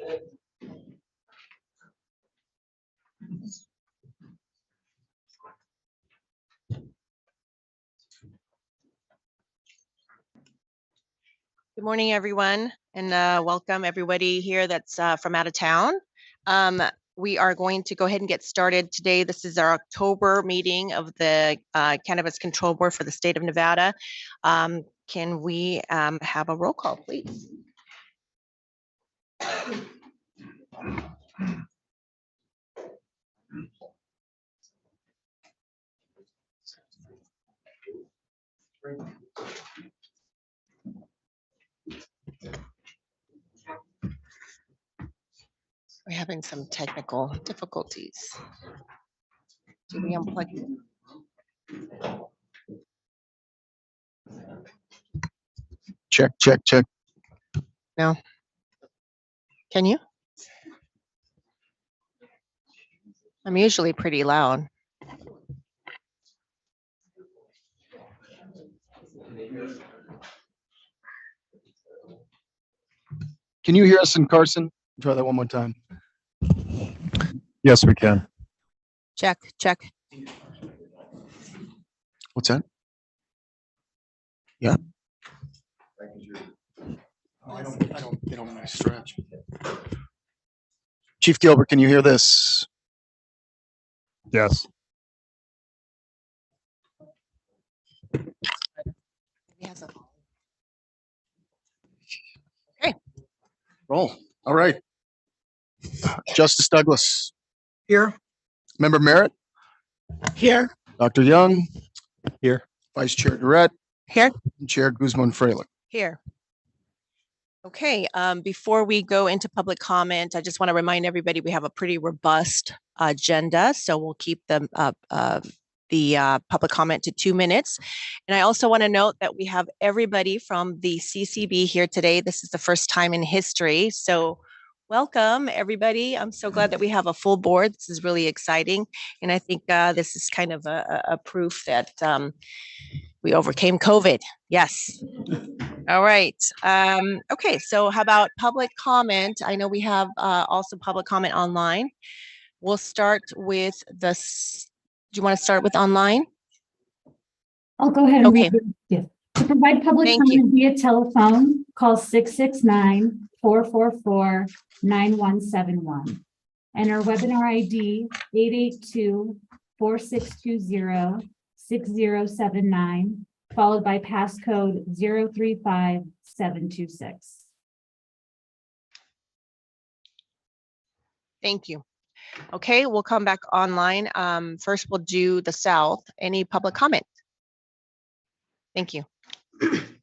Good morning, everyone, and welcome everybody here that's from out of town. We are going to go ahead and get started today. This is our October meeting of the Cannabis Control Board for the state of Nevada. Can we have a roll call, please? We're having some technical difficulties. Do we unplug it? Check, check, check. No. Can you? I'm usually pretty loud. Can you hear us in Carson? Try that one more time. Yes, we can. Check, check. What's that? Yeah. I don't get on my stretch. Chief Gilbert, can you hear this? Yes. Okay. Roll. All right. Justice Douglas. Here. Member Merritt. Here. Dr. Young. Here. Vice Chair Durrett. Here. And Chair Guzman Freilich. Here. Okay, before we go into public comment, I just want to remind everybody we have a pretty robust agenda, so we'll keep the public comment to 2 minutes. And I also want to note that we have everybody from the CCB here today. This is the first time in history, so welcome everybody. I'm so glad that we have a full board. This is really exciting, and I think this is kind of a proof that we overcame COVID. Yes. All right. Okay, so how about public comment? I know we have also public comment online. We'll start with this. Do you want to start with online? I'll go ahead and Okay. read it. Yeah. To provide public Thank you. comment via telephone, call 669-444-9171. And our webinar ID 882-4620-6079, followed by passcode 035726. Thank you. Okay, we'll come back online. First, we'll do the South. Any public comment? Thank you.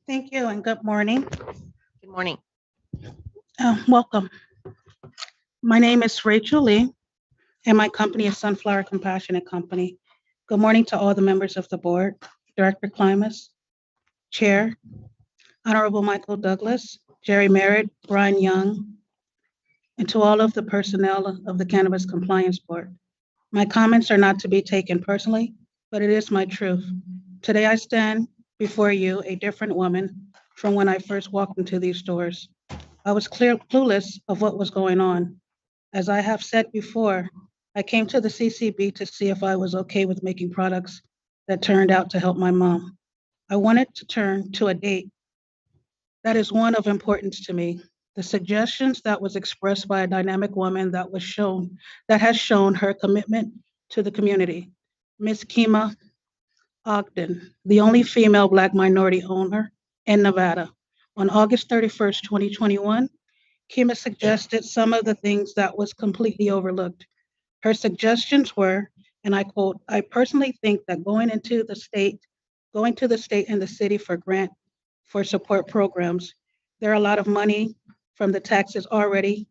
Thank you and good morning. Good morning. Welcome. My name is Rachel Lee and my company is Sunflower Compassionate Company. Good morning to all the members of the board, Director Klimas, Chair, Honorable Michael Douglas, Jerry Merritt, Brian Young, and to all of the personnel of the Cannabis Compliance Board. My comments are not to be taken personally, but it is my truth. Today I stand before you a different woman from when I first walked into these doors. I was clueless of what was going on. As I have said before, I came to the CCB to see if I was okay with making products that turned out to help my mom. I wanted to turn to a date that is one of importance to me. The suggestions that was expressed by a dynamic woman that has shown her commitment to the community. Ms. Kima Ogden, the only female Black minority owner in Nevada. On August 31st, 2021, Kima suggested some of the things that was completely overlooked. Her suggestions were, and I quote, "I personally think that going to the state and the city for grant for support programs, there are a lot of money from the taxes already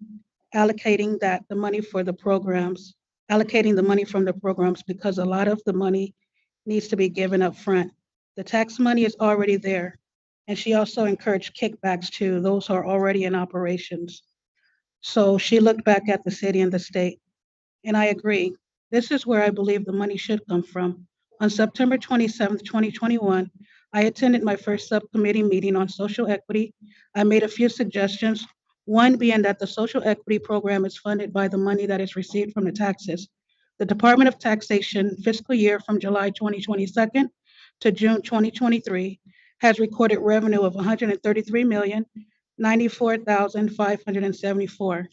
allocating the money from the programs because a lot of the money needs to be given up front. The tax money is already there." And she also encouraged kickbacks to those who are already in operations. So she looked back at the city and the state. And I agree. This is where I believe the money should come from. On September 27th, 2021, I attended my first subcommittee meeting on social equity. I made a few suggestions. One being that the social equity program is funded by the money that is received from the taxes. The Department of Taxation fiscal year from July 2022 to June 2023 has recorded revenue of $133,094,574.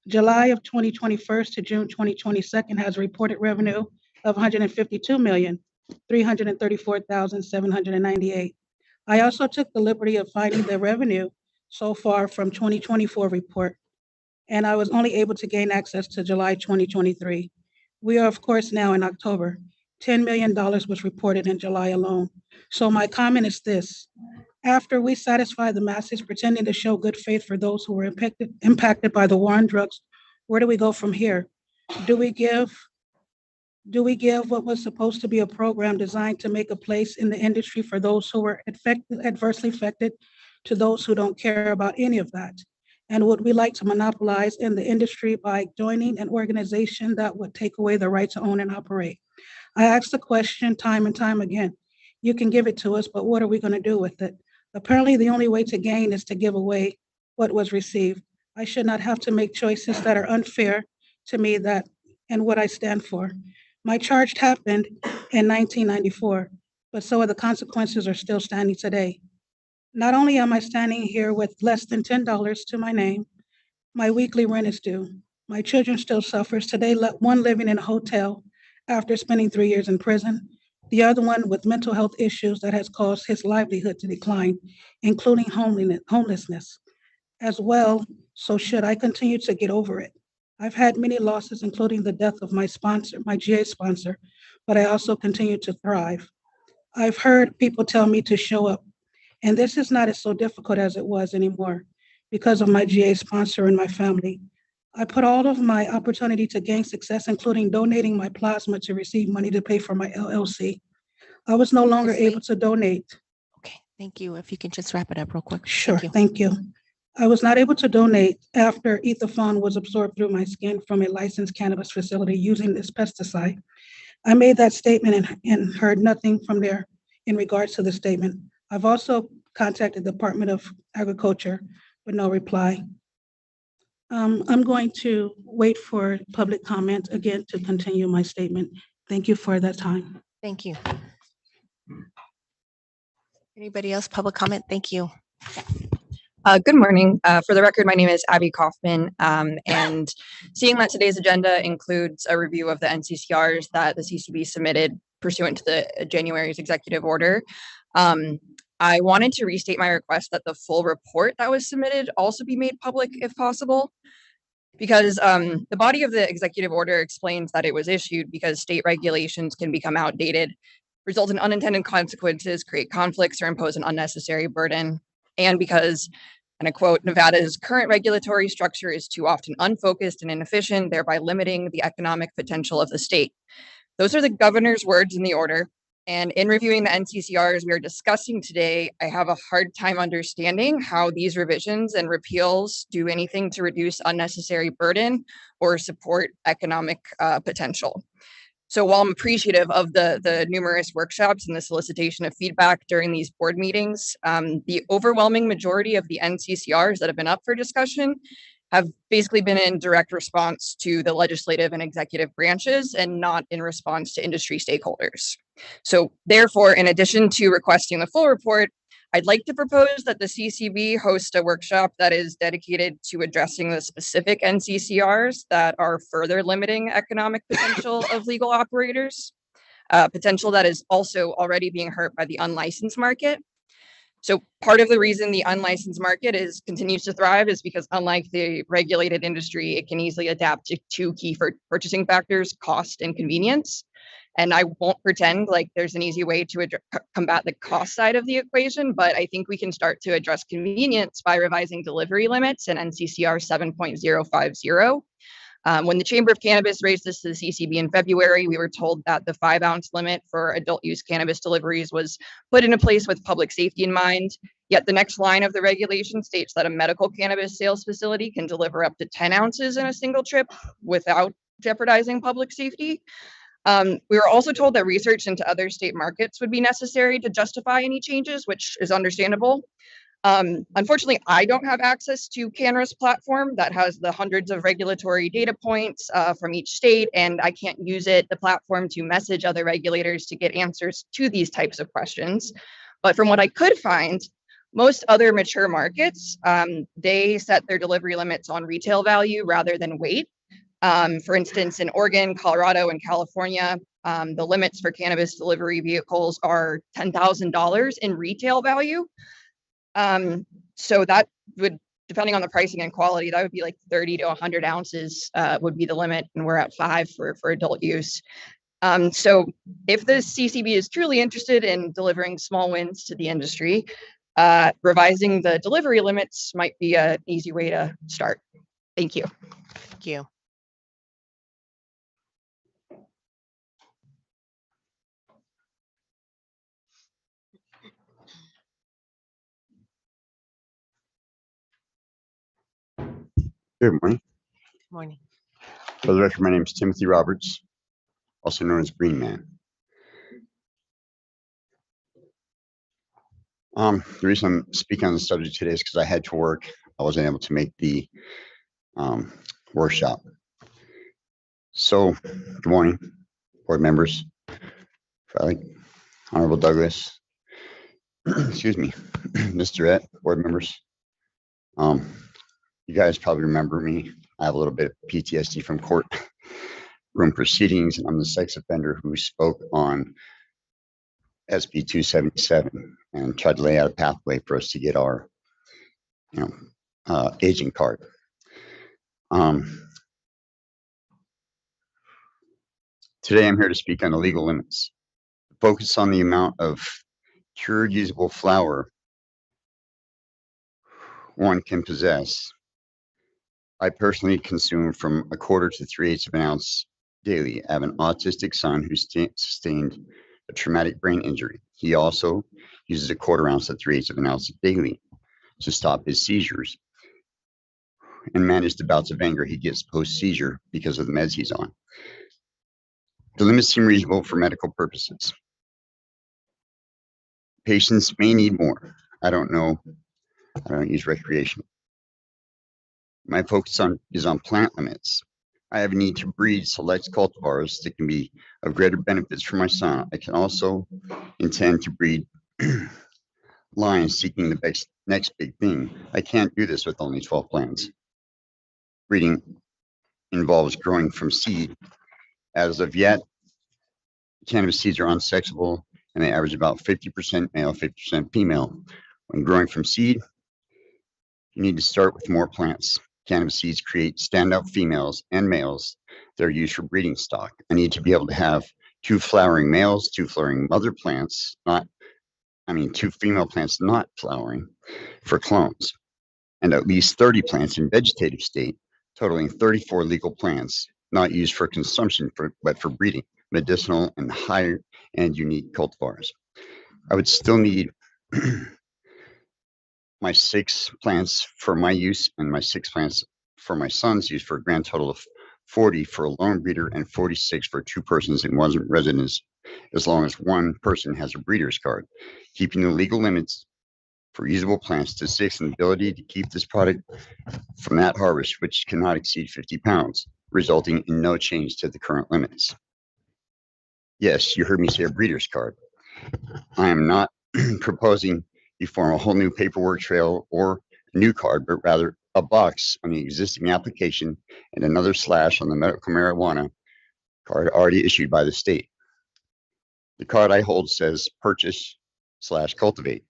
July of 2021 to June 2022 has reported revenue of $152,334,798. I also took the liberty of finding the revenue so far from 2024 report, and I was only able to gain access to July 2023. We are, of course, now in October. $10 million was reported in July alone. So my comment is this: after we satisfy the masses pretending to show good faith for those who were impacted by the war on drugs, where do we go from here? Do we give what was supposed to be a program designed to make a place in the industry for those who were adversely affected to those who don't care about any of that? And would we like to monopolize in the industry by joining an organization that would take away the right to own and operate? I asked the question time and time again. You can give it to us, but what are we going to do with it? Apparently, the only way to gain is to give away what was received. I should not have to make choices that are unfair to me and what I stand for. My charge happened in 1994, but so are the consequences are still standing today. Not only am I standing here with less than $10 to my name, my weekly rent is due. My children still suffers today, one living in a hotel after spending 3 years in prison, the other one with mental health issues that has caused his livelihood to decline, including homelessness as well. So should I continue to get over it? I've had many losses, including the death of my sponsor, my GA sponsor, but I also continue to thrive. I've heard people tell me to show up, and this is not as so difficult as it was anymore because of my GA sponsor and my family. I put all of my opportunity to gain success, including donating my plasma to receive money to pay for my LLC. I was no longer able to donate. Okay, thank you. If you can just wrap it up real quick. Sure, thank you. I was not able to donate after ethaphone was absorbed through my skin from a licensed cannabis facility using this pesticide. I made that statement and heard nothing from there in regards to the statement. I've also contacted the Department of Agriculture with no reply. I'm going to wait for public comment again to continue my statement. Thank you for that time. Thank you. Anybody else? Public comment? Thank you. Good morning. For the record, my name is Abby Kaufman, and seeing that today's agenda includes a review of the NCCRs that the CCB submitted pursuant to the January's executive order, I wanted to restate my request that the full report that was submitted also be made public if possible, because the body of the executive order explains that it was issued because state regulations can become outdated, result in unintended consequences, create conflicts, or impose an unnecessary burden, and because, and I quote, Nevada's current regulatory structure is too often unfocused and inefficient, thereby limiting the economic potential of the state. Those are the governor's words in the order. And in reviewing the NCCRs we are discussing today, I have a hard time understanding how these revisions and repeals do anything to reduce unnecessary burden or support economic potential. So while I'm appreciative of the numerous workshops and the solicitation of feedback during these board meetings, the overwhelming majority of the NCCRs that have been up for discussion have basically been in direct response to the legislative and executive branches and not in response to industry stakeholders. So therefore, in addition to requesting the full report, I'd like to propose that the CCB host a workshop that is dedicated to addressing the specific NCCRs that are further limiting economic potential of legal operators, potential that is also already being hurt by the unlicensed market. So part of the reason the unlicensed market continues to thrive is because, unlike the regulated industry, it can easily adapt to two key purchasing factors: cost and convenience. And I won't pretend like there's an easy way to combat the cost side of the equation, but I think we can start to address convenience by revising delivery limits in NCCR 7.050. When the Chamber of Cannabis raised this to the CCB in February, we were told that the 5-ounce limit for adult use cannabis deliveries was put into place with public safety in mind. Yet the next line of the regulation states that a medical cannabis sales facility can deliver up to 10 ounces in a single trip without jeopardizing public safety. We were also told that research into other state markets would be necessary to justify any changes, which is understandable. Unfortunately, I don't have access to Cannabis platform that has the hundreds of regulatory data points from each state, and I can't use the platform to message other regulators to get answers to these types of questions. But from what I could find, most other mature markets, they set their delivery limits on retail value rather than weight. For instance, in Oregon, Colorado, and California, the limits for cannabis delivery vehicles are $10,000 in retail value. So that would, depending on the pricing and quality, that would be like 30 to 100 ounces would be the limit, and we're at 5 for adult use. So if the CCB is truly interested in delivering small wins to the industry, revising the delivery limits might be an easy way to start. Thank you. Thank you. Good morning. Good morning. For the record, my name is Timothy Roberts, also known as Green Man. The reason I'm speaking on the subject today is because I had to work. I wasn't able to make the workshop. So, good morning, board members, Honorable Douglas, excuse me, Mr. Rett, board members. You guys probably remember me. I have a little bit of PTSD from court room proceedings, and I'm the sex offender who spoke on SB 277 and tried to lay out a pathway for us to get our, aging card. Today, I'm here to speak on the legal limits. Focus on the amount of cured usable flower one can possess. I personally consume from 1/4 to 3/8 of an ounce daily. I have an autistic son who sustained a traumatic brain injury. He also uses 1/4 ounce to 3/8 of an ounce daily to stop his seizures and manage the bouts of anger he gets post-seizure because of the meds he's on. The limits seem reasonable for medical purposes. Patients may need more. I don't know. I don't use recreational. My focus is on plant limits. I have a need to breed select cultivars that can be of greater benefits for my son. I can also intend to breed lines seeking the next big thing. I can't do this with only 12 plants. Breeding involves growing from seed. As of yet, cannabis seeds are unsexable and they average about 50% male, 50% female. When growing from seed, you need to start with more plants. Cannabis seeds create standout females and males that are used for breeding stock. I need to be able to have 2 flowering males, 2 flowering mother plants, 2 female plants not flowering for clones, and at least 30 plants in vegetative state, totaling 34 legal plants not used for consumption but for breeding, medicinal and higher and unique cultivars. I would still need my 6 plants for my use and my 6 plants for my son's use for a grand total of 40 for a lone breeder and 46 for 2 persons in one residence, as long as one person has a breeder's card. Keeping the legal limits for usable plants to 6 and the ability to keep this product from that harvest, which cannot exceed 50 pounds, resulting in no change to the current limits. Yes, you heard me say a breeder's card. I am not proposing you form a whole new paperwork trail or a new card, but rather a box on the existing application and another slash on the medical marijuana card already issued by the state. The card I hold says purchase/cultivate.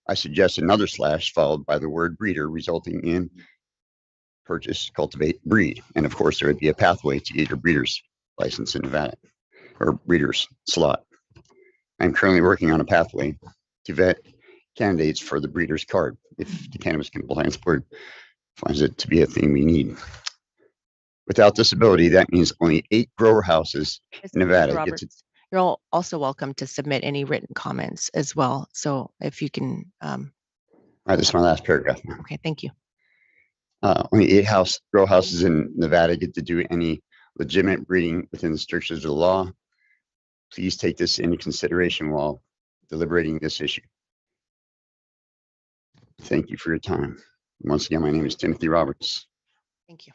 I suggest another slash followed by the word breeder, resulting in purchase, cultivate, breed. And of course, there would be a pathway to get your breeder's license in Nevada or breeder's slot. I'm currently working on a pathway to vet candidates for the breeder's card if the Cannabis Compliance Board finds it to be a thing we need. Without this ability, that means only 8 grower houses in Nevada get to. You're also welcome to submit any written comments as well. So if you can. All right, this is my last paragraph. Okay, thank you. Only 8 grow houses in Nevada get to do any legitimate breeding within the strictures of the law. Please take this into consideration while deliberating this issue. Thank you for your time. Once again, my name is Timothy Roberts. Thank you.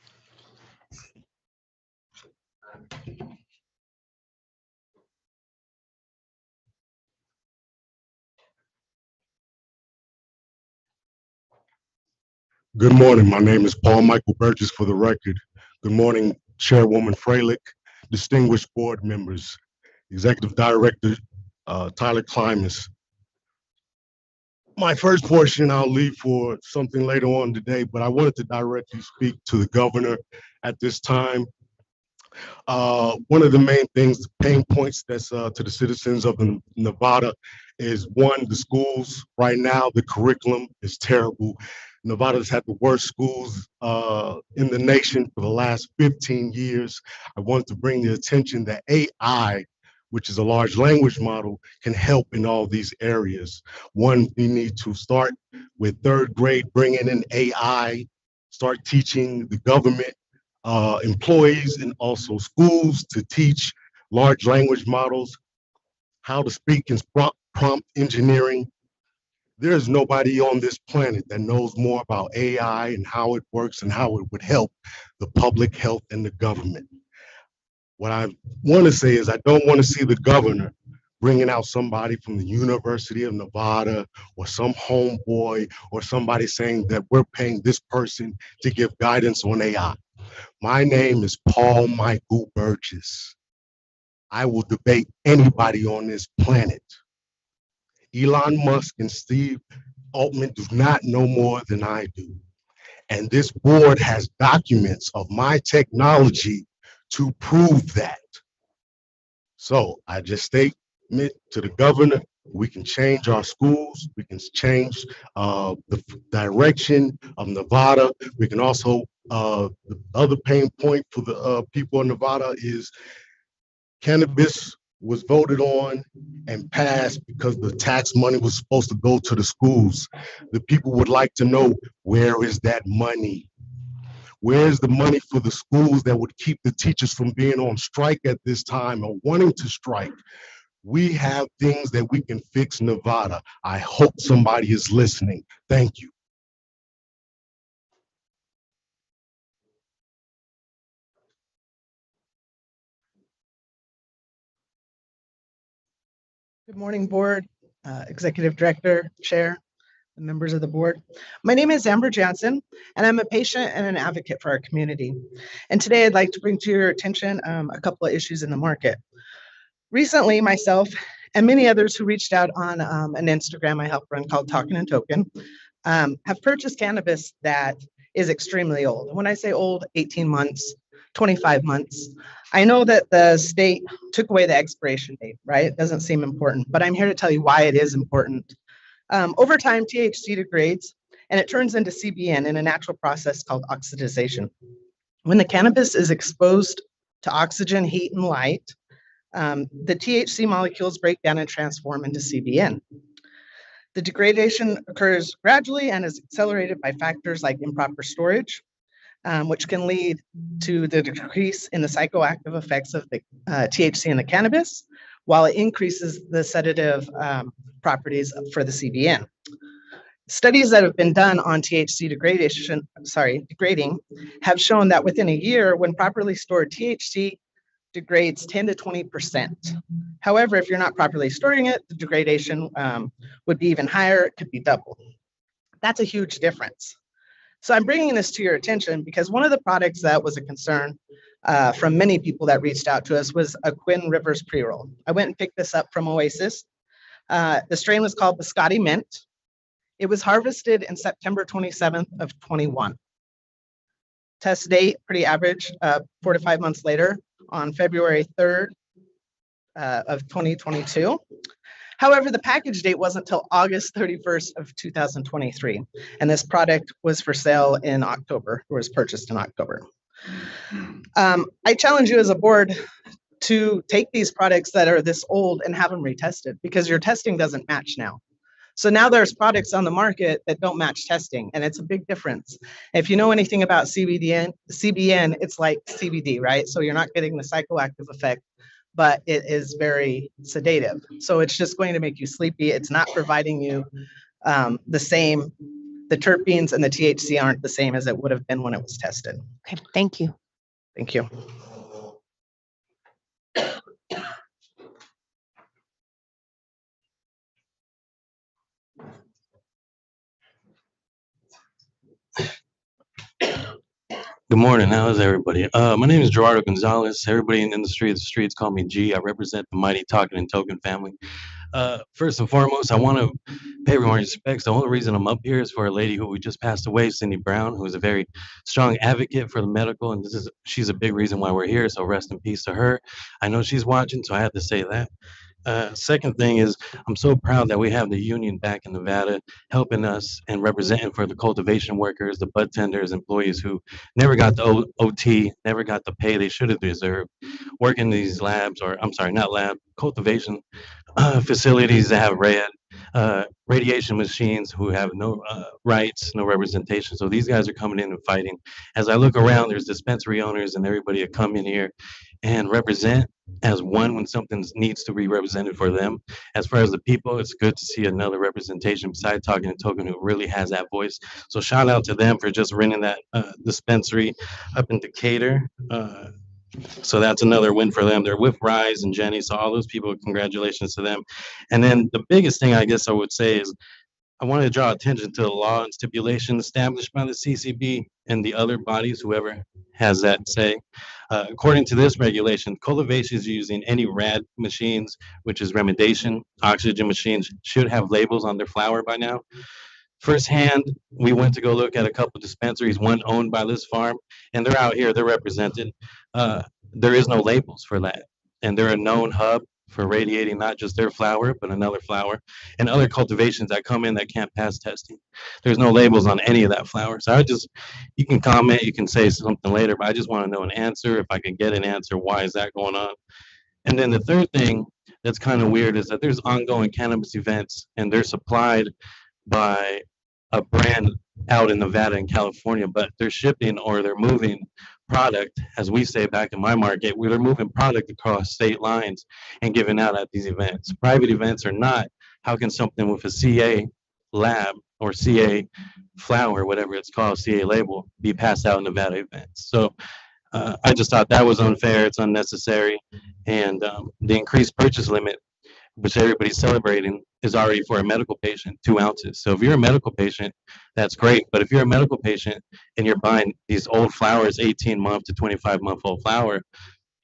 Good morning. My name is Paul Michael Burgess for the record. Good morning, Chairwoman Freilich, distinguished board members, Executive Director Tyler Klimas. My first portion I'll leave for something later on today, but I wanted to directly speak to the governor at this time. One of the main things, the pain points that's to the citizens of Nevada is one, the schools. Right now, the curriculum is terrible. Nevada's had the worst schools in the nation for the last 15 years. I want to bring the attention that AI, which is a large language model, can help in all these areas. One, we need to start with third grade, bringing in AI, start teaching the government employees and also schools to teach large language models, how to speak in prompt engineering. There's nobody on this planet that knows more about AI and how it works and how it would help the public health and the government. What I want to say is I don't want to see the governor bringing out somebody from the University of Nevada or some homeboy or somebody saying that we're paying this person to give guidance on AI. My name is Paul Michael Burgess. I will debate anybody on this planet. Elon Musk and Steve Altman do not know more than I do. And this board has documents of my technology to prove that. So I just state to the governor, we can change our schools, we can change the direction of Nevada. We can also, the other pain point for the people in Nevada is cannabis was voted on and passed because the tax money was supposed to go to the schools. The people would like to know, where is that money? Where's the money for the schools that would keep the teachers from being on strike at this time or wanting to strike? We have things that we can fix Nevada. I hope somebody is listening. Thank you. Good morning, board, executive director, chair, and members of the board. My name is Amber Jansen, and I'm a patient and an advocate for our community. And today I'd like to bring to your attention a couple of issues in the market. Recently, myself and many others who reached out on an Instagram I help run called Talkin' and Token have purchased cannabis that is extremely old. When I say old, 18 months, 25 months. I know that the state took away the expiration date, right? It doesn't seem important, but I'm here to tell you why it is important. Over time, THC degrades and it turns into CBN in a natural process called oxidization. When the cannabis is exposed to oxygen, heat, and light, the THC molecules break down and transform into CBN. The degradation occurs gradually and is accelerated by factors like improper storage, which can lead to the decrease in the psychoactive effects of the THC in the cannabis, while it increases the sedative properties for the CBN. Studies that have been done on THC degrading have shown that within a year, when properly stored, THC degrades 10 to 20%. However, if you're not properly storing it, the degradation would be even higher. It could be double. That's a huge difference. So I'm bringing this to your attention because one of the products that was a concern from many people that reached out to us was a Quinn Rivers pre-roll. I went and picked this up from Oasis. The strain was called Biscotti Mint. It was harvested in September 27th of 21. Test date, pretty average, 4 to 5 months later on February 3rd of 2022. However, the package date wasn't until August 31st of 2023. And this product was for sale in October, or was purchased in October. I challenge you as a board to take these products that are this old and have them retested because your testing doesn't match now. So now there's products on the market that don't match testing, and it's a big difference. If you know anything about CBN, it's like CBD, right? So you're not getting the psychoactive effect, but it is very sedative. So it's just going to make you sleepy. It's not providing you the same the terpenes and the THC aren't the same as it would have been when it was tested. Okay, thank you. Thank you. Good morning. How is everybody? My name is Gerardo Gonzalez. Everybody in the industry of the streets call me G. I represent the mighty Talking and Token family. First and foremost, I want to pay everyone respects. The only reason I'm up here is for a lady who we just passed away, Cindy Brown, who is a very strong advocate for the medical, and she's a big reason why we're here. So rest in peace to her. I know she's watching, so I had to say that. Second thing is, I'm so proud that we have the union back in Nevada helping us and representing for the cultivation workers, the bud tenders, employees who never got the OT, never got the pay they should have deserved, working these labs, or I'm sorry, not lab, cultivation facilities that have radiation machines who have no rights, no representation. So these guys are coming in and fighting. As I look around, there's dispensary owners and everybody that come in here and represent as one when something needs to be represented for them. As far as the people, it's good to see another representation besides Talking and Token who really has that voice. So shout out to them for just renting that dispensary up in Decatur. So that's another win for them. They're with Rise and Jenny. So all those people, congratulations to them. And then the biggest thing I guess I would say is I want to draw attention to the law and stipulations established by the CCB and the other bodies, whoever has that say. According to this regulation, cultivations using any RAD machines, which is remediation, oxygen machines, should have labels on their flower by now. Firsthand, we went to go look at a couple dispensaries, one owned by this farm, and they're out here, they're represented. There is no labels for that. And they're a known hub for radiating not just their flower, but another flower and other cultivations that come in that can't pass testing. There's no labels on any of that flower. So you can comment, you can say something later, but I just want to know an answer. If I can get an answer, why is that going on? And then the third thing that's kind of weird is that there's ongoing cannabis events and they're supplied by a brand out in Nevada and California, but they're shipping or they're moving product, as we say back in my market, they're moving product across state lines and giving out at these events. Private events or not, how can something with a CA lab or CA flower, whatever it's called, CA label, be passed out in Nevada events? So I just thought that was unfair, it's unnecessary, and the increased purchase limit, which everybody's celebrating, is already for a medical patient, 2 ounces. So if you're a medical patient, that's great. But if you're a medical patient and you're buying these old flowers, 18-month to 25-month-old flower,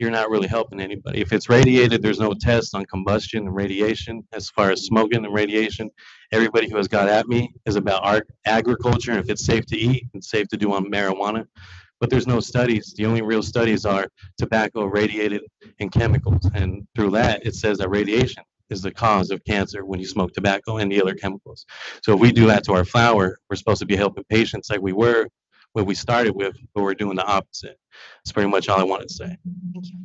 you're not really helping anybody. If it's radiated, there's no test on combustion and radiation. As far as smoking and radiation, everybody who has got at me is about agriculture. And if it's safe to eat, it's safe to do on marijuana. But there's no studies. The only real studies are tobacco, radiated, and chemicals. And through that, it says that radiation is the cause of cancer when you smoke tobacco and the other chemicals. So if we do that to our flower, we're supposed to be helping patients like we were when we started with, but we're doing the opposite. That's pretty much all I wanted to say. Thank you.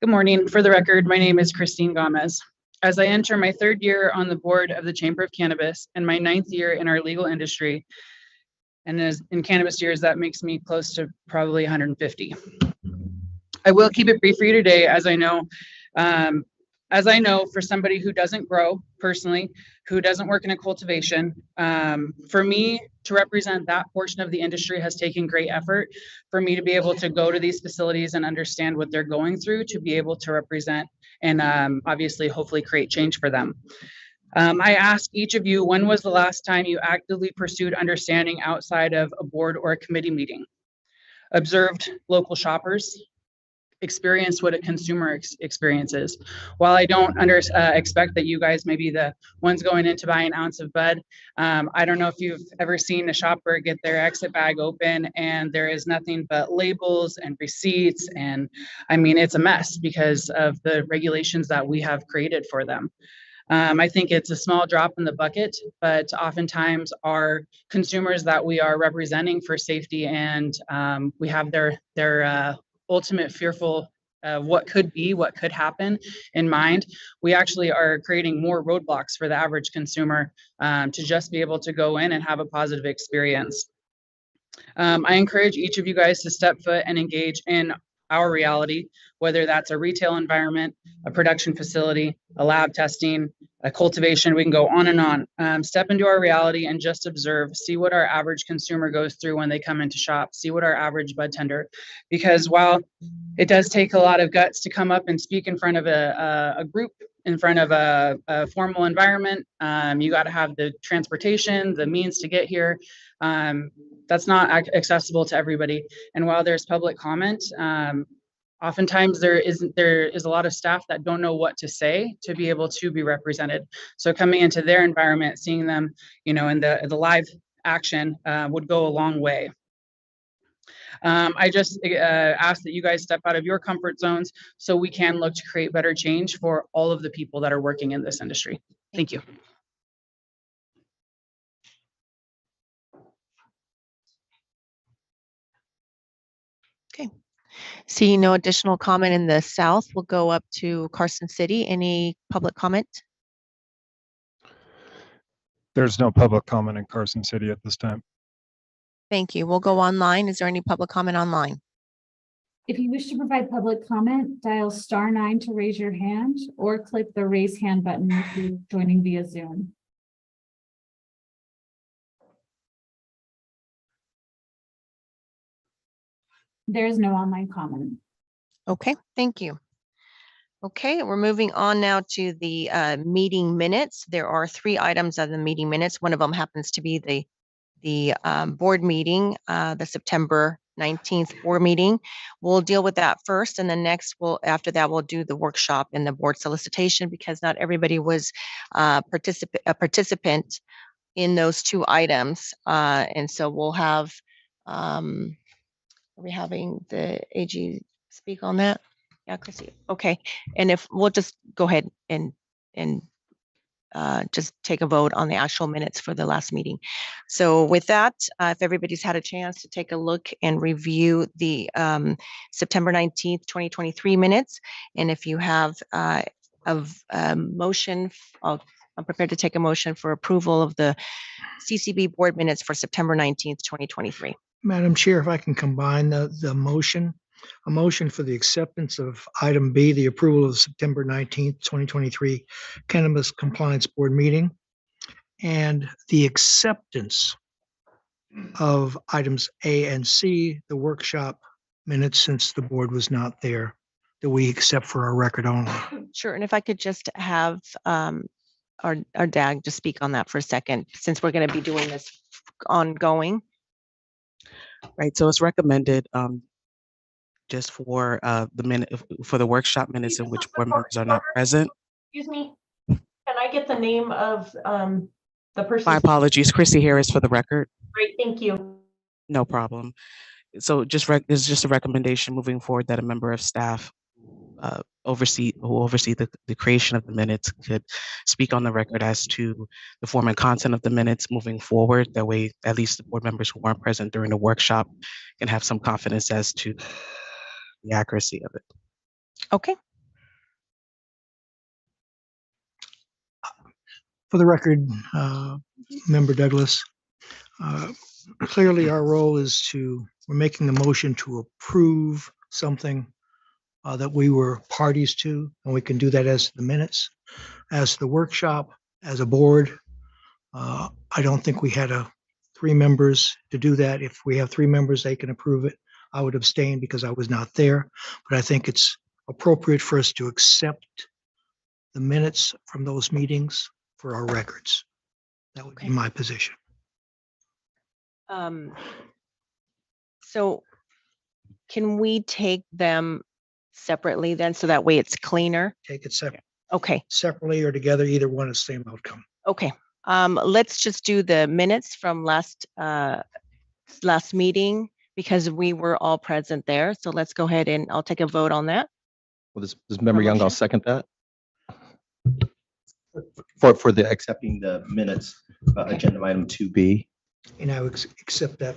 Good morning. For the record, my name is Christine Gomez. As I enter my 3rd year on the board of the Chamber of Cannabis and my 9th year in our legal industry, and as in cannabis years, that makes me close to probably 150. I will keep it brief for you today, as I know for somebody who doesn't grow personally, who doesn't work in a cultivation, for me to represent that portion of the industry has taken great effort for me to be able to go to these facilities and understand what they're going through, to be able to represent and obviously hopefully create change for them. I ask each of you, when was the last time you actively pursued understanding outside of a board or a committee meeting? Observed local shoppers, experienced what a consumer experiences. While I don't expect that you guys may be the ones going in to buy an ounce of bud, I don't know if you've ever seen a shopper get their exit bag open and there is nothing but labels and receipts. And I mean, it's a mess because of the regulations that we have created for them. I think it's a small drop in the bucket, but oftentimes our consumers that we are representing for safety and we have their ultimate fearful of what could be, what could happen in mind. We actually are creating more roadblocks for the average consumer to just be able to go in and have a positive experience. I encourage each of you guys to step foot and engage in our reality, whether that's a retail environment, a production facility, a lab testing, a cultivation, we can go on and on. Step into our reality and just observe, see what our average consumer goes through when they come into shop, see what our average bud tender, because while it does take a lot of guts to come up and speak in front of a group, in front of a formal environment, you got to have the transportation, the means to get here. That's not accessible to everybody. And while there's public comment, oftentimes there is a lot of staff that don't know what to say to be able to be represented. So coming into their environment, seeing them, in the live action would go a long way. I just ask that you guys step out of your comfort zones so we can look to create better change for all of the people that are working in this industry. Thank you. Okay. Seeing no additional comment in the south, we'll go up to Carson City. Any public comment? There's no public comment in Carson City at this time. Thank you. We'll go online. Is there any public comment online? If you wish to provide public comment, dial *9 to raise your hand or click the raise hand button if you're joining via Zoom. There is no online comment. Okay, thank you. Okay, we're moving on now to the meeting minutes. There are 3 items of the meeting minutes. One of them happens to be the board meeting, the September 19th board meeting. We'll deal with that first, and then next after that we'll do the workshop and the board solicitation, because not everybody was a participant in those 2 items. And so we'll have, are we having the AG speak on that? Yeah, Chrissy. Okay, and if we'll just go ahead and just take a vote on the actual minutes for the last meeting. So with that, if everybody's had a chance to take a look and review the September 19th, 2023 minutes, and if you have a motion, I'm prepared to take a motion for approval of the CCB board minutes for September 19th, 2023. Madam Chair, if I can combine the motion, a motion for the acceptance of item B, the approval of the September 19th, 2023 Cannabis Compliance Board meeting, and the acceptance of items A and C, the workshop minutes, since the board was not there, that we accept for our record only. Sure, and if I could just have our DAG just speak on that for a second, since we're going to be doing this ongoing. Right, so it's recommended just for the workshop minutes in which board members are not present. Excuse me, can I get the name of the person? My apologies, Chrissy Harris for the record. Great, thank you. No problem. So it's just a recommendation moving forward that a member of staff who oversee the creation of the minutes could speak on the record as to the form and content of the minutes moving forward. That way, at least the board members who weren't present during the workshop can have some confidence as to the accuracy of it. Okay. For the record, Member Douglas, clearly our role is we're making the motion to approve something that we were parties to, and we can do that as the minutes. As the workshop, as a board, I don't think we had 3 members to do that. If we have 3 members, they can approve it. I would abstain because I was not there, but I think it's appropriate for us to accept the minutes from those meetings for our records. That would be my position. So can we take them separately then, so that way it's cleaner? Take it separate. Okay. Separately or together, either one is the same outcome. Okay. Let's just do the minutes from last meeting, because we were all present there. So let's go ahead and I'll take a vote on that. Well, this Member Young, I'll second that. For the accepting the minutes, agenda item 2B. And I would accept that.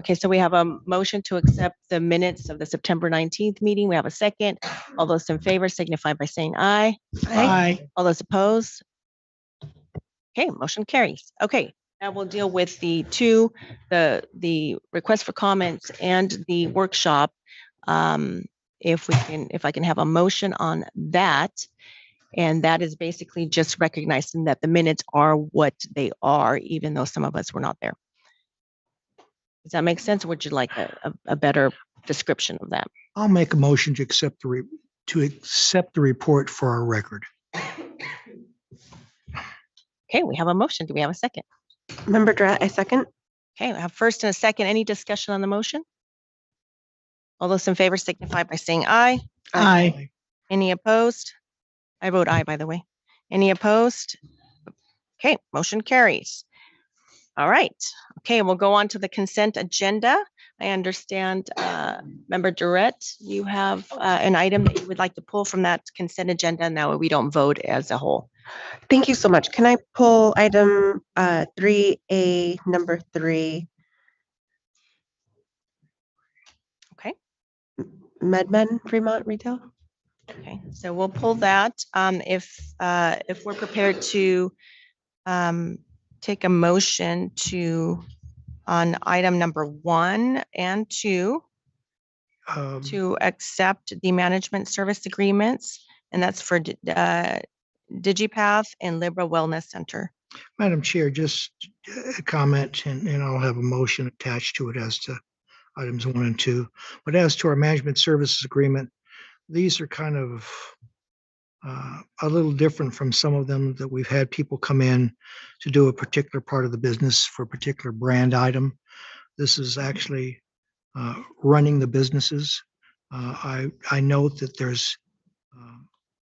Okay, so we have a motion to accept the minutes of the September 19th meeting. We have a second. All those in favor signify by saying aye. Aye. All those opposed? Okay, motion carries. Okay, I will deal with the request for comments and the workshop. If I can have a motion on that. And that is basically just recognizing that the minutes are what they are, even though some of us were not there. Does that make sense? Or would you like a better description of that? I'll make a motion to accept the report for our record. Okay, we have a motion. Do we have a second? Member Drat, I second. Okay, we have first and a second. Any discussion on the motion? All those in favor signify by saying aye. Aye. Any opposed? I vote aye, by the way. Any opposed? Okay, motion carries. All right. Okay, we'll go on to the consent agenda. I understand, Member Durrett, you have an item that you would like to pull from that consent agenda. Now we don't vote as a whole. Thank you so much. Can I pull item 3A, number 3? Okay. MedMen Fremont Retail? Okay, so we'll pull that. If we're prepared to take a motion on item number 1 and 2 to accept the management service agreements, and that's for DigiPath and Libra Wellness Center. Madam Chair, just a comment, and I'll have a motion attached to it as to items 1 and 2. But as to our management services agreement, these are kind of a little different from some of them that we've had people come in to do a particular part of the business for a particular brand item. This is actually running the businesses. I note that there's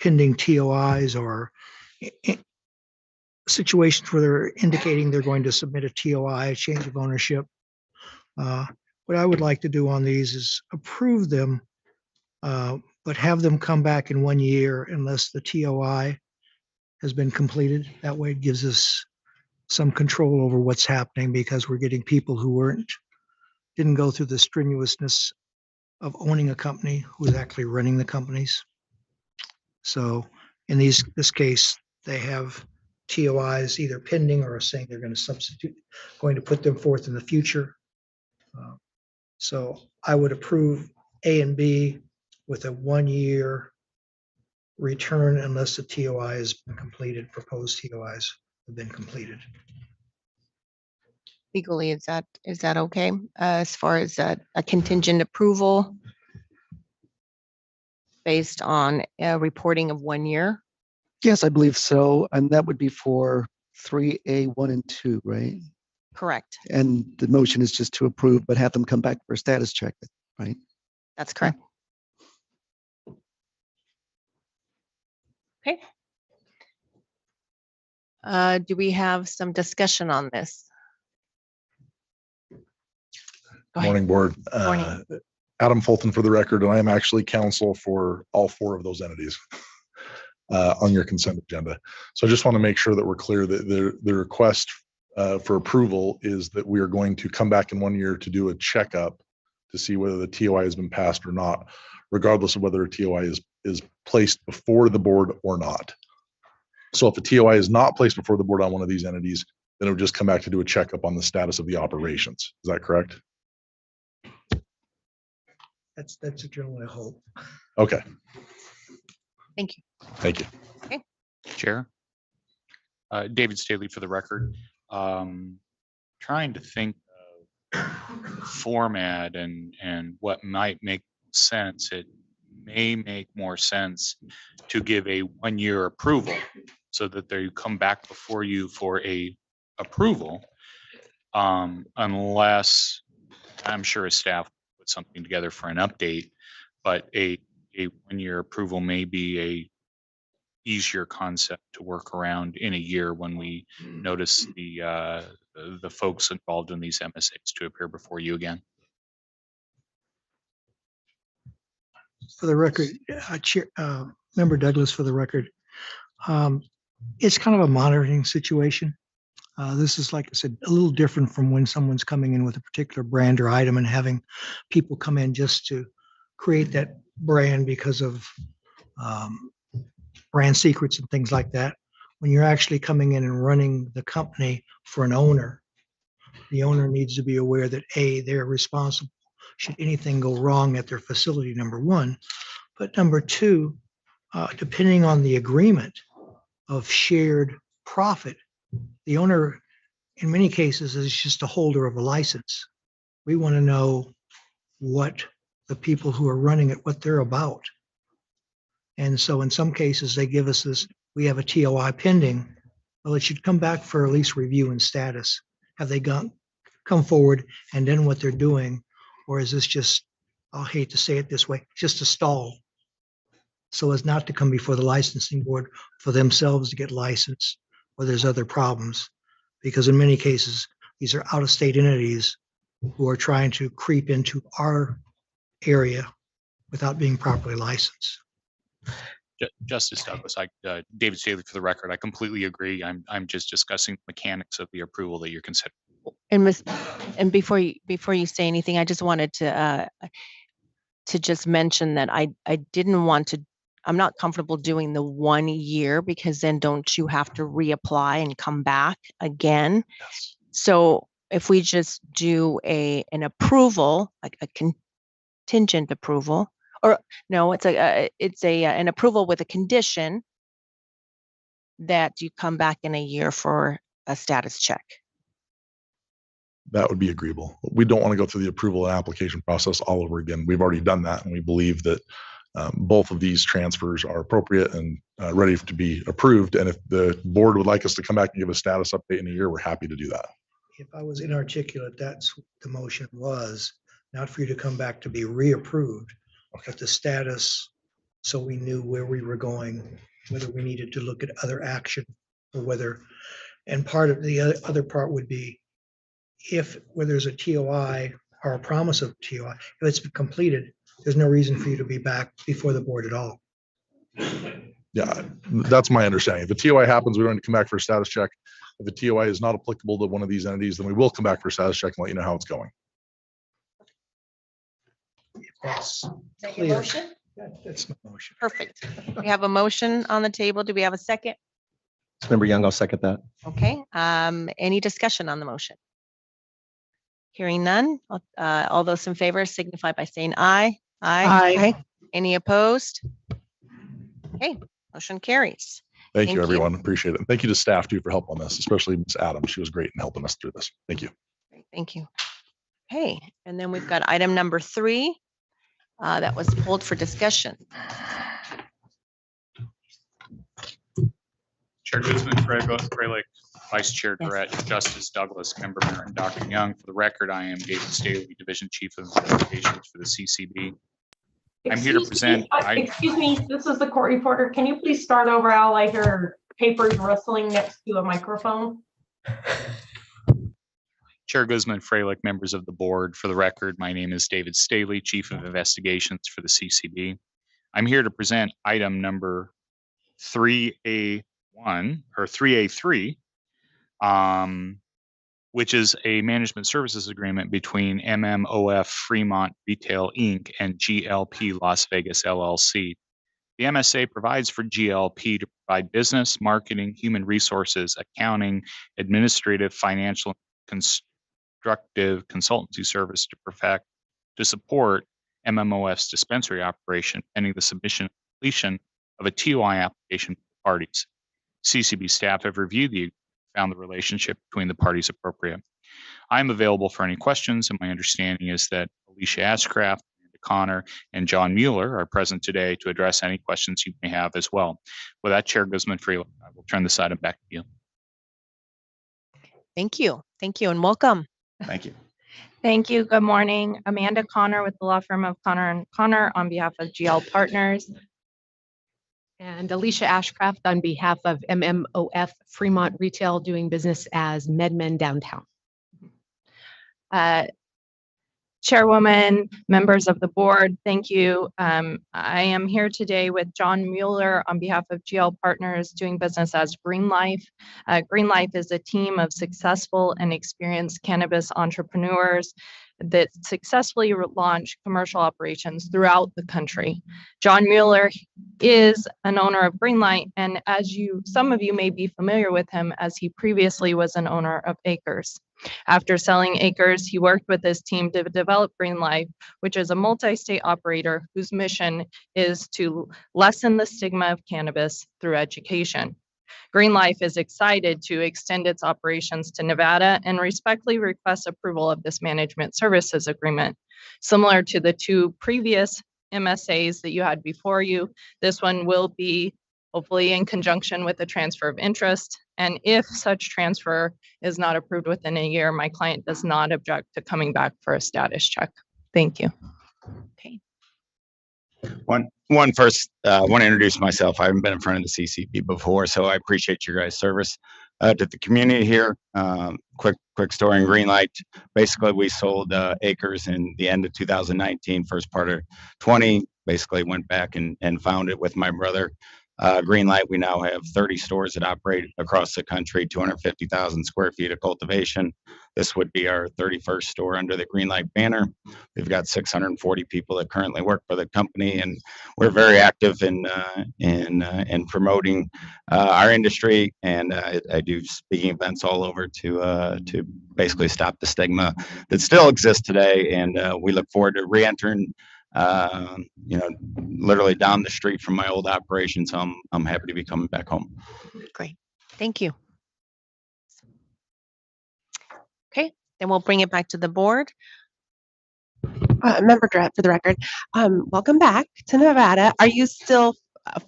pending TOIs or situations where they're indicating they're going to submit a TOI, a change of ownership. What I would like to do on these is approve them, but have them come back in 1 year unless the TOI has been completed. That way it gives us some control over what's happening, because we're getting people who didn't go through the strenuousness of owning a company, who's actually running the companies. So in this case, they have TOIs either pending or saying they're going to put them forth in the future. So I would approve A and B with a 1 year return unless the TOI has been completed, proposed TOIs have been completed. Legally, is that okay? As far as a contingent approval based on a reporting of 1 year? Yes, I believe so. And that would be for 3A, 1 and 2, right? Correct. And the motion is just to approve, but have them come back for a status check, right? That's correct. Okay. Do we have some discussion on this? Morning, board. Morning. Adam Fulton for the record, and I am actually counsel for all 4 of those entities on your consent agenda. So I just want to make sure that we're clear that the request for approval is that we are going to come back in 1 year to do a checkup to see whether the TOI has been passed or not, regardless of whether a TOI is placed before the board or not. So if a TOI is not placed before the board on one of these entities, then it would just come back to do a checkup on the status of the operations. Is that correct? That's a general hope. Okay. Thank you. Thank you. Okay. Chair. David Staley for the record. Trying to think of format and what might make sense. It may make more sense to give a 1 year approval so that they come back before you for a approval, unless I'm sure a staff put something together for an update, but a 1 year approval may be a easier concept to work around in a year when we notice the folks involved in these MSAs to appear before you again. For the record, Member Douglas, for the record, it's kind of a monitoring situation. This is, like I said, a little different from when someone's coming in with a particular brand or item and having people come in just to create that brand because of brand secrets and things like that. When you're actually coming in and running the company for an owner, the owner needs to be aware that A, they're responsible should anything go wrong at their facility, number one. But number two, depending on the agreement of shared profit, the owner, in many cases, is just a holder of a license. We want to know what the people who are running it, what they're about. And so in some cases, they give us this, we have a TOI pending. Well, it should come back for at least review and status. Have they come forward and done what they're doing? Or is this just, I'll hate to say it this way, just a stall? So as not to come before the licensing board for themselves to get licensed, or there's other problems. Because in many cases, these are out-of-state entities who are trying to creep into our area without being properly licensed. Justice Douglas, David Staley for the record, I completely agree. I'm just discussing the mechanics of the approval that you're considering. And before you say anything, I just wanted to just mention that I didn't want to. I'm not comfortable doing the 1 year because then don't you have to reapply and come back again? Yes. So if we just do an approval, like a contingent approval, or no, it's an approval with a condition that you come back in a year for a status check. That would be agreeable. We don't want to go through the approval and application process all over again. We've already done that, and we believe that both of these transfers are appropriate and ready to be approved. And if the board would like us to come back and give a status update in a year, we're happy to do that. If I was inarticulate, that's what the motion was, not for you to come back to be reapproved, but the status, so we knew where we were going, whether we needed to look at other action or whether, and part of the other part would be where there's a TOI or a promise of TOI, if it's completed, there's no reason for you to be back before the board at all. Yeah, that's my understanding. If the TOI happens, we don't need to come back for a status check. If the TOI is not applicable to one of these entities, then we will come back for a status check and let you know how it's going. If that's Is that clear. your motion? That's my motion. Perfect. We have a motion on the table. Do we have a second? Member Young, I'll second that. Okay. Any discussion on the motion? Hearing none. All those in favor signify by saying aye. Aye. Any opposed? Okay, motion carries. Thank Thank you, you. everyone. Appreciate it. And thank you to staff too for help on this, especially Ms. Adams. She was great in helping us through this. Thank you. Great, thank you. Okay, and then we've got item number 3 that was pulled for discussion. Chair Guzman, Freilich, Vice Chair Durrett, Justice Douglas, Member Merritt, Dr. Young. For the record, I am David Staley, Division Chief of Investigations for the CCB. I'm here to present. Excuse me, this is the court reporter. Can you please start over, Al? I hear papers rustling next to a microphone. Chair Guzman, Freilich, members of the board. For the record, my name is David Staley, Chief of Investigations for the CCB. I'm here to present item number 3A1 or 3A3, which is a management services agreement between MMOF Fremont Retail Inc. and GLP Las Vegas LLC. The MSA provides for GLP to provide business, marketing, human resources, accounting, administrative, financial, constructive consultancy service to support MMOF's dispensary operation pending the submission and completion of a TOI application for parties. CCB staff have reviewed the found the relationship between the parties appropriate. I'm available for any questions, and my understanding is that Alicia Ashcraft, Amanda Connor, and John Mueller are present today to address any questions you may have as well. With that, Chair Guzman-Freilich, I will turn this item back to you. Thank you, and welcome. Thank you. Thank you. Good morning. Amanda Connor with the law firm of Connor & Connor on behalf of GL Partners. And Alicia Ashcraft on behalf of MMOF Fremont Retail, doing business as MedMen Downtown. Chairwoman, members of the board, thank you. I am here today with John Mueller on behalf of GL Partners, doing business as Green Life. Green Life is a team of successful and experienced cannabis entrepreneurs that successfully launched commercial operations throughout the country. John Mueller is an owner of Greenlight, and some of you may be familiar with him as he previously was an owner of Acres. After selling Acres, he worked with his team to develop Greenlight, which is a multi-state operator whose mission is to lessen the stigma of cannabis through education. Green Life is excited to extend its operations to Nevada and respectfully requests approval of this management services agreement. Similar to the two previous MSAs that you had before you, this one will be hopefully in conjunction with the transfer of interest. And if such transfer is not approved within a year, my client does not object to coming back for a status check. Thank you. First, I want to introduce myself. I haven't been in front of the CCB before, so I appreciate your guys' service to the community here. Quick story in Greenlight. Basically, we sold Acres in the end of 2019, first part of 20. Basically, went back and found it with my brother. Greenlight, we now have 30 stores that operate across the country, 250,000 square feet of cultivation. This would be our 31st store under the Greenlight banner. We've got 640 people that currently work for the company, and we're very active in promoting our industry. And I do speaking events all over to basically stop the stigma that still exists today. And we look forward to re-entering literally down the street from my old operation. So I'm happy to be coming back home. Great. Thank you. Okay, then we'll bring it back to the board. Member Durrett, for the record, welcome back to Nevada. Are you still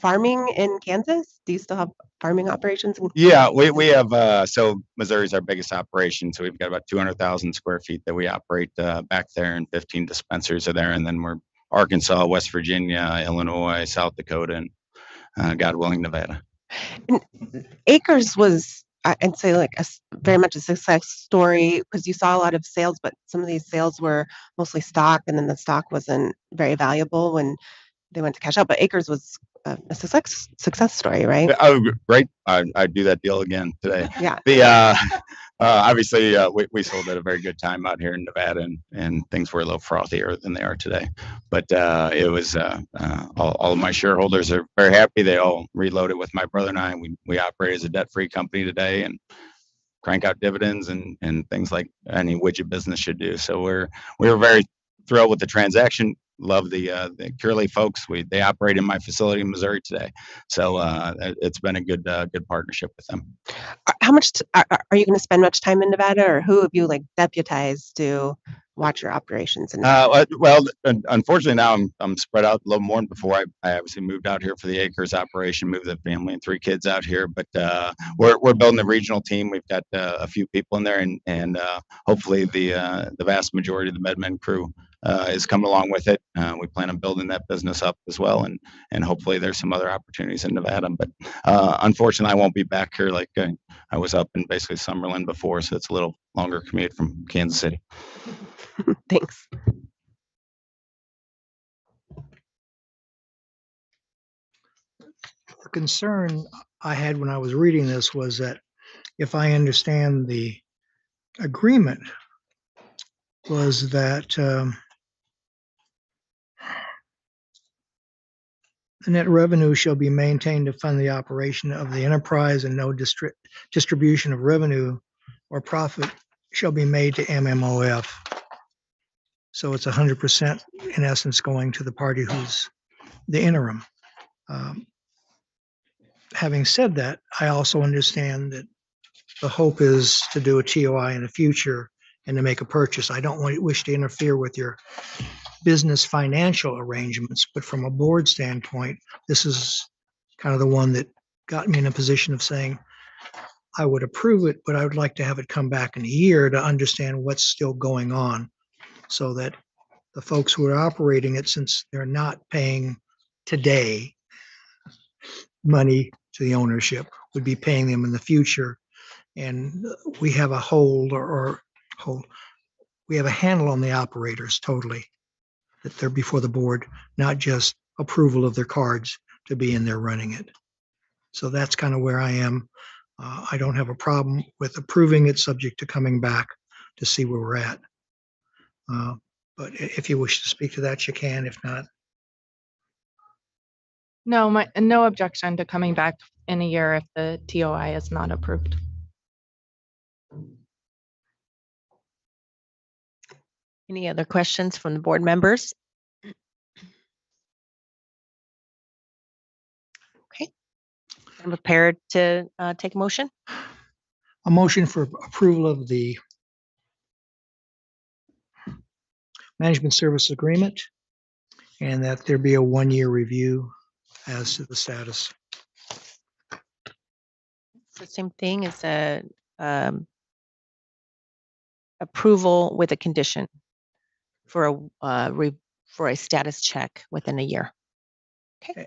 farming in Kansas? Do you still have farming operations? Yeah, we have, so Missouri's our biggest operation. So we've got about 200,000 square feet that we operate back there, and 15 dispensaries are there. And then we're Arkansas, West Virginia, Illinois, South Dakota, and God willing, Nevada. And Acres was, I'd say, like very much a success story because you saw a lot of sales, but some of these sales were mostly stock, and then the stock wasn't very valuable when they went to cash out. But Acres was a success story, right? Oh, great! I'd do that deal again today. Yeah. Obviously, we sold at a very good time out here in Nevada, and things were a little frothier than they are today. But it was all of my shareholders are very happy. They all reloaded with my brother and I. We operate as a debt-free company today and crank out dividends and things like any widget business should do. So we were very thrilled with the transaction. Love the Curly folks. They operate in my facility in Missouri today, so it's been a good partnership with them. How much are you going to spend much time in Nevada, or who have you like deputized to watch your operations? Well, unfortunately now I'm spread out a little more than before. I obviously moved out here for the Acres operation, moved the family and 3 kids out here, but we're building a regional team. We've got a few people in there, and hopefully the vast majority of the MedMen crew is coming along with it. We plan on building that business up as well, and hopefully there's some other opportunities in Nevada. But unfortunately, I won't be back here like I was up in basically Summerlin before, so it's a little longer commute from Kansas City. Thanks. The concern I had when I was reading this was that if I understand the agreement was that the net revenue shall be maintained to fund the operation of the enterprise, and no distribution of revenue or profit shall be made to MMOF. So it's 100% in essence going to the party who's the interim. Having said that, I also understand that the hope is to do a TOI in the future and to make a purchase. I don't wish to interfere with your business financial arrangements, but from a board standpoint, this is kind of the one that got me in a position of saying, I would approve it, but I would like to have it come back in a year to understand what's still going on, so that the folks who are operating it, since they're not paying today money to the ownership, would be paying them in the future. And we have a we have a handle on the operators totally, that they're before the board, not just approval of their cards to be in there running it. So that's kind of where I am. I don't have a problem with approving it, subject to coming back to see where we're at. But if you wish to speak to that, you can. If not, No, no objection to coming back in a year if the TOI is not approved. Any other questions from the board members? Okay, I'm prepared to take a motion. a motion for approval of the management service agreement and that there be a 1-year review as to the status. It's the same thing as a approval with a condition for a status check within a year.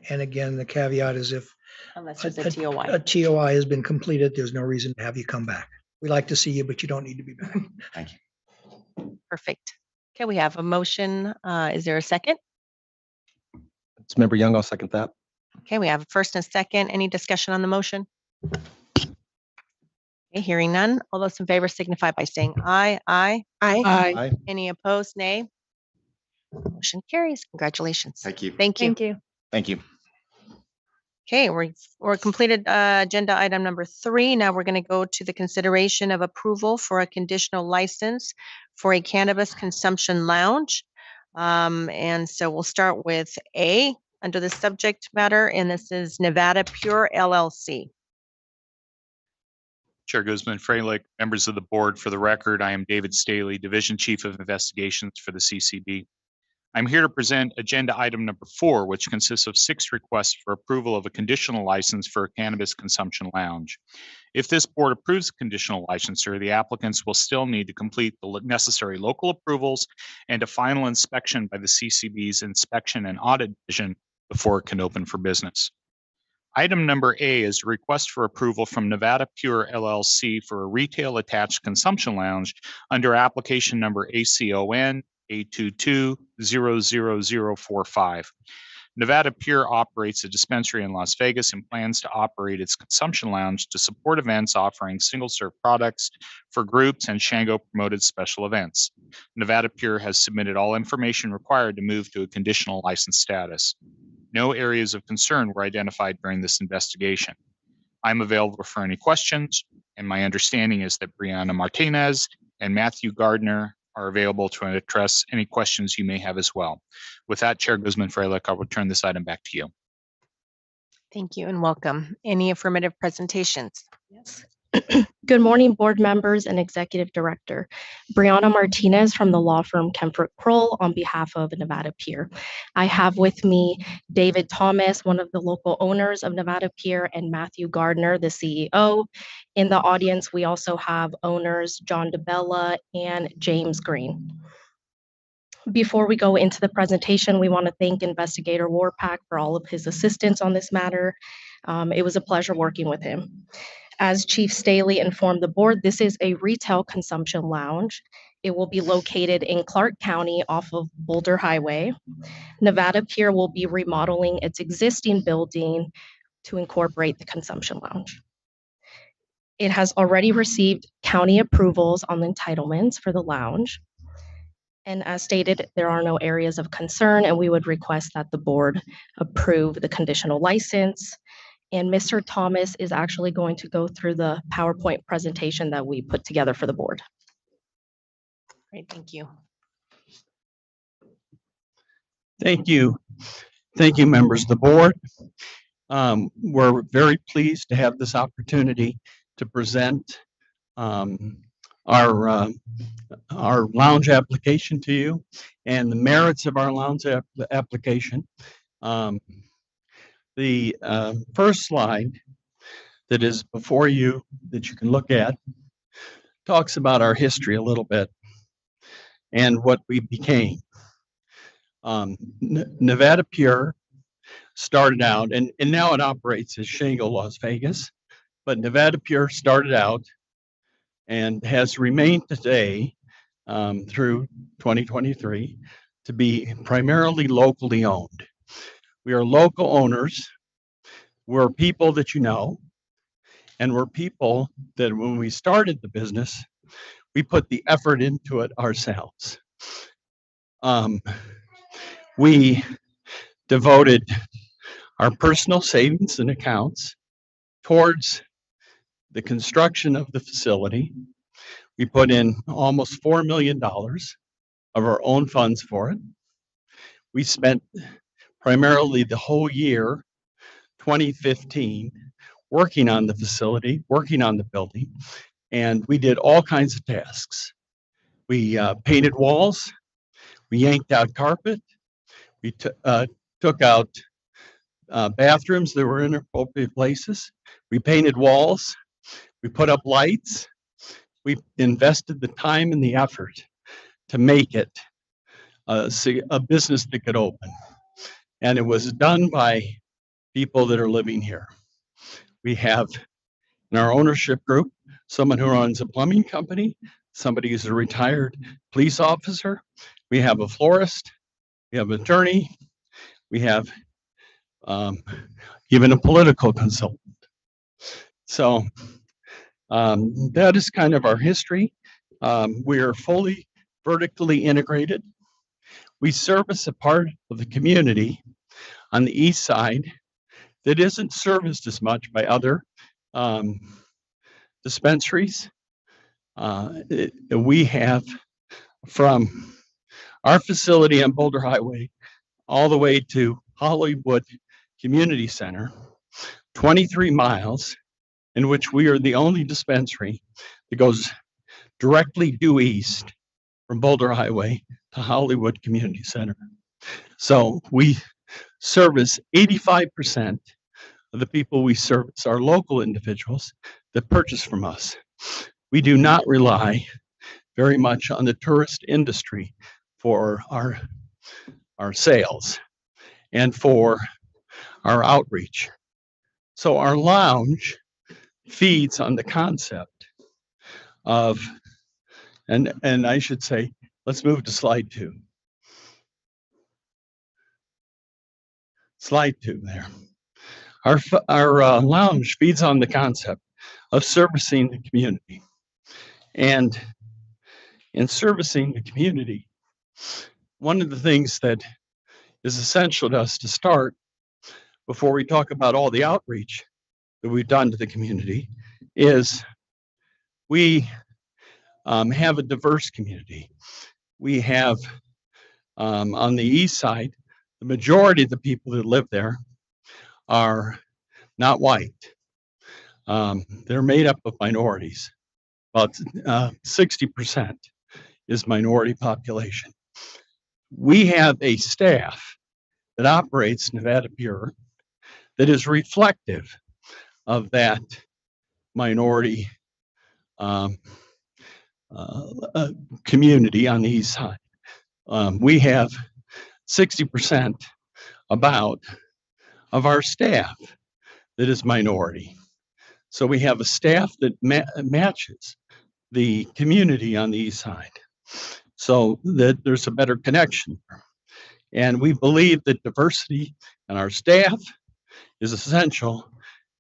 And again, the caveat is if Unless there's a TOI. a TOI has been completed, there's no reason to have you come back. We like to see you, but you don't need to be back. Thank you. Perfect. Okay, we have a motion. Is there a second? It's Member Young. I'll second that. Okay, we have a first and a second. Any discussion on the motion? Okay, hearing none. All those in favor signify by saying aye. Aye. Aye. Aye. Any opposed? Nay. Motion carries. Congratulations. Thank you. Thank you. Thank you. Thank you. Okay, we're completed agenda item number 3. Now we're going to go to the consideration of approval for a conditional license for a cannabis consumption lounge. And so we'll start with A under the subject matter, and this is Nevada Pure LLC. Chair Guzman, Freilich, members of the board, for the record, I am David Staley, Division Chief of Investigations for the CCB. I'm here to present agenda item number 4, which consists of 6 requests for approval of a conditional license for a cannabis consumption lounge. If this board approves the conditional licensure, the applicants will still need to complete the necessary local approvals and a final inspection by the CCB's Inspection and Audit Division before it can open for business. Item number A is a request for approval from Nevada Pure LLC for a retail attached consumption lounge under application number ACON A22-00045. Nevada Pure operates a dispensary in Las Vegas and plans to operate its consumption lounge to support events offering single-serve products for groups and Shango-promoted special events. Nevada Pure has submitted all information required to move to a conditional license status. No areas of concern were identified during this investigation. I'm available for any questions, and my understanding is that Brianna Martinez and Matthew Gardner are available to address any questions you may have as well. With that, Chair Guzman Freilich, I will turn this item back to you. Thank you and welcome. Any affirmative presentations? Yes. Good morning, board members and executive director. Brianna Martinez from the law firm Kemford Kroll on behalf of Nevada Pure. I have with me David Thomas, one of the local owners of Nevada Pure, and Matthew Gardner, the CEO. In the audience, we also have owners John DeBella and James Green. Before we go into the presentation, we want to thank Investigator Warpack for all of his assistance on this matter. It was a pleasure working with him. As Chief Staley informed the board, this is a retail consumption lounge. It will be located in Clark County off of Boulder Highway. Nevada Pure will be remodeling its existing building to incorporate the consumption lounge. It has already received county approvals on the entitlements for the lounge. And as stated, there are no areas of concern, and we would request that the board approve the conditional license. And Mr. Thomas is actually going to go through the PowerPoint presentation that we put together for the board. Great, thank you. Thank you. Thank you, members of the board. We're very pleased to have this opportunity to present our lounge application to you and the merits of our lounge application. The first slide that is before you that you can look at talks about our history a little bit and what we became. Nevada Pure started out, and now it operates as Shango Las Vegas, but Nevada Pure started out and has remained today through 2023 to be primarily locally owned. We are local owners. We're people that you know, and we're people that when we started the business, we put the effort into it ourselves. we devoted our personal savings and accounts towards the construction of the facility. We put in almost $4 million of our own funds for it. We spent primarily the whole year 2015 working on the facility, working on the building, and we did all kinds of tasks. We painted walls, we yanked out carpet, we took out bathrooms that were in inappropriate places, we painted walls, we put up lights, we invested the time and the effort to make it a business that could open. And it was done by people that are living here. We have in our ownership group someone who runs a plumbing company, somebody who's a retired police officer. We have a florist, we have an attorney, we have even a political consultant. So that is kind of our history. We are fully vertically integrated. We service a part of the community on the east side that isn't serviced as much by other dispensaries. We have from our facility on Boulder Highway all the way to Hollywood Community Center, 23 miles, in which we are the only dispensary that goes directly due east from Boulder Highway to Hollywood Community Center. So we service 85% of the people we service are local individuals that purchase from us. We do not rely very much on the tourist industry for our sales and for our outreach. So our lounge feeds on the concept of, and I should say, let's move to slide 2. Slide 2 there. Our lounge feeds on the concept of servicing the community. And in servicing the community, one of the things that is essential to us to start before we talk about all the outreach that we've done to the community is we have a diverse community. We have on the east side, the majority of the people that live there are not white. They're made up of minorities. About 60% is minority population. We have a staff that operates Nevada Pure that is reflective of that minority community on the east side. We have 60% about of our staff that is minority. So we have a staff that matches the community on the east side so that there's a better connection. And we believe that diversity in our staff is essential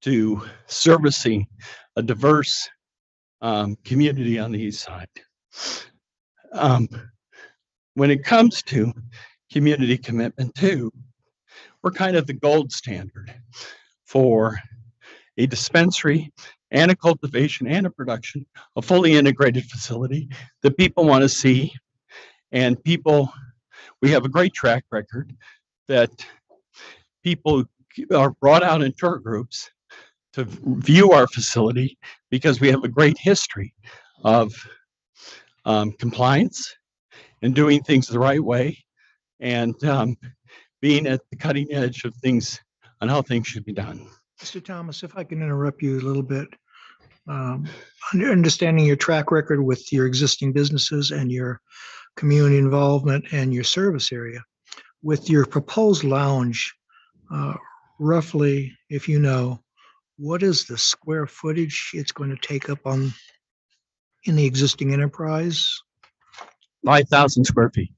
to servicing a diverse community on the east side. When it comes to community commitment too, we're kind of the gold standard for a dispensary and a cultivation and a production, a fully integrated facility that people want to see. And we have a great track record that people are brought out in tour groups to view our facility because we have a great history of compliance and doing things the right way and being at the cutting edge of things on how things should be done. Mr. Thomas, if I can interrupt you a little bit, understanding your track record with your existing businesses and your community involvement and your service area, with your proposed lounge, roughly, if you know, what is the square footage it's going to take up in the existing enterprise? 5,000 square feet.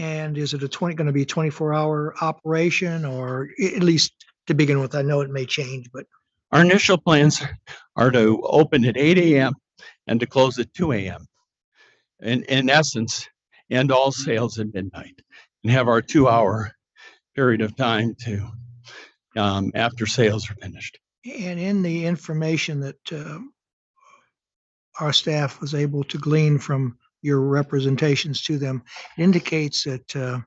And is it going to be a 24-hour operation, or at least to begin with? I know it may change, but our initial plans are to open at 8 a.m. and to close at 2 a.m. In essence, end all sales at midnight and have our 2-hour period of time to after sales are finished. And in the information that our staff was able to glean from your representations to them, it indicates that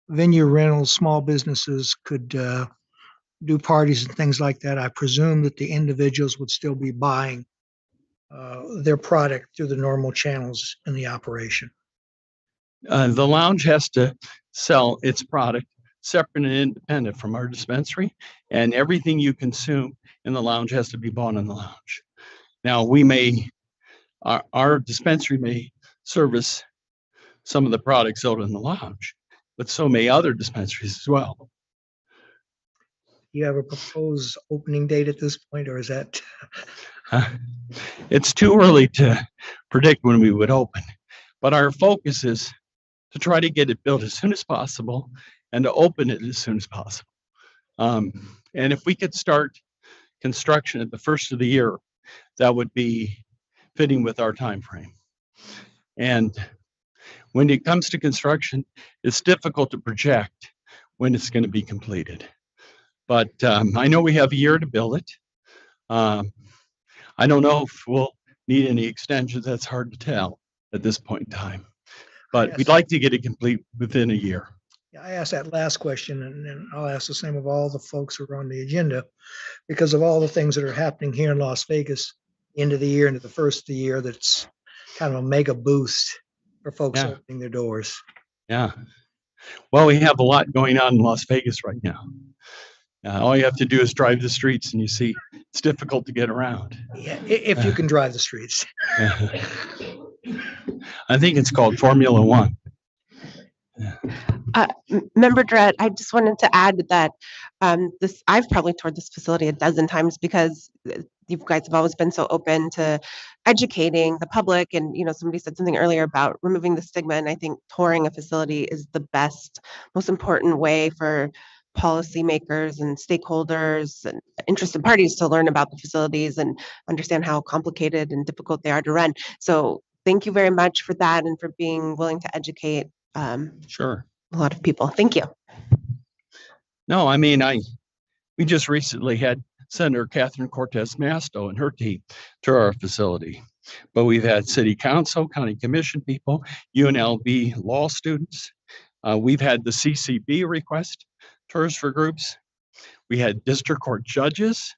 venue rentals, small businesses could do parties and things like that. I presume that the individuals would still be buying their product through the normal channels in the operation. The lounge has to sell its product separate and independent from our dispensary, and everything you consume in the lounge has to be bought in the lounge. Now, our dispensary may service some of the products out in the lounge, but so may other dispensaries as well. You have a proposed opening date at this point, or is that? It's too early to predict when we would open, but our focus is to try to get it built as soon as possible and to open it as soon as possible. And if we could start construction at the first of the year, that would be fitting with our time frame. And when it comes to construction, it's difficult to project when it's going to be completed. But I know we have a year to build it. I don't know if we'll need any extensions. That's hard to tell at this point in time. But we'd like to get it complete within a year. Yeah, I asked that last question, and I'll ask the same of all the folks who are on the agenda, because of all the things that are happening here in Las Vegas, end of the year into the first of the year, that's kind of a mega boost for folks opening their doors. Yeah. Well, we have a lot going on in Las Vegas right now. All you have to do is drive the streets and you see it's difficult to get around. Yeah, if you can drive the streets. I think it's called Formula One. Member Dredd, I just wanted to add that I've probably toured this facility a dozen times because you guys have always been so open to educating the public. And, somebody said something earlier about removing the stigma. And I think touring a facility is the best, most important way for policymakers and stakeholders and interested parties to learn about the facilities and understand how complicated and difficult they are to run. So thank you very much for that and for being willing to educate Sure. a lot of people. Thank you. No, I mean, we just recently had Senator Catherine Cortez Masto and her team to our facility, but we've had city council, county commission people, UNLV law students. We've had the CCB request tours for groups. We had district court judges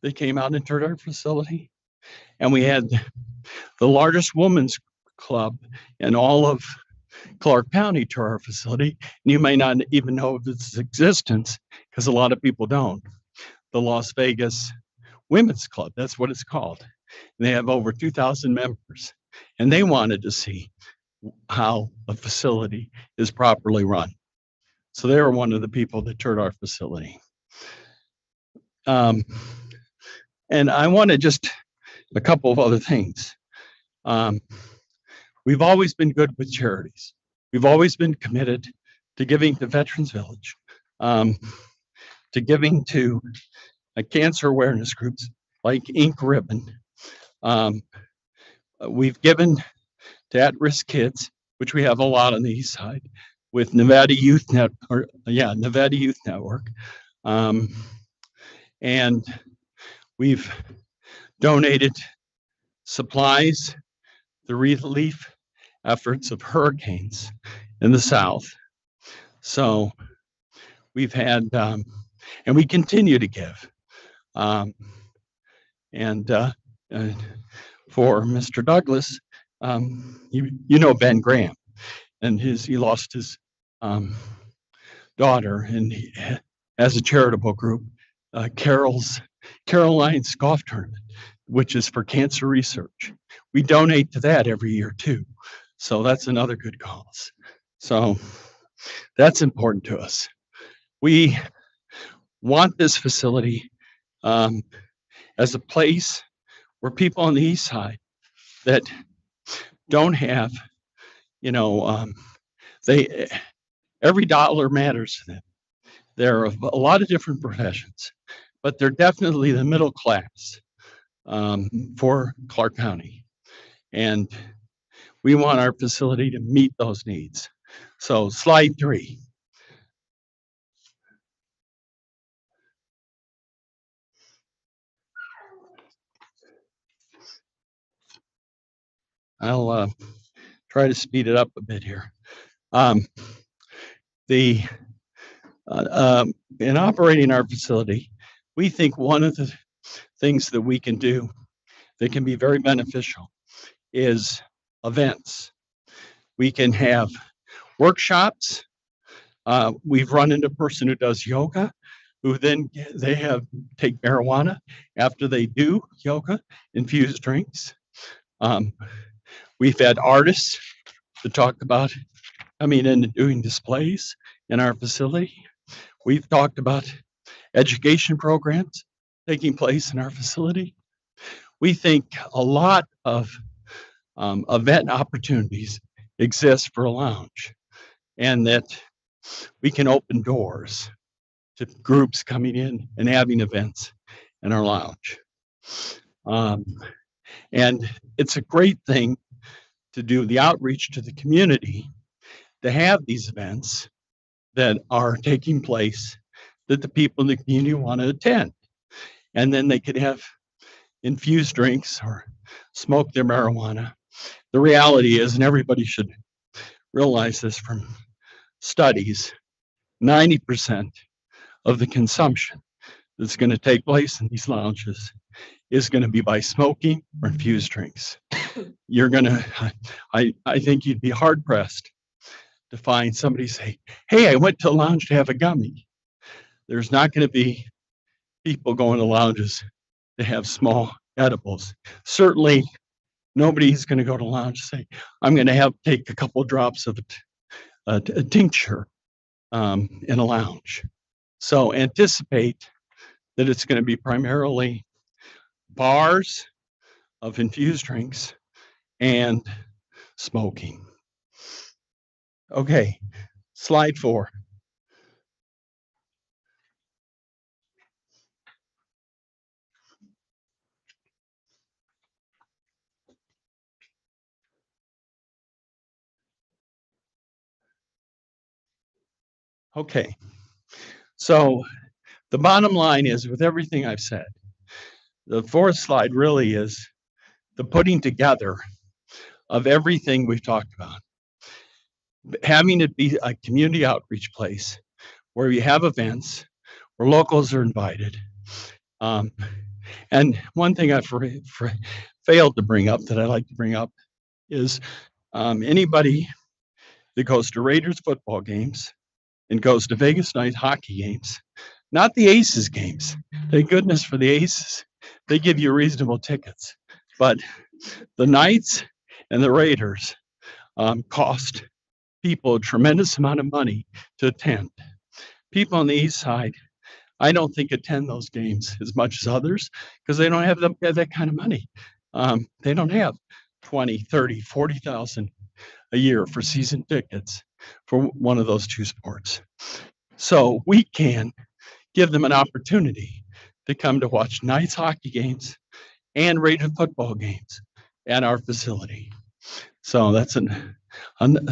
that came out and toured our facility. And we had the largest women's club in all of Clark County to our facility. And you may not even know of its existence because a lot of people don't. The Las Vegas Women's Club, that's what it's called. And they have over 2,000 members. And they wanted to see how a facility is properly run. So they were one of the people that toured our facility. And I want to just a couple of other things. We've always been good with charities. We've always been committed to giving to Veterans Village, to giving to cancer awareness groups like Ink Ribbon. We've given to at-risk kids, which we have a lot on the east side, with Nevada Youth Network. And we've donated supplies, the relief efforts of hurricanes in the South. So we've had, and we continue to give. For Mr. Douglas, you know Ben Graham, and he lost his daughter, and as a charitable group, Caroline's Golf Tournament, which is for cancer research. We donate to that every year too. So that's another good cause. So that's important to us. We want this facility as a place where people on the east side that don't have, every dollar matters to them. There are a lot of different professions, but they're definitely the middle class for Clark County. And We want our facility to meet those needs. So slide 3. I'll try to speed it up a bit here. In operating our facility, we think one of the things that we can do that can be very beneficial is events. We can have workshops. We've run into a person who does yoga, who then take marijuana after they do yoga, infused drinks. We've had artists to talk about coming in and doing displays in our facility. We've talked about education programs taking place in our facility. We think a lot of event opportunities exist for a lounge, and that we can open doors to groups coming in and having events in our lounge. And it's a great thing to do the outreach to the community, to have these events that are taking place that the people in the community want to attend. And then they could have infused drinks or smoke their marijuana. The reality is, and everybody should realize this from studies, 90% of the consumption that's going to take place in these lounges is going to be by smoking or infused drinks. You're going to, I think you'd be hard pressed to find somebody say, hey, I went to a lounge to have a gummy. There's not going to be people going to lounges to have small edibles. Certainly, nobody's going to go to lounge and say, I'm going to take a couple of drops of a tincture in a lounge. So anticipate that it's going to be primarily bars of infused drinks and smoking. Okay, slide 4. Okay, so the bottom line is, with everything I've said, the 4th slide really is the putting together of everything we've talked about. Having it be a community outreach place where you have events, where locals are invited. And one thing I failed to bring up that I like to bring up is anybody that goes to Raiders football games and goes to Vegas night hockey games, not the Aces games. Thank goodness for the Aces. They give you reasonable tickets. But the Knights and the Raiders cost people a tremendous amount of money to attend. People on the East Side, I don't think attend those games as much as others because they don't have that kind of money. They don't have 20, 30, 40,000 a year for season tickets for one of those two sports. So we can give them an opportunity to come to watch Knights hockey games and Raider football games at our facility. So that's a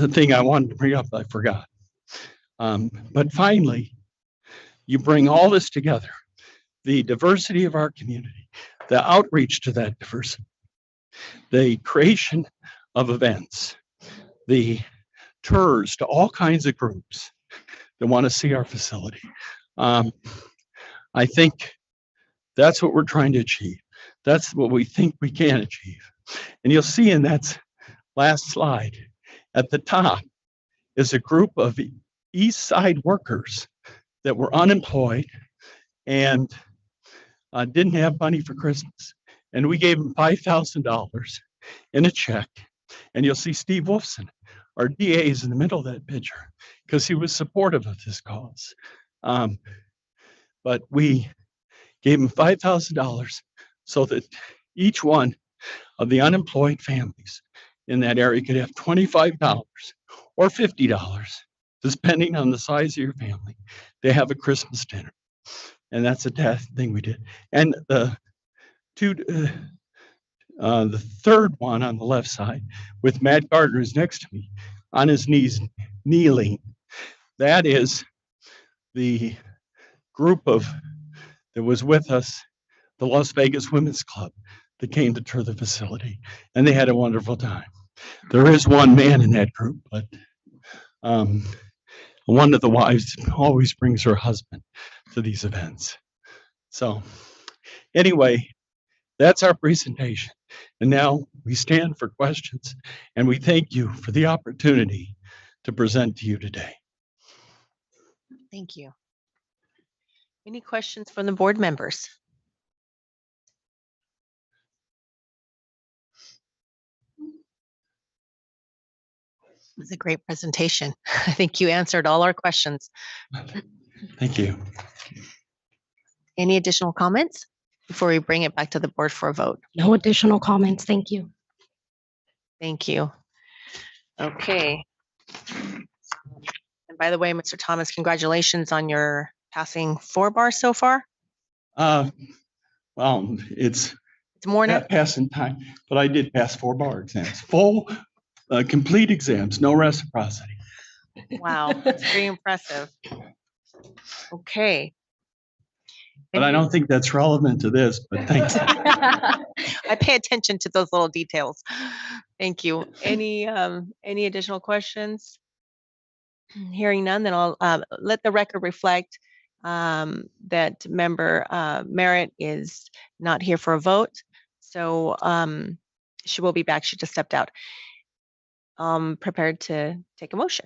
thing I wanted to bring up, I forgot. But finally, you bring all this together, the diversity of our community, the outreach to that diversity, the creation of events, the tours to all kinds of groups that want to see our facility. I think that's what we're trying to achieve. That's what we think we can achieve. And you'll see in that last slide, at the top is a group of East Side workers that were unemployed and didn't have money for Christmas. And we gave them $5,000 in a check. And you'll see Steve Wolfson, our DA, is in the middle of that picture because he was supportive of this cause. But we gave him $5,000 so that each one of the unemployed families in that area could have $25 or $50, depending on the size of your family, to have a Christmas dinner. And that's a thing we did. And the The third one on the left side with Matt Gardner is next to me on his knees, kneeling. That is the group that was with us, the Las Vegas Women's Club, that came to tour the facility, and they had a wonderful time. There is one man in that group, but one of the wives always brings her husband to these events. So anyway, that's our presentation. And now we stand for questions, and we thank you for the opportunity to present to you today. Thank you. Any questions from the board members? It was a great presentation. I think you answered all our questions. Thank you. Any additional comments before we bring it back to the board for a vote? No additional comments. Thank you. Thank you. Okay. And by the way, Mr. Thomas, congratulations on your passing 4 bars so far. Well, it's more now. Passing time, but I did pass 4 bar exams, full, complete exams, no reciprocity. Wow, that's very impressive. Okay. But I don't think that's relevant to this, but thanks. I pay attention to those little details. Thank you. Any additional questions? Hearing none, then I'll let the record reflect that member Merritt is not here for a vote. So she will be back. She just stepped out. Prepared to take a motion.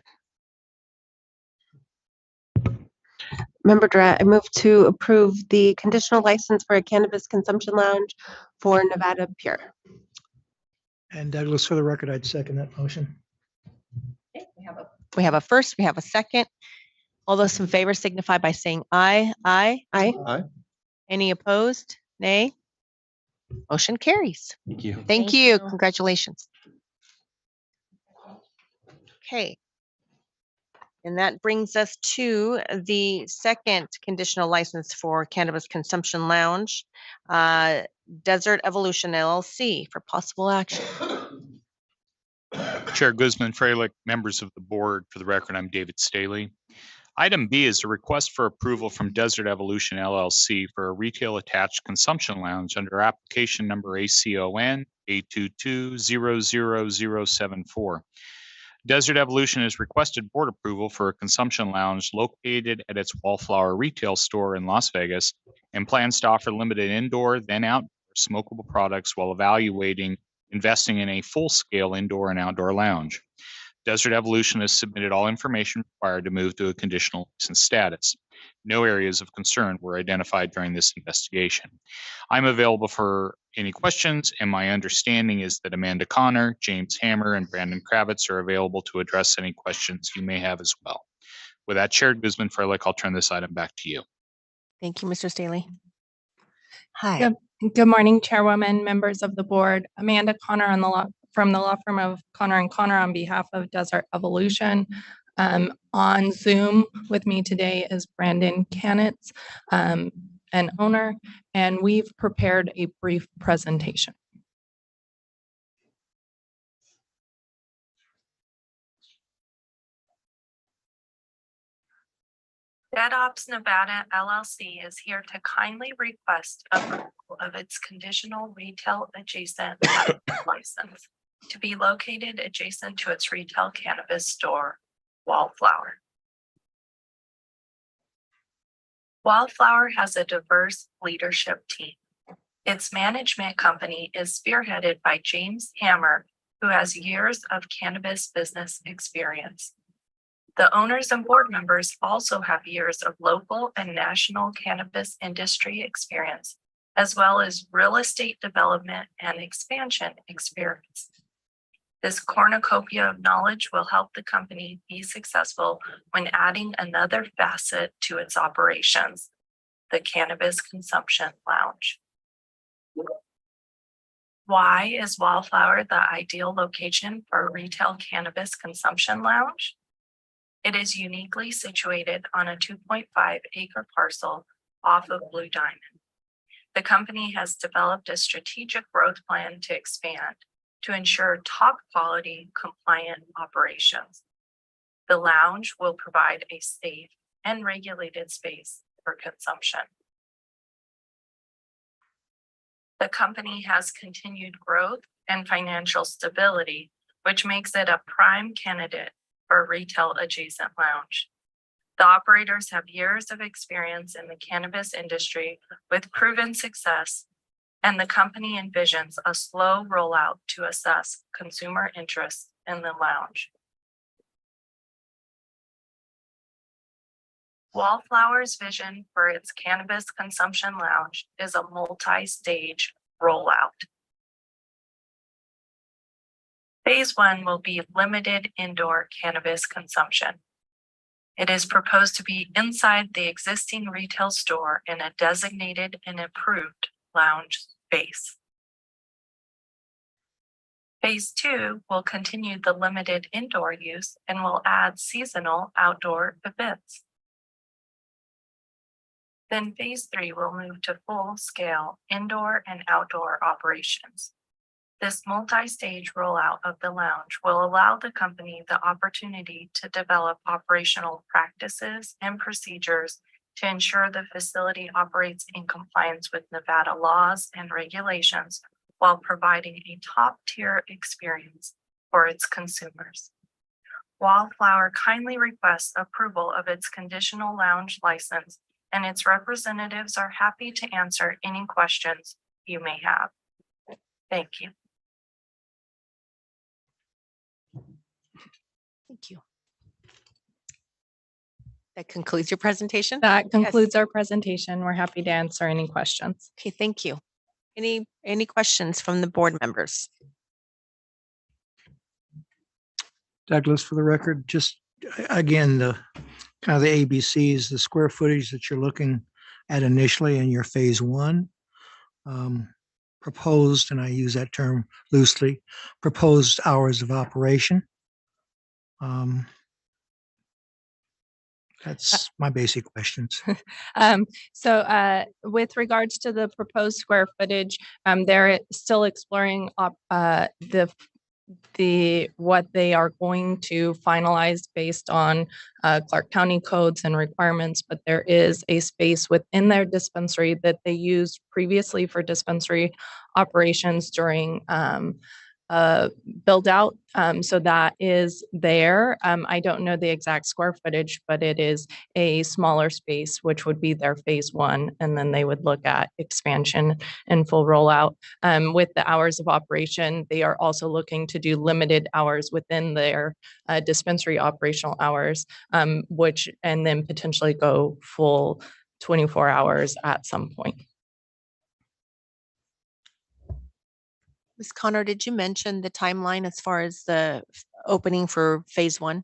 Member Durrett, I move to approve the conditional license for a cannabis consumption lounge for Nevada Pure. And Douglas, for the record, I'd second that motion. Okay, we have a first, we have a second. All those in favor signify by saying aye. Aye. Aye. Aye. Any opposed? Nay. Motion carries. Thank you. Thank you. Congratulations. Okay. And that brings us to the second conditional license for Cannabis Consumption Lounge, Desert Evolution LLC, for possible action. Chair Guzman, Freilich, members of the board, for the record, I'm David Staley. Item B is a request for approval from Desert Evolution LLC for a retail attached consumption lounge under application number ACON A22000074. Desert Evolution has requested board approval for a consumption lounge located at its Wallflower retail store in Las Vegas and plans to offer limited indoor, then outdoor smokable products while evaluating investing in a full-scale indoor and outdoor lounge. Desert Evolution has submitted all information required to move to a conditional license status. No areas of concern were identified during this investigation. I'm available for any questions, and my understanding is that Amanda Connor, James Hammer, and Brandon Kravitz are available to address any questions you may have as well. With that, Chair Guzman Freilich, I'll turn this item back to you. Thank you, Mr. Staley. Hi. Good morning, Chairwoman, members of the board. Amanda Connor from the law firm of Connor & Connor on behalf of Desert Evolution. On Zoom with me today is Brandon Kanitz, an owner, and we've prepared a brief presentation. DevOps Nevada LLC is here to kindly request approval of its conditional retail adjacent license to be located adjacent to its retail cannabis store, Wallflower. Wallflower has a diverse leadership team. Its management company is spearheaded by James Hammer, who has years of cannabis business experience. The owners and board members also have years of local and national cannabis industry experience, as well as real estate development and expansion experience. This cornucopia of knowledge will help the company be successful when adding another facet to its operations, the Cannabis Consumption Lounge. Why is Wallflower the ideal location for a retail cannabis consumption lounge? It is uniquely situated on a 2.5 acre parcel off of Blue Diamond. The company has developed a strategic growth plan to expand to ensure top quality compliant operations. The lounge will provide a safe and regulated space for consumption. The company has continued growth and financial stability, which makes it a prime candidate for a retail adjacent lounge. The operators have years of experience in the cannabis industry with proven success, and the company envisions a slow rollout to assess consumer interest in the lounge. Wallflower's vision for its cannabis consumption lounge is a multi-stage rollout. Phase 1 will be limited indoor cannabis consumption. It is proposed to be inside the existing retail store in a designated and approved lounge space. Phase 2 will continue the limited indoor use and will add seasonal outdoor events. Then phase 3 will move to full-scale indoor and outdoor operations. This multi-stage rollout of the lounge will allow the company the opportunity to develop operational practices and procedures to ensure the facility operates in compliance with Nevada laws and regulations while providing a top-tier experience for its consumers. Wallflower kindly requests approval of its conditional lounge license, and its representatives are happy to answer any questions you may have. Thank you. Thank you. That concludes your presentation? That concludes our presentation. We're happy to answer any questions. Okay, thank you. Any questions from the board members? Douglas, for the record, just again, the kind of the ABCs, the square footage that you're looking at initially in your phase 1, proposed, and I use that term loosely, proposed hours of operation. That's my basic questions. With regards to the proposed square footage, they're still exploring what they are going to finalize based on Clark County codes and requirements, but there is a space within their dispensary that they used previously for dispensary operations during build out. So that is there. I don't know the exact square footage, but it is a smaller space, which would be their phase 1. And then they would look at expansion and full rollout. With the hours of operation, they are also looking to do limited hours within their dispensary operational hours, and then potentially go full 24 hours at some point. Ms. Connor, did you mention the timeline as far as the opening for phase 1?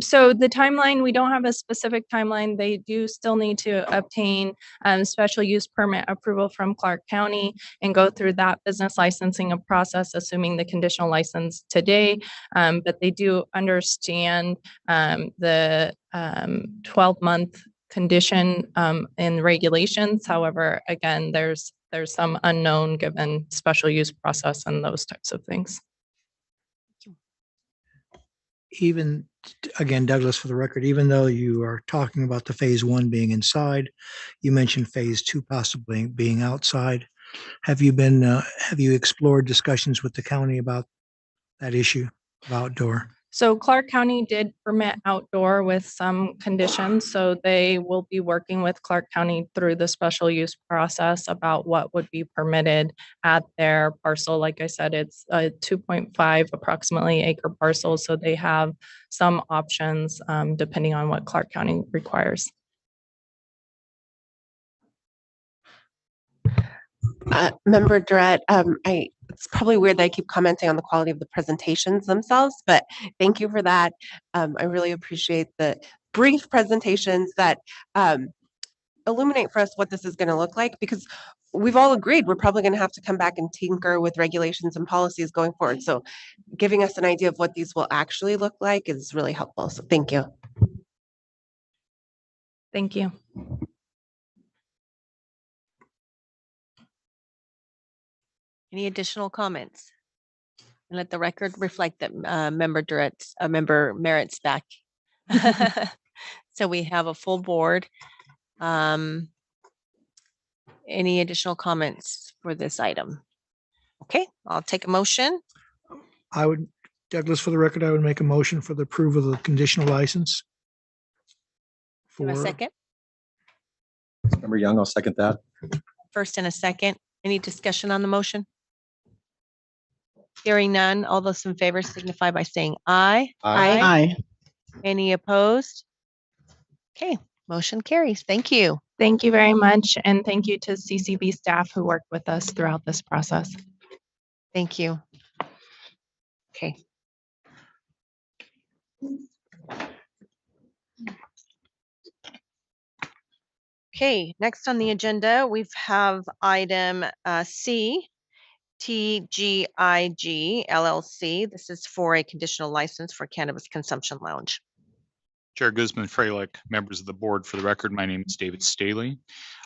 So the timeline, we don't have a specific timeline. They do still need to obtain special use permit approval from Clark County and go through that business licensing process, assuming the conditional license today. But they do understand the 12-month condition in regulations. However, again, there's some unknown given special use process and those types of things. Even, again, Douglas, for the record, even though you are talking about the phase 1 being inside, you mentioned phase 2 possibly being outside. Have you explored discussions with the county about that issue of outdoor? So Clark County did permit outdoor with some conditions, so they will be working with Clark County through the special use process about what would be permitted at their parcel. Like I said, it's a 2.5 approximately acre parcel, so they have some options depending on what Clark County requires. Member Durrett, it's probably weird that I keep commenting on the quality of the presentations themselves, but thank you for that. I really appreciate the brief presentations that illuminate for us what this is going to look like, because we've all agreed we're probably going to have to come back and tinker with regulations and policies going forward. So giving us an idea of what these will actually look like is really helpful. So thank you. Thank you. Any additional comments? And let the record reflect that member merits back. So we have a full board. Any additional comments for this item? Okay, I'll take a motion. Douglas, for the record, I would make a motion for the approval of the conditional license. Do a For second. Member Young, I'll second that. First and a second. Any discussion on the motion? Hearing none, all those in favor signify by saying aye. Aye. Any opposed? Okay, motion carries. Thank you. Thank you very much. And thank you to CCB staff who worked with us throughout this process. Thank you. Okay. Okay, next on the agenda, we have item C, TGIG LLC. This is for a conditional license for cannabis consumption lounge. Chair Guzman Freilich, members of the board, for the record, my name is David Staley.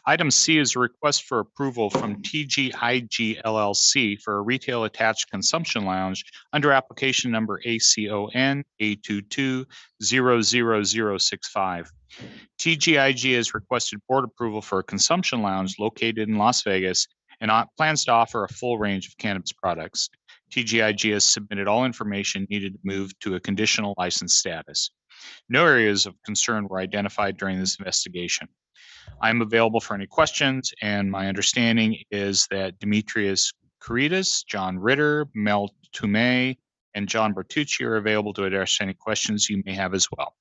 Item C is a request for approval from TGIG LLC for a retail attached consumption lounge under application number ACON A22-00065. TGIG has requested board approval for a consumption lounge located in Las Vegas and plans to offer a full range of cannabis products. TGIG has submitted all information needed to move to a conditional license status. No areas of concern were identified during this investigation. I am available for any questions, and my understanding is that Demetrius Caritas, John Ritter, Mel Tumay, and John Bertucci are available to address any questions you may have as well.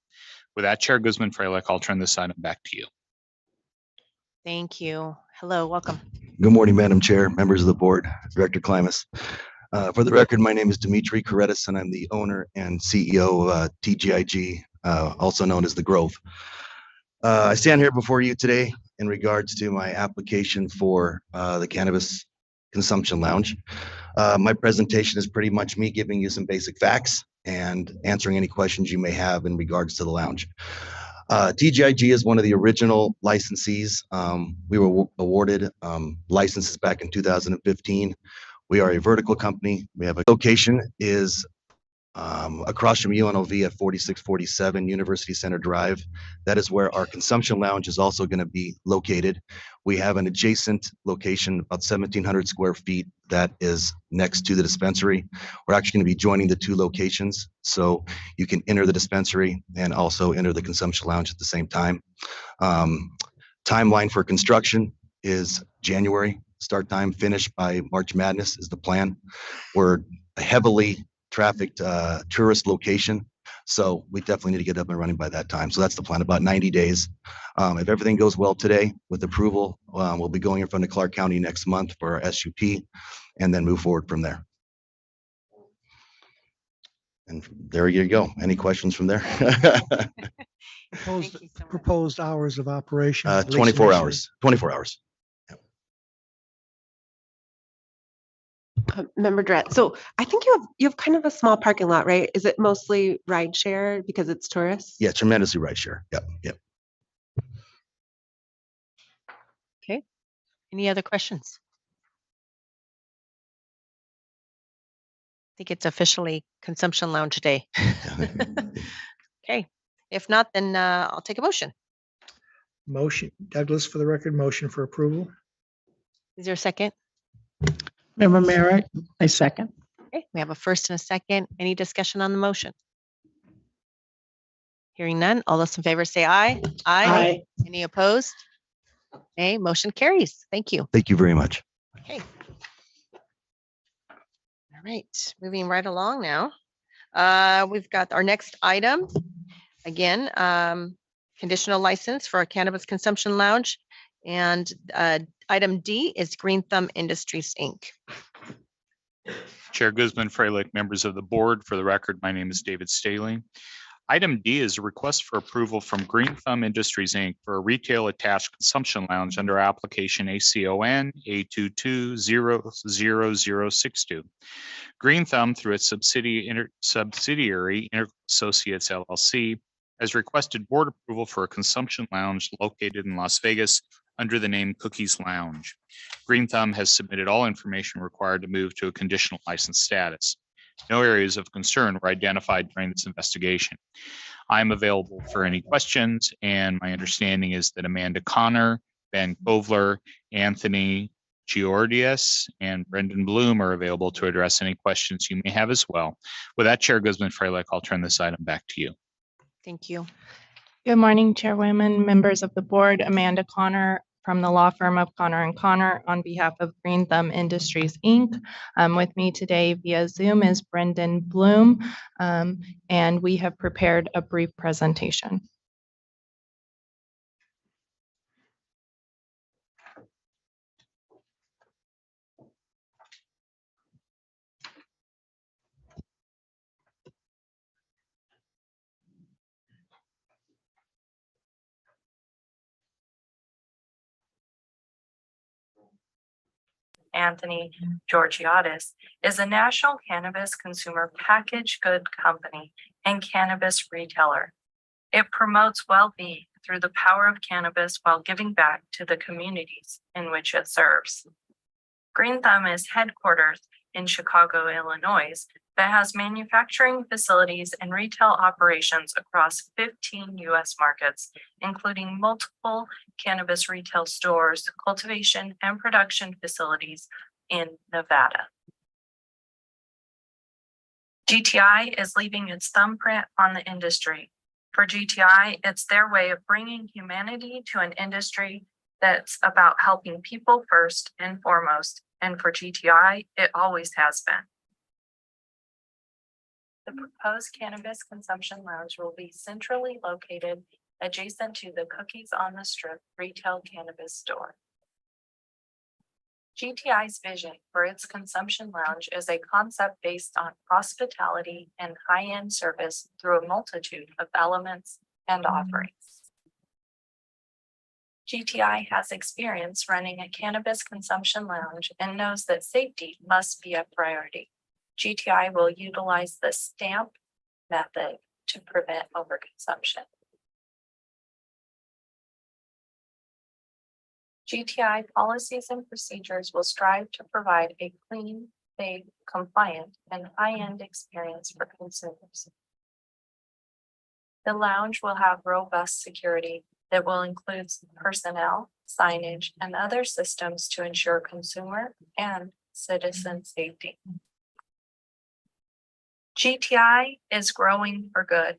With that, Chair Guzman Freilich, I'll turn this item back to you. Thank you. Hello, welcome. Good morning, Madam Chair, members of the board, Director Klimas. For the record, my name is Dimitri Karetis, and I'm the owner and CEO of TGIG, also known as The Grove. I stand here before you today in regards to my application for the Cannabis Consumption Lounge. My presentation is pretty much me giving you some basic facts and answering any questions you may have in regards to the lounge. TGIG is one of the original licensees. We were awarded licenses back in 2015. We are a vertical company. We have a location is across from UNLV at 4647 University Center Drive. That is where our consumption lounge is also going to be located. We have an adjacent location, about 1,700 square feet, that is next to the dispensary. We're actually going to be joining the two locations, so you can enter the dispensary and also enter the consumption lounge at the same time. Timeline for construction is January. Start time, finish by March Madness is the plan. We're a heavily trafficked tourist location, so we definitely need to get up and running by that time. So that's the plan, about 90 days. If everything goes well today with approval, we'll be going in front of Clark County next month for our SUP and then move forward from there. And there you go. Any questions from there? Proposed hours of operation. 24 hours. 24 hours. Member Dret, so I think you have kind of a small parking lot, right? Is it mostly ride share because it's tourists? Yeah, tremendously right share. Yep. Okay. Any other questions? I think it's officially Consumption Lounge Day. Okay. If not, then I'll take a motion. Motion, Douglas, for the record, motion for approval. Is there a second? Member Merritt, I second. Okay, we have a first and a second. Any discussion on the motion? Hearing none, all those in favor say aye. Aye. Any opposed? Okay, motion carries. Thank you. Thank you very much. Okay. All right, moving right along now. We've got our next item. Again, conditional license for a cannabis consumption lounge. And item D is Green Thumb Industries, Inc. Chair Guzman Freilich, members of the board, for the record, my name is David Staley. Item D is a request for approval from Green Thumb Industries, Inc. for a retail attached consumption lounge under application ACON A22-00062. Green Thumb, through its subsidiary Associates LLC, has requested board approval for a consumption lounge located in Las Vegas under the name Cookies Lounge. Green Thumb has submitted all information required to move to a conditional license status. No areas of concern were identified during this investigation. I'm available for any questions, and my understanding is that Amanda Connor, Ben Kovler, Anthony Giordias, and Brendan Bloom are available to address any questions you may have as well. With that, Chair Guzman-Freilich, I'll turn this item back to you. Thank you. Good morning, Chairwoman, members of the board. Amanda Connor from the law firm of Connor & Connor on behalf of Green Thumb Industries, Inc. With me today via Zoom is Brendan Bloom, and we have prepared a brief presentation. Anthony Georgiadis is a national cannabis consumer packaged good company and cannabis retailer. It promotes well-being through the power of cannabis while giving back to the communities in which it serves. Green Thumb is headquartered in Chicago, Illinois, but has manufacturing facilities and retail operations across 15 U.S. markets, including multiple cannabis retail stores, cultivation, and production facilities in Nevada. GTI is leaving its thumbprint on the industry. For GTI, it's their way of bringing humanity to an industry that's about helping people first and foremost, and for GTI, it always has been. The proposed cannabis consumption lounge will be centrally located adjacent to the Cookies on the Strip retail cannabis store. GTI's vision for its consumption lounge is a concept based on hospitality and high-end service through a multitude of elements and offerings. GTI has experience running a cannabis consumption lounge and knows that safety must be a priority. GTI will utilize the stamp method to prevent overconsumption. GTI policies and procedures will strive to provide a clean, safe, compliant, and high-end experience for consumers. The lounge will have robust security that will include personnel, signage, and other systems to ensure consumer and citizen safety. GTI is growing for good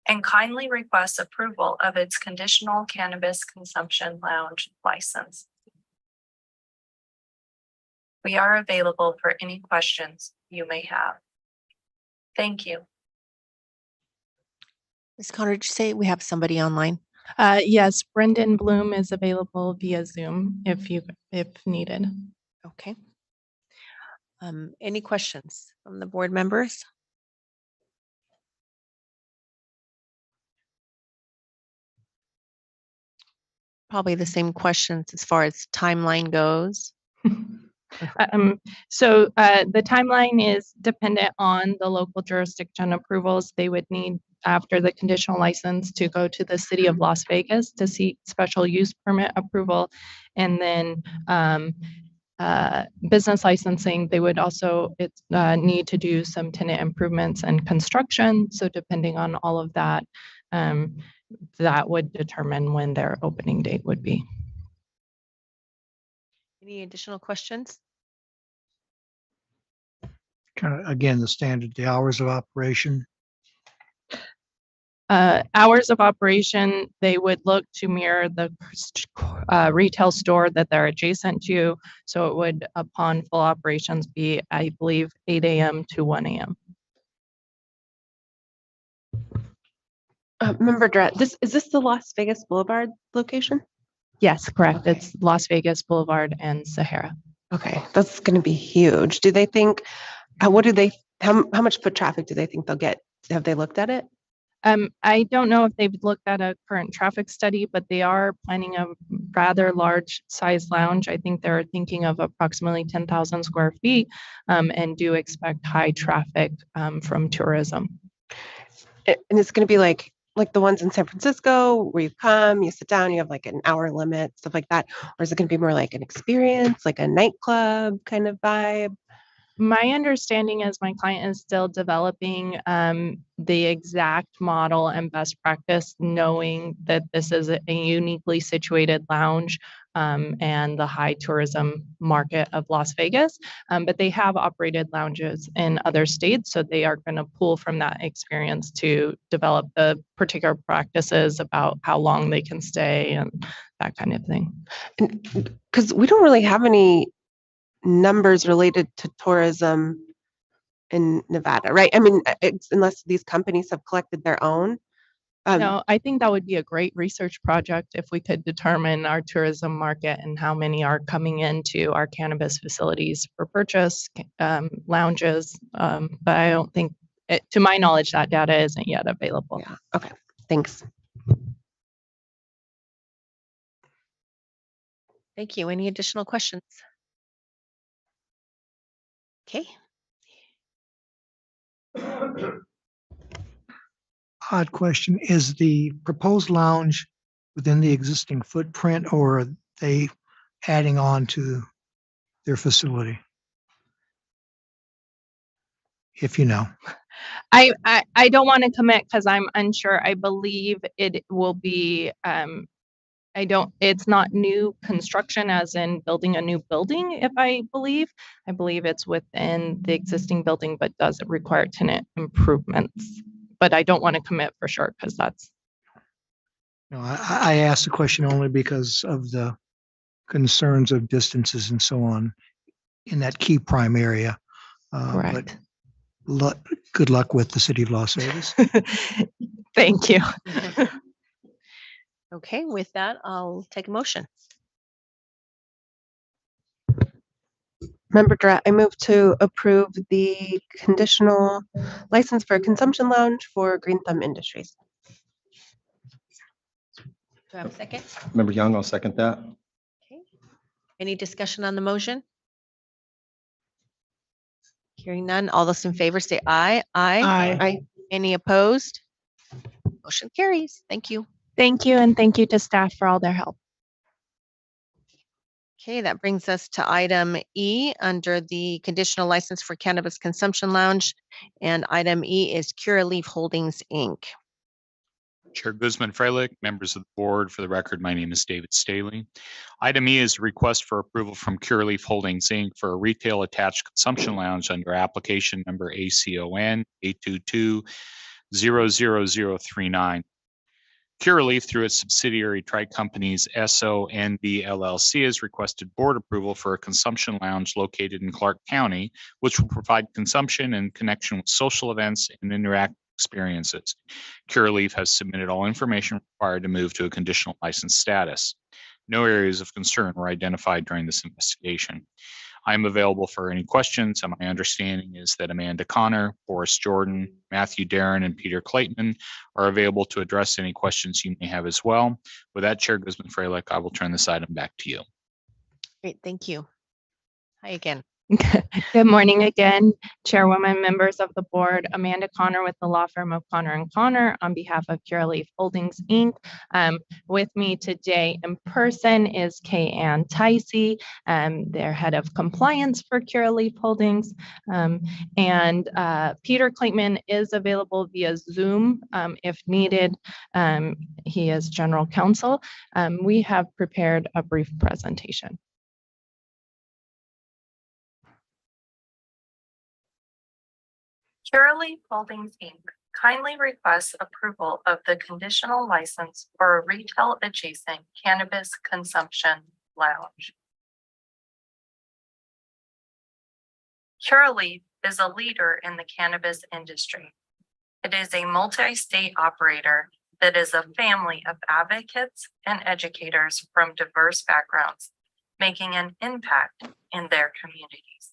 and kindly requests approval of its conditional cannabis consumption lounge license. We are available for any questions you may have. Thank you. Ms. Connor, did you say we have somebody online? Yes, Brendan Bloom is available via Zoom if needed. Okay. Any questions from the board members? Probably the same questions as far as timeline goes. So the timeline is dependent on the local jurisdiction approvals. They would need, after the conditional license, to go to the city of Las Vegas to seek special use permit approval. And then business licensing, they would also need to do some tenant improvements and construction. So depending on all of that, that would determine when their opening date would be. Any additional questions? Kind of, again, the standard, the hours of operation. Hours of operation, they would look to mirror the retail store that they're adjacent to. So it would, upon full operations, be, I believe, 8 a.m. to 1 a.m. Member Durrett, is this the Las Vegas Boulevard location? Yes, correct. Okay. It's Las Vegas Boulevard and Sahara. Okay, that's going to be huge. Do they think, how much foot traffic do they think they'll get? Have they looked at it? I don't know if they've looked at a current traffic study, but they are planning a rather large size lounge. I think they're thinking of approximately 10,000 square feet and do expect high traffic from tourism. And it's going to be like like the ones in San Francisco where you come, you sit down, you have like an hour limit, stuff like that? Or is it going to be more like an experience, like a nightclub kind of vibe? My understanding is my client is still developing the exact model and best practice, knowing that this is a uniquely situated lounge and the high tourism market of Las Vegas. But they have operated lounges in other states, so they are going to pull from that experience to develop the particular practices about how long they can stay and that kind of thing. Because we don't really have any numbers related to tourism in Nevada, right? I mean, unless these companies have collected their own. No, I think that would be a great research project if we could determine our tourism market and how many are coming into our cannabis facilities for purchase, lounges. But I don't think, to my knowledge, that data isn't yet available. Yeah. Okay. Thanks. Thank you. Any additional questions? Okay. Odd question, is the proposed lounge within the existing footprint or are they adding on to their facility? If you know. I don't want to commit because I'm unsure. I believe it will be, it's not new construction as in building a new building, if I believe. I believe it's within the existing building, but does it require tenant improvements? But I don't want to commit for sure because that's. No, I asked the question only because of the concerns of distances and so on in that key prime area. Correct. But good luck with the city of Las Vegas. Thank you. Okay, with that, I'll take a motion. Member Durrett, I move to approve the conditional license for a consumption lounge for Green Thumb Industries. Do I have a second? Member Young, I'll second that. Okay. Any discussion on the motion? Hearing none, all those in favor say aye. Aye. Aye. Any opposed? Motion carries. Thank you. Thank you, and thank you to staff for all their help. Okay, that brings us to item E under the conditional license for cannabis consumption lounge. And item E is Curaleaf Holdings, Inc. Chair Guzman Freilich, members of the board, for the record, my name is David Staley. Item E is a request for approval from Curaleaf Holdings, Inc. for a retail attached consumption lounge under application number ACON 822-00039. Curaleaf, through its subsidiary Tri-Companies SONB LLC, has requested board approval for a consumption lounge located in Clark County, which will provide consumption in connection with social events and interactive experiences. Curaleaf has submitted all information required to move to a conditional license status. No areas of concern were identified during this investigation. I am available for any questions, and my understanding is that Amanda Connor, Boris Jordan, Matthew Darren, and Peter Clayton are available to address any questions you may have as well. With that, Chair Guzman Freilich, I will turn this item back to you. Great, thank you. Hi again. Good morning again, Chairwoman, members of the board. Amanda Connor with the law firm of Connor & Connor on behalf of Curaleaf Holdings, Inc. With me today in person is Kay Ann Ticey, their head of compliance for Curaleaf Holdings. And Peter Clayton is available via Zoom if needed. He is general counsel. We have prepared a brief presentation. Curaleaf Holdings, Inc. kindly requests approval of the conditional license for a retail adjacent cannabis consumption lounge. Curaleaf is a leader in the cannabis industry. It is a multi-state operator that is a family of advocates and educators from diverse backgrounds, making an impact in their communities.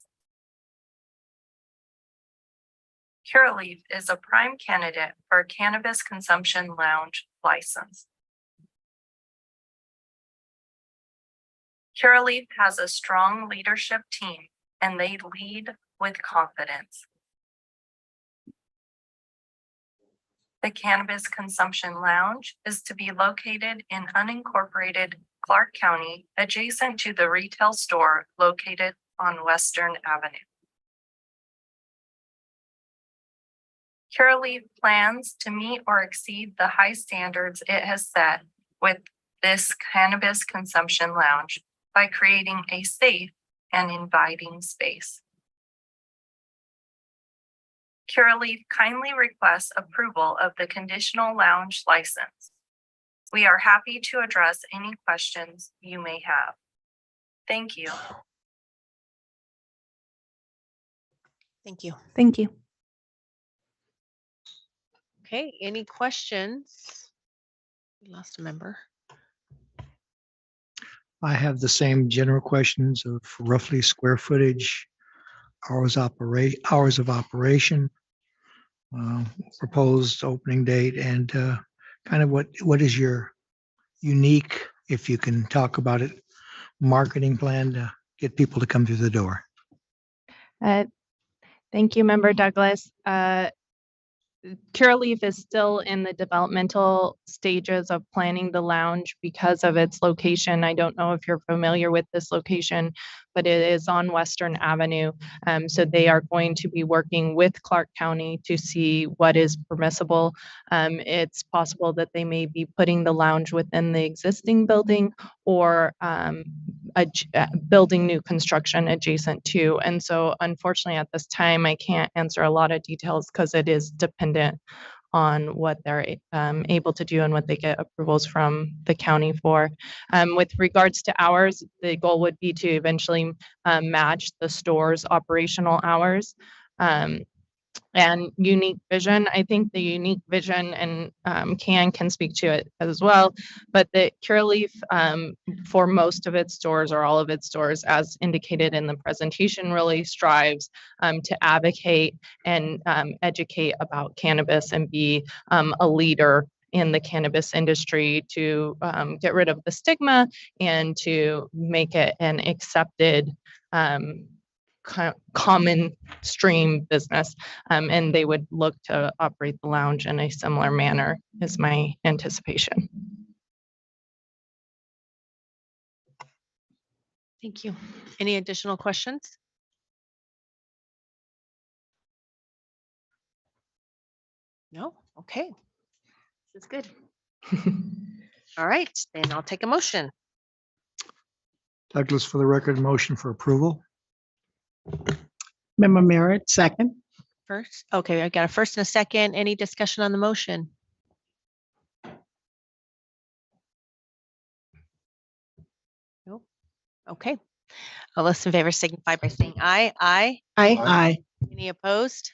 Curaleaf is a prime candidate for a cannabis consumption lounge license. Curaleaf has a strong leadership team and they lead with confidence. The Cannabis Consumption Lounge is to be located in unincorporated Clark County, adjacent to the retail store located on Western Avenue. Curaleaf plans to meet or exceed the high standards it has set with this cannabis consumption lounge by creating a safe and inviting space. Curaleaf kindly requests approval of the conditional lounge license. We are happy to address any questions you may have. Thank you. Thank you. Thank you. Okay, any questions? We lost a member. I have the same general questions of roughly square footage, hours of operation, proposed opening date, and kind of what is your unique, if you can talk about it, marketing plan to get people to come through the door? Thank you, Member Douglas. Curaleaf is still in the developmental stages of planning the lounge because of its location. I don't know if you're familiar with this location, but it is on Western Avenue. So they are going to be working with Clark County to see what is permissible. It's possible that they may be putting the lounge within the existing building or building new construction adjacent to. And so unfortunately at this time, I can't answer a lot of details because it is dependent on what they're able to do and what they get approvals from the county for. With regards to hours, the goal would be to eventually match the store's operational hours. And unique vision, I think the unique vision, and can speak to it as well, but the Curaleaf for most of its stores or all of its stores, as indicated in the presentation, really strives to advocate and educate about cannabis and be a leader in the cannabis industry to get rid of the stigma and to make it an accepted common stream business, and they would look to operate the lounge in a similar manner is my anticipation. Thank you. Any additional questions? No? Okay. This is good. All right, then I'll take a motion. Douglas, for the record, motion for approval. Member Merritt, second. First, okay, I got a first and a second. Any discussion on the motion? Nope. Okay. All those in favor signify by saying aye. Aye. Aye. Any opposed?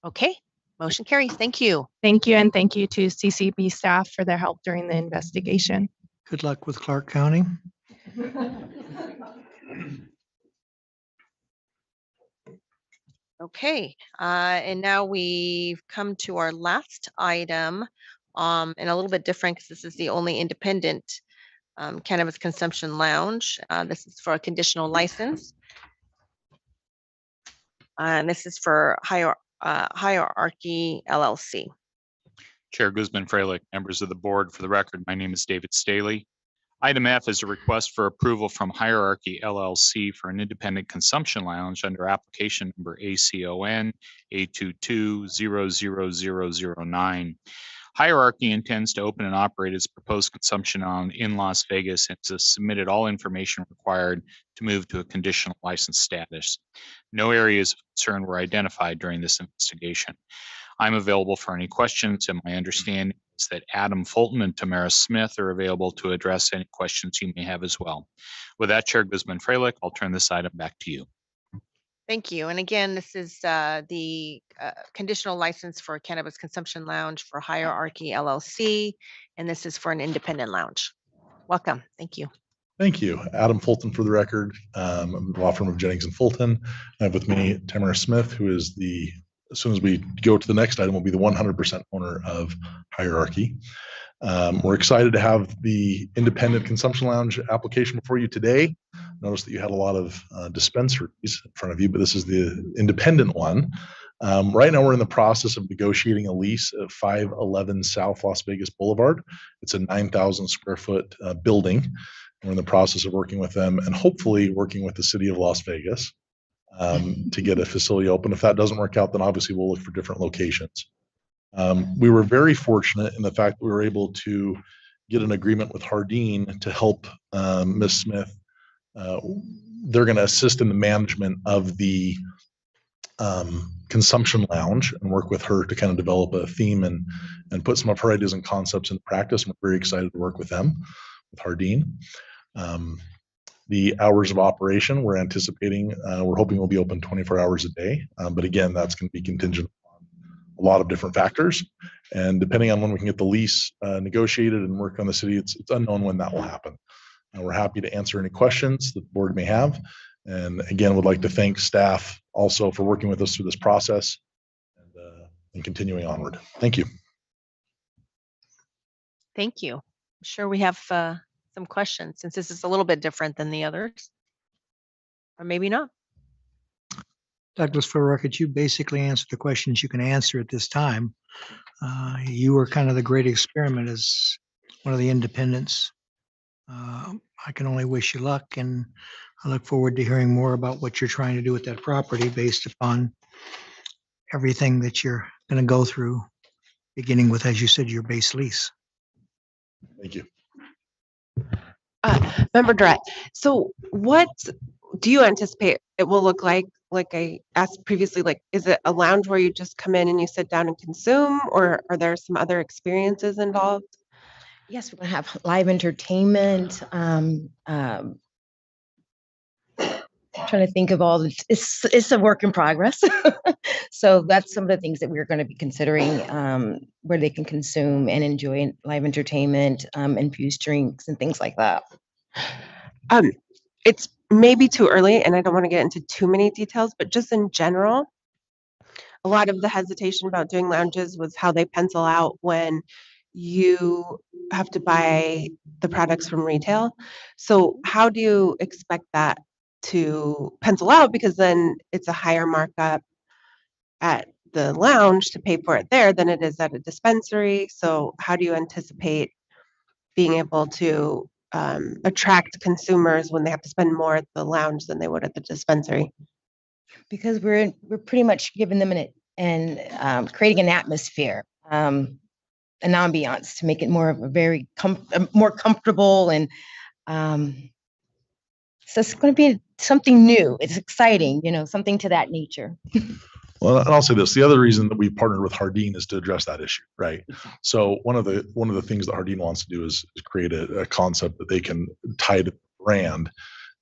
Okay, motion carries. Thank you. Thank you, and thank you to CCB staff for their help during the investigation. Good luck with Clark County. Okay, and now we've come to our last item, and a little bit different because this is the only independent cannabis consumption lounge. This is for a conditional license. And this is for Hierarchy LLC. Chair Guzman-Freilich, members of the board, for the record, my name is David Staley. Item F is a request for approval from Hierarchy LLC for an independent consumption lounge under application number ACON A22000009. Hierarchy intends to open and operate its proposed consumption lounge in Las Vegas and has submitted all information required to move to a conditional license status. No areas of concern were identified during this investigation. I'm available for any questions, and my understanding is that Adam Fulton and Tamara Smith are available to address any questions you may have as well. With that, Chair Guzman-Freilich, I'll turn this item back to you. Thank you. And again, this is the conditional license for a cannabis consumption lounge for Hierarchy LLC, and this is for an independent lounge. Welcome. Thank you. Thank you. Adam Fulton for the record. I'm the law firm of Jennings and Fulton. I have with me Tamara Smith, who is as soon as we go to the next item, will be the 100% owner of Hierarchy. We're excited to have the independent consumption lounge application before you today. Notice that you had a lot of dispensaries in front of you, but this is the independent one. Right now, we're in the process of negotiating a lease at 511 South Las Vegas Boulevard. It's a 9,000 square foot building. We're in the process of working with them and hopefully working with the city of Las Vegas to get a facility open. If that doesn't work out, then obviously we'll look for different locations. We were very fortunate in the fact that we were able to get an agreement with Hardeen to help Ms. Smith. They're going to assist in the management of the consumption lounge and work with her to kind of develop a theme and put some of her ideas and concepts into practice. And we're very excited to work with them, with Hardeen. The hours of operation, we're anticipating, we're hoping will be open 24 hours a day. But again, that's going to be contingent on a lot of different factors. And depending on when we can get the lease negotiated and work on the city, it's unknown when that will happen. We're happy to answer any questions that the board may have. And again, would like to thank staff also for working with us through this process and continuing onward. Thank you. Thank you. I'm sure we have some questions since this is a little bit different than the others. Or maybe not. Douglas, for the record, you basically answered the questions you can answer at this time. You were kind of the great experiment as one of the independents. I can only wish you luck, and I look forward to hearing more about what you're trying to do with that property based upon everything that you're going to go through, beginning with, as you said, your base lease. Thank you. Member Durrett, so what do you anticipate it will look like? Like I asked previously, like, is it a lounge where you just come in and you sit down and consume, or are there some other experiences involved? Yes, we're gonna have live entertainment. Trying to think of all the, it's a work in progress. So that's some of the things that we're going to be considering, where they can consume and enjoy live entertainment, infused drinks and things like that. It's maybe too early and I don't want to get into too many details, but just in general, a lot of the hesitation about doing lounges was how they pencil out when you have to buy the products from retail. So how do you expect that to pencil out? Because then it's a higher markup at the lounge to pay for it there than it is at a dispensary. So how do you anticipate being able to attract consumers when they have to spend more at the lounge than they would at the dispensary? Because we're pretty much giving them and creating an atmosphere, an ambiance to make it more of a very more comfortable, and so it's going to be something new. It's exciting, something to that nature. Well, and I'll say this: the other reason that we partnered with Hardeen is to address that issue, right? So one of the things that Hardeen wants to do is create a concept that they can tie to the brand,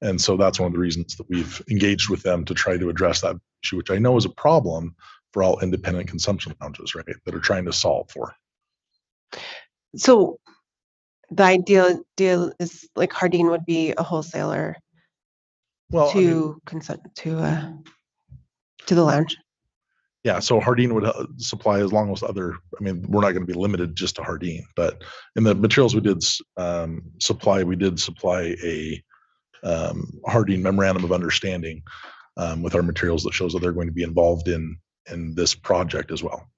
and so that's one of the reasons that we've engaged with them to try to address that issue, which I know is a problem for all independent consumption lounges, right? That are trying to solve for. So the ideal deal is like Hardeen would be a wholesaler, well, to the lounge. Yeah, so Hardeen would supply as long as other. I mean, we're not going to be limited just to Hardeen, but in the materials we did supply, a Hardeen memorandum of understanding with our materials that shows that they're going to be involved in this project as well.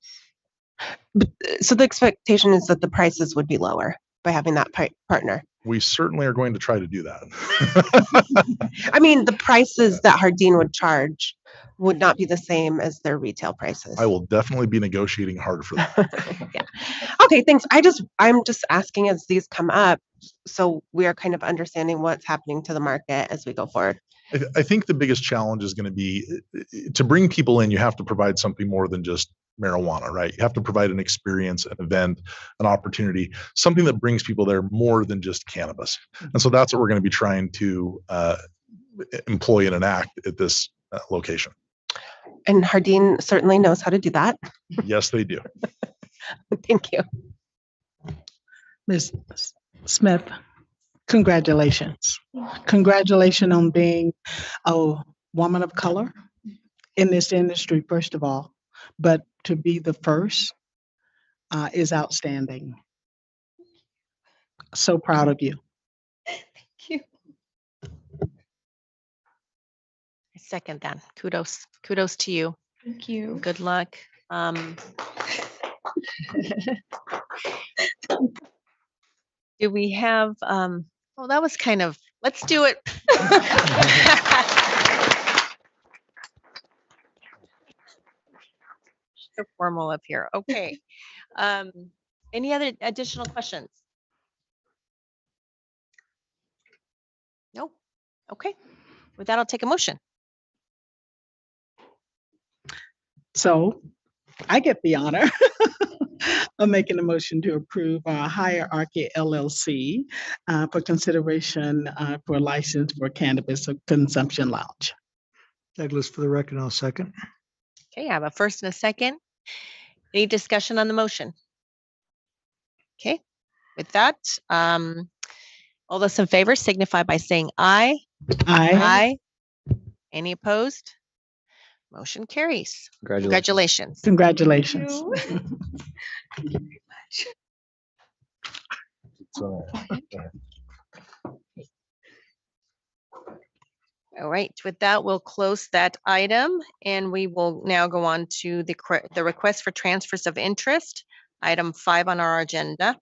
So the expectation is that the prices would be lower by having that partner. We certainly are going to try to do that. I mean, the prices that Hardeen would charge would not be the same as their retail prices. I will definitely be negotiating harder for that. Yeah. Okay, thanks. I'm just asking as these come up, so we are kind of understanding what's happening to the market as we go forward. I think the biggest challenge is going to be to bring people in. You have to provide something more than just marijuana, right? You have to provide an experience, an event, an opportunity, something that brings people there more than just cannabis. And so that's what we're going to be trying to employ and enact at this location. And Hardeen certainly knows how to do that. Yes, they do. Thank you. Ms. Smith, congratulations. Congratulations on being a woman of color in this industry, first of all, but to be the first is outstanding. So proud of you. Thank you. I second that. Kudos to you. Thank you. Good luck. Do we have, well, that was kind of, let's do it. So formal up here. Okay. Any other additional questions? Nope. Okay. With that, I'll take a motion. So I get the honor of making a motion to approve Hierarchy LLC for consideration for a license for cannabis consumption lounge. Douglas, for the record, I'll second. Okay, I have a first and a second. Any discussion on the motion? Okay, with that, all those in favor signify by saying aye. Aye. Aye. Any opposed? Motion carries. Congratulations. Congratulations. Congratulations. Thank you very much. All right, with that, we'll close that item and we will now go on to the request for transfers of interest, item 5 on our agenda.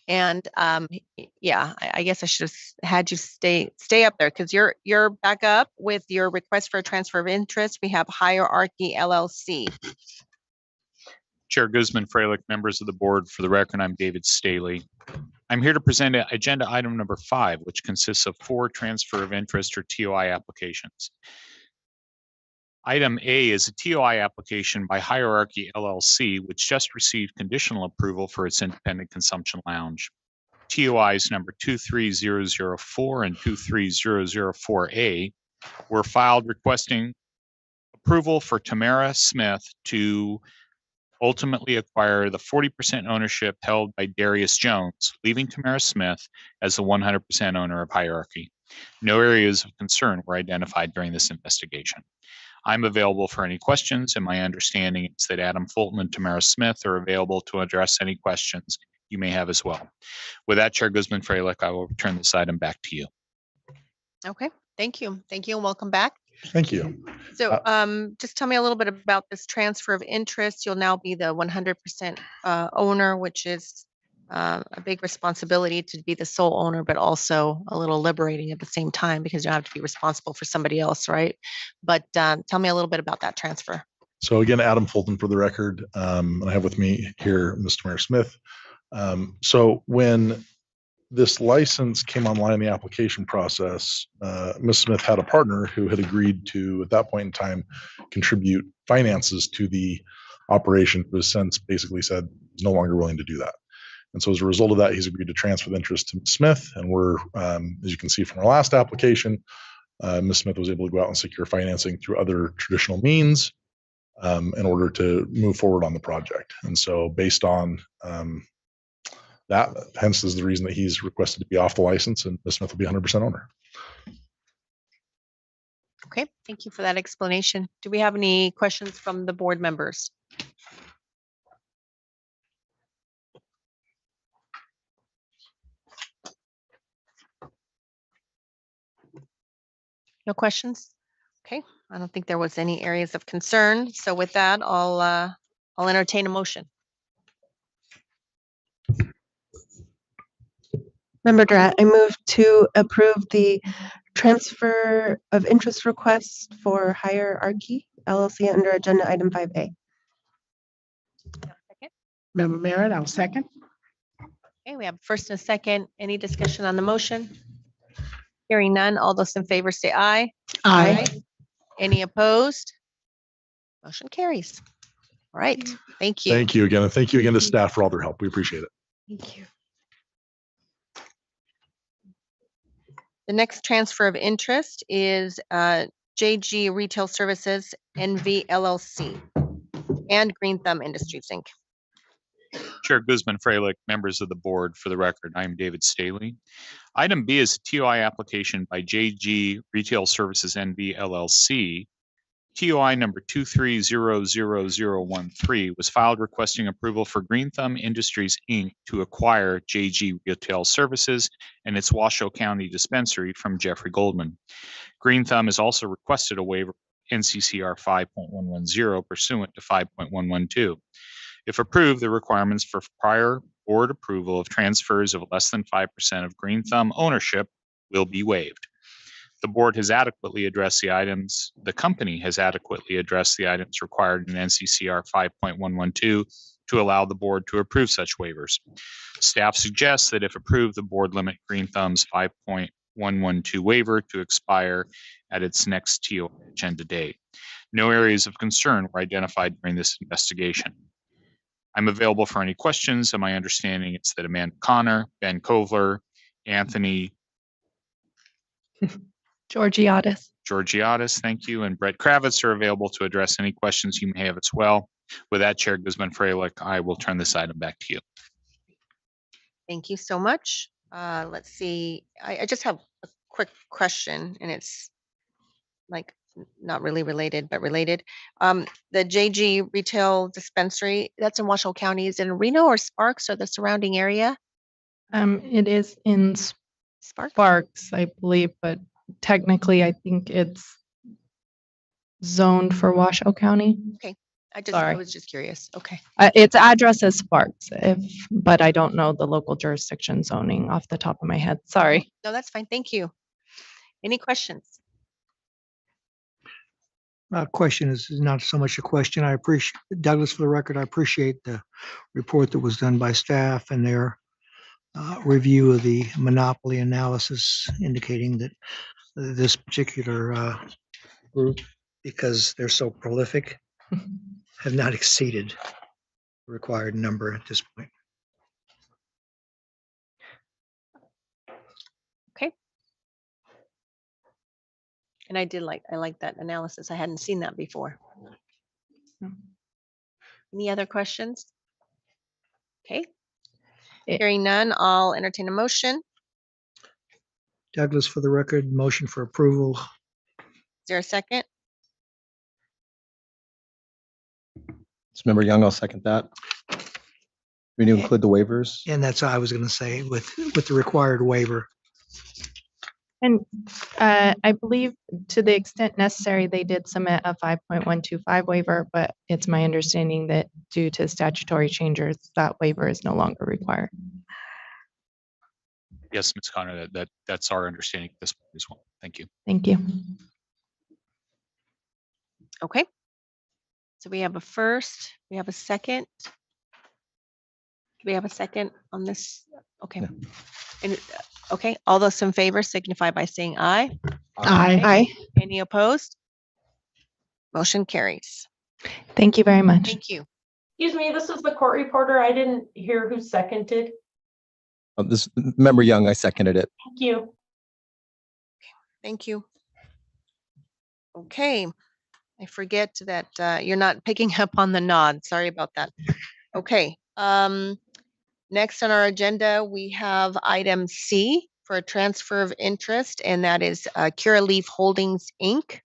And yeah, I guess I should have had you stay up there because you're back up with your request for a transfer of interest. We have Hierarchy LLC. Chair Guzman, Freilich, members of the board, for the record, I'm David Staley. I'm here to present agenda item number 5, which consists of 4 transfer of interest or TOI applications. Item A is a TOI application by Hierarchy LLC, which just received conditional approval for its independent consumption lounge. TOIs number 23004 and 23004A were filed requesting approval for Tamara Smith to ultimately acquire the 40% ownership held by Darius Jones, leaving Tamara Smith as the 100% owner of Hierarchy. No areas of concern were identified during this investigation. I'm available for any questions, and my understanding is that Adam Fulton and Tamara Smith are available to address any questions you may have as well. With that, Chair Guzman Freilich, I will return this item back to you. Okay, thank you. Thank you and welcome back. Thank you. So just tell me a little bit about this transfer of interest. You'll now be the 100% owner, which is a big responsibility to be the sole owner, but also a little liberating at the same time because you don't have to be responsible for somebody else, right? But tell me a little bit about that transfer. So again, Adam Fulton for the record, and I have with me here Mr. Mayor Smith. So when this license came online in the application process, Ms. Smith had a partner who had agreed to, at that point in time, contribute finances to the operation, who has since basically said he's no longer willing to do that. And so as a result of that, he's agreed to transfer the interest to Ms. Smith. And we're, as you can see from our last application, Ms. Smith was able to go out and secure financing through other traditional means in order to move forward on the project. And so based on that, hence is the reason that he's requested to be off the license, and Ms. Smith will be 100% owner. Okay, thank you for that explanation. Do we have any questions from the board members? No questions? Okay, I don't think there was any areas of concern. So with that, I'll entertain a motion. Member Drat, I move to approve the transfer of interest request for Hierarchy LLC under agenda item 5A. Member Merritt, I'll second. Okay, we have first and a second. Any discussion on the motion? Hearing none, all those in favor say aye. Aye. Any opposed? Motion carries. All right, thank you. Thank you again. And thank you again to staff for all their help. We appreciate it. Thank you. The next transfer of interest is JG Retail Services NV LLC and Green Thumb Industries Inc. Chair Guzman Freilich, members of the board, for the record, I'm David Staley. Item B is a TOI application by JG Retail Services NV LLC. TOI number 2300013 was filed requesting approval for Green Thumb Industries Inc. to acquire JG Retail Services and its Washoe County dispensary from Jeffrey Goldman. Green Thumb has also requested a waiver of NCCR 5.110 pursuant to 5.112. If approved, the requirements for prior board approval of transfers of less than 5% of Green Thumb ownership will be waived. The board has adequately addressed the items, the company has adequately addressed the items required in NCCR 5.112 to allow the board to approve such waivers. Staff suggests that if approved, the board limit Green Thumb's 5.112 waiver to expire at its next TO agenda date. No areas of concern were identified during this investigation. I'm available for any questions, and my understanding is that Amanda Connor, Ben Kovler, Anthony Georgiadis, thank you, and Brett Kravitz are available to address any questions you may have as well. With that, Chair Guzman-Freilich, I will turn this item back to you. Thank you so much. Let's see. I just have a quick question, and it's like not really related, but related. The JG Retail Dispensary, that's in Washoe County. Is it in Reno or Sparks or the surrounding area? It is in Sparks, I believe, but technically I think it's zoned for Washoe County. Okay. I Sorry. was just curious. Okay. Its address is Sparks, but I don't know the local jurisdiction zoning off the top of my head. Sorry. No, that's fine. Thank you. Any questions? Question is not so much a question. I appreciate, Douglas, for the record, I appreciate the report that was done by staff and their review of the monopoly analysis indicating that this particular group, because they're so prolific, have not exceeded the required number at this point. Okay. And I like that analysis. I hadn't seen that before. Any other questions? Okay. Hearing none, I'll entertain a motion. Douglas, for the record, motion for approval. Is there a second? Member Young, I'll second that. We need to include the waivers. And that's what I was going to say with the required waiver. And I believe to the extent necessary, they did submit a 5.125 waiver, but it's my understanding that due to statutory changes, that waiver is no longer required. Yes, Ms. Connor, that's our understanding at this point as well. Thank you. Thank you. Okay. So we have a first, we have a second. Do we have a second on this? Okay. No. And, okay, all those in favor signify by saying aye. Aye. Any opposed? Motion carries. Thank you very much. Thank you. Excuse me, this is the court reporter. I didn't hear who seconded. This Member Young, I seconded it. Thank you. Thank you. Okay. I forget that you're not picking up on the nod. Sorry about that. Okay. Next on our agenda, we have item C for a transfer of interest, and that is Curaleaf Holdings, Inc.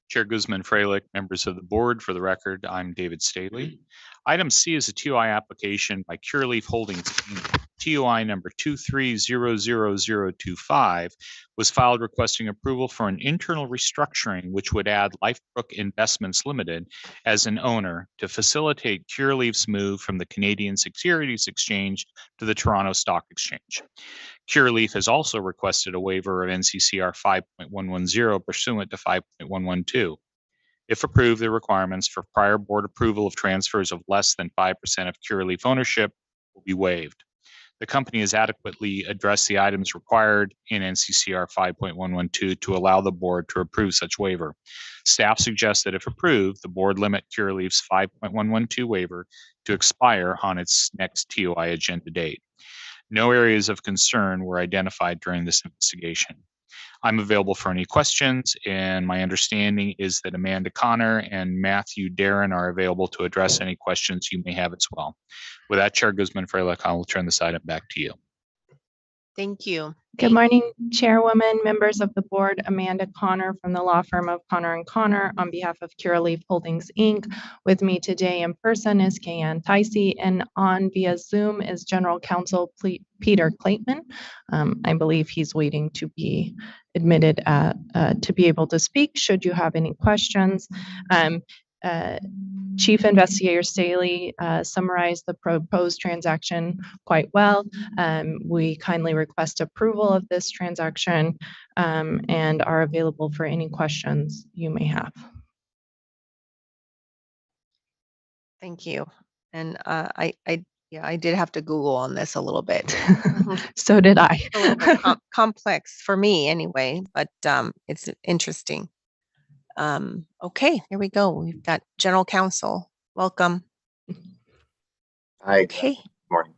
Chair Guzman-Freilich, members of the board, for the record, I'm David Staley. Item C is a TOI application by Curaleaf Holdings, Inc. TOI number 2300025 was filed requesting approval for an internal restructuring which would add Lifebrook Investments Limited as an owner to facilitate Curaleaf's move from the Canadian Securities Exchange to the Toronto Stock Exchange. Curaleaf has also requested a waiver of NCCR 5.110 pursuant to 5.112. If approved, the requirements for prior board approval of transfers of less than 5% of Curaleaf ownership will be waived. The company has adequately addressed the items required in NCCR 5.112 to allow the board to approve such waiver. Staff suggests that if approved, the board limit Curaleaf's 5.112 waiver to expire on its next TOI agenda date. No areas of concern were identified during this investigation. I'm available for any questions, and my understanding is that Amanda Connor and Matthew Darren are available to address any questions you may have as well. With that, Chair Guzman-Freilich, I will turn this item back to you. Thank you. Good morning, Chairwoman, members of the board. Amanda Connor from the law firm of Connor and Connor on behalf of Curaleaf Holdings, Inc. With me today in person is Kayanne Ticey, and on via Zoom is General Counsel Peter Clayton. I believe he's waiting to be admitted to be able to speak should you have any questions. Chief Investigator Staley summarized the proposed transaction quite well. We kindly request approval of this transaction and are available for any questions you may have. Thank you. And I did have to Google on this a little bit. So did I. A little bit complex for me anyway, but it's interesting. Okay, here we go. We've got General Counsel. Welcome. Hi. Okay. Morning.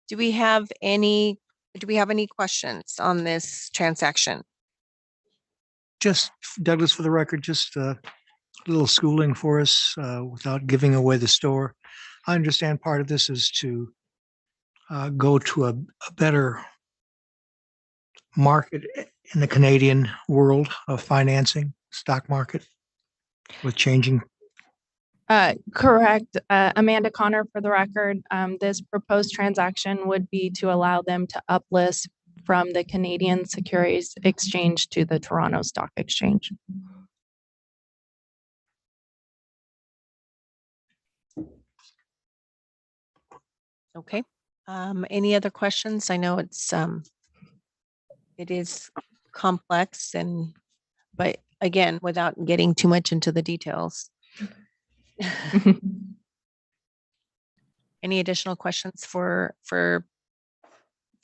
Do we have any questions on this transaction? Just Douglas, for the record, just a little schooling for us without giving away the store. I understand part of this is to go to a better market in the Canadian world of financing, stock market with changing. Correct. Amanda Connor, for the record, this proposed transaction would be to allow them to uplist from the Canadian Securities Exchange to the Toronto Stock Exchange. Okay. Any other questions? I know it is complex but again, without getting too much into the details. Any additional questions for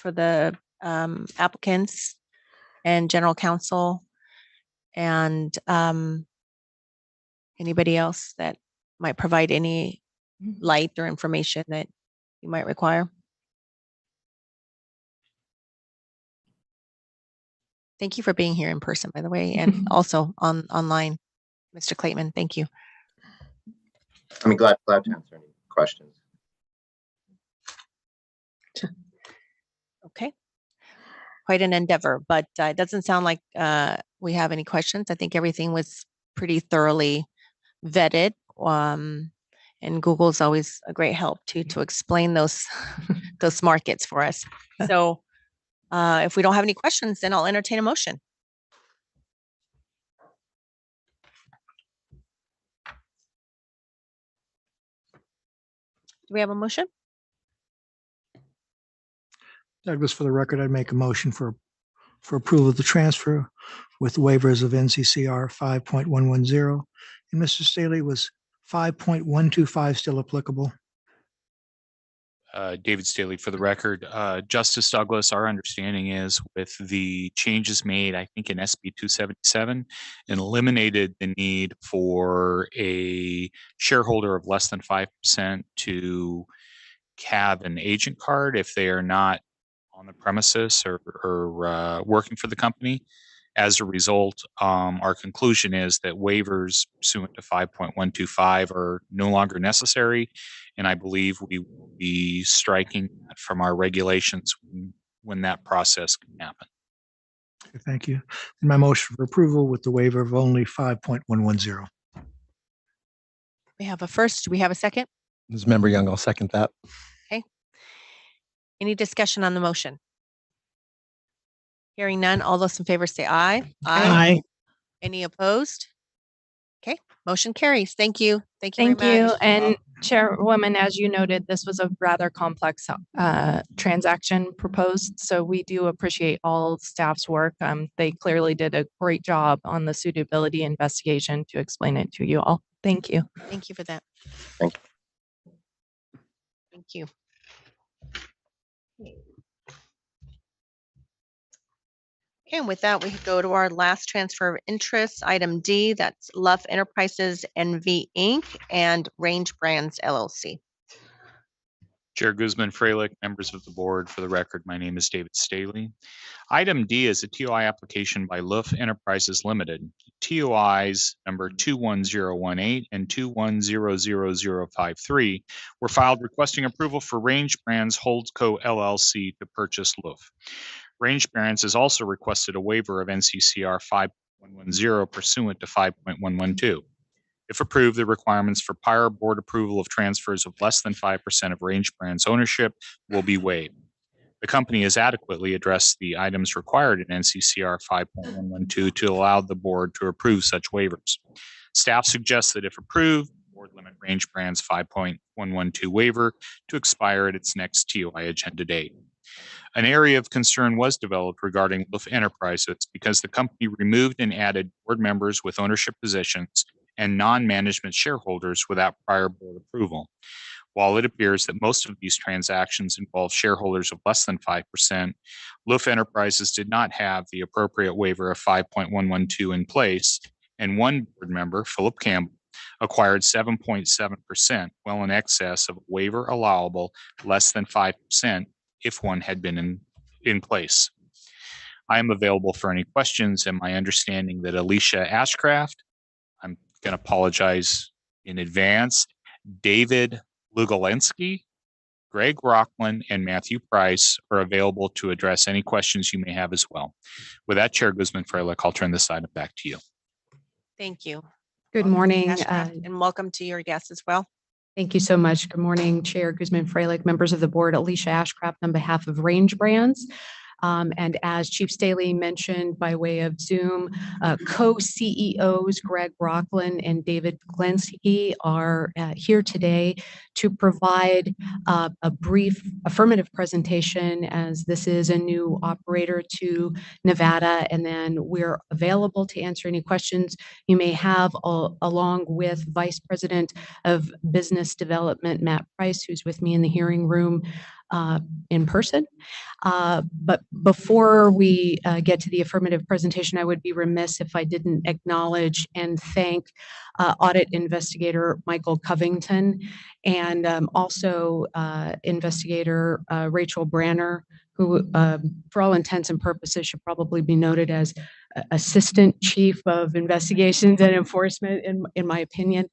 the applicants and General Counsel and anybody else that might provide any light or information that you might require? Thank you for being here in person, by the way, and also online, Mr. Clayton. Thank you. I'm glad to answer any questions. Okay. Quite an endeavor, but it doesn't sound like we have any questions. I think everything was pretty thoroughly vetted. And Google's always a great help to explain those those markets for us. So if we don't have any questions, then I'll entertain a motion. Do we have a motion? Douglas, for the record, I'd make a motion for approval of the transfer with waivers of NCCR 5.110. And Mr. Staley, was 5.125 still applicable? David Staley, for the record. Justice Douglas, our understanding is with the changes made, I think in SB 277, and eliminated the need for a shareholder of less than 5% to have an agent card if they are not on the premises or working for the company. As a result, our conclusion is that waivers pursuant to 5.125 are no longer necessary, and I believe we will be striking that from our regulations when that process can happen. Okay, thank you. And my motion for approval with the waiver of only 5.110. We have a first. Do we have a second? This is Member Young. I'll second that. Okay. Any discussion on the motion? Hearing none, all those in favor say aye. Aye. Any opposed? Okay, motion carries. Thank you. Thank you Thank very you. much. And Chairwoman, as you noted, this was a rather complex transaction proposed. So we do appreciate all staff's work. They clearly did a great job on the suitability investigation to explain it to you all. Thank you. Thank you for that. Thank you. Thank you. Okay, and with that, we go to our last transfer of interest, item D, that's Luff Enterprises NV Inc. and Range Brands LLC. Chair Guzman Freilich, members of the board, for the record, my name is David Staley. Item D is a TOI application by Loof Enterprises Limited. TOIs number 21018 and 2100053 were filed requesting approval for Range Brands Holdco LLC to purchase Loof. Range Brands has also requested a waiver of NCCR 5.110 pursuant to 5.112. If approved, the requirements for prior board approval of transfers of less than 5% of Range Brands ownership will be waived. The company has adequately addressed the items required in NCCR 5.112 to allow the board to approve such waivers. Staff suggests that if approved, the board limit Range Brands 5.112 waiver to expire at its next TOI agenda date. An area of concern was developed regarding Loof Enterprises because the company removed and added board members with ownership positions and non-management shareholders without prior board approval. While it appears that most of these transactions involve shareholders of less than 5%, Loof Enterprises did not have the appropriate waiver of 5.112 in place, and one board member, Philip Campbell, acquired 7.7%, well in excess of a waiver allowable less than 5% if one had been in place. I am available for any questions, and my understanding that Alicia Ashcraft, I'm going to apologize in advance, David Lugalensky, Greg Rockland, and Matthew Price are available to address any questions you may have as well. With that, Chair Guzman Freilich, I'll turn this item back to you. Thank you. Good morning. Ashcraft, and welcome to your guests as well. Thank you so much. Good morning, Chair Guzman Freilich, members of the board, Alicia Ashcraft on behalf of Range Brands. And as Chief Staley mentioned by way of Zoom, co-CEOs Greg Rockland and David Glensky are here today to provide a brief affirmative presentation, as this is a new operator to Nevada, and then we're available to answer any questions you may have, along with Vice President of Business Development, Matt Price, who's with me in the hearing room in person. But before we get to the affirmative presentation, I would be remiss if I didn't acknowledge and thank audit investigator Michael Covington and also investigator Rachel Branner, who for all intents and purposes should probably be noted as Assistant Chief of Investigations and Enforcement, in my opinion.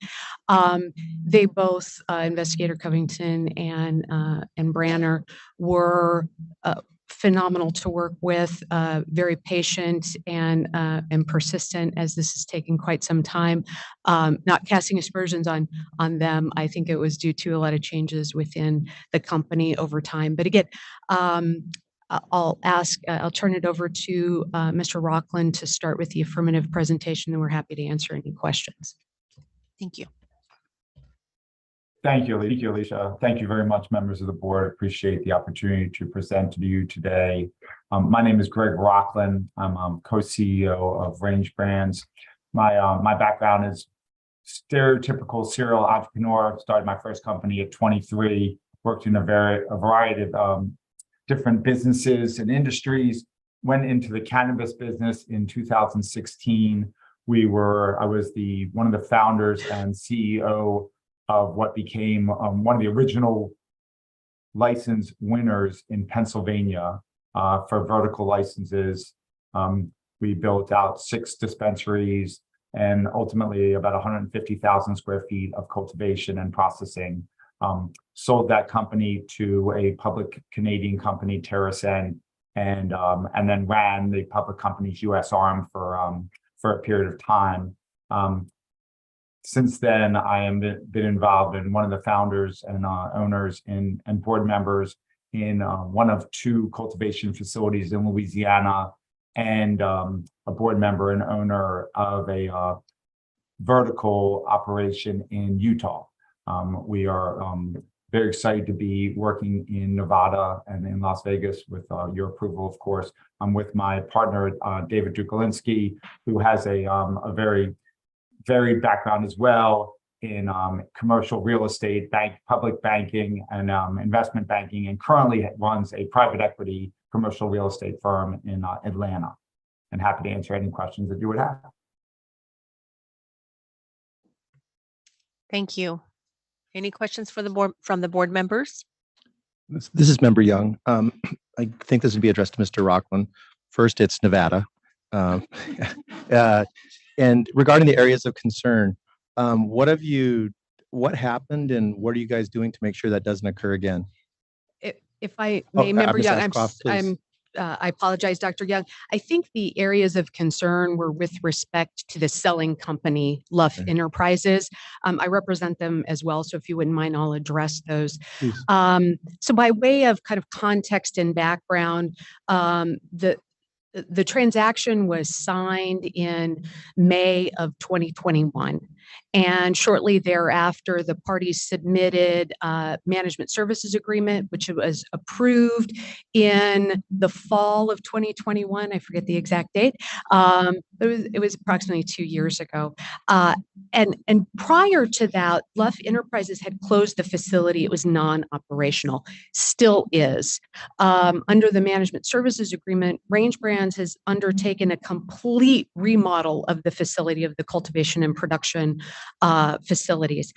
They both, Investigator Covington and Branner, were phenomenal to work with, very patient and persistent, as this is taking quite some time. Not casting aspersions on them. I think it was due to a lot of changes within the company over time. But again, I'll turn it over to Mr. Rockland to start with the affirmative presentation, and we're happy to answer any questions. Thank you. Thank you, Alicia. Thank you very much, members of the board. Appreciate the opportunity to present to you today. My name is Greg Rockland. I'm co-CEO of Range Brands. My background is stereotypical serial entrepreneur. Started my first company at 23. Worked in a variety of different businesses and industries. Went into the cannabis business in 2016. I was one of the founders and CEO of what became one of the original license winners in Pennsylvania for vertical licenses. We built out 6 dispensaries and ultimately about 150,000 square feet of cultivation and processing. Sold that company to a public Canadian company, TerraSen, and then ran the public company's US arm for a period of time. Since then, I have been involved in one of the founders and owners and board members in one of 2 cultivation facilities in Louisiana, and a board member and owner of a vertical operation in Utah. We are very excited to be working in Nevada and in Las Vegas with your approval, of course. I'm with my partner, David Dukolinski, who has a very varied background as well in commercial real estate, public banking, and investment banking, and currently runs a private equity commercial real estate firm in Atlanta. And happy to answer any questions that you would have. Thank you. Any questions for the board from the board members? This is Member Young. I think this would be addressed to Mr. Rockland. First, it's Nevada. Um, and regarding the areas of concern, what happened and what are you guys doing to make sure that doesn't occur again? If I may, Member Ms. Young, Ashcroft, please. I apologize, Dr. Young. I think the areas of concern were with respect to the selling company, Luff Enterprises. I represent them as well, so if you wouldn't mind, I'll address those. So by way of kind of context and background, the transaction was signed in May of 2021. And shortly thereafter, the parties submitted a management services agreement, which was approved in the fall of 2021. I forget the exact date. It was approximately 2 years ago. And prior to that, Luff Enterprises had closed the facility. It was non-operational, still is. Under the management services agreement, Range Brands has undertaken a complete remodel of the facility, of the cultivation and production facilities.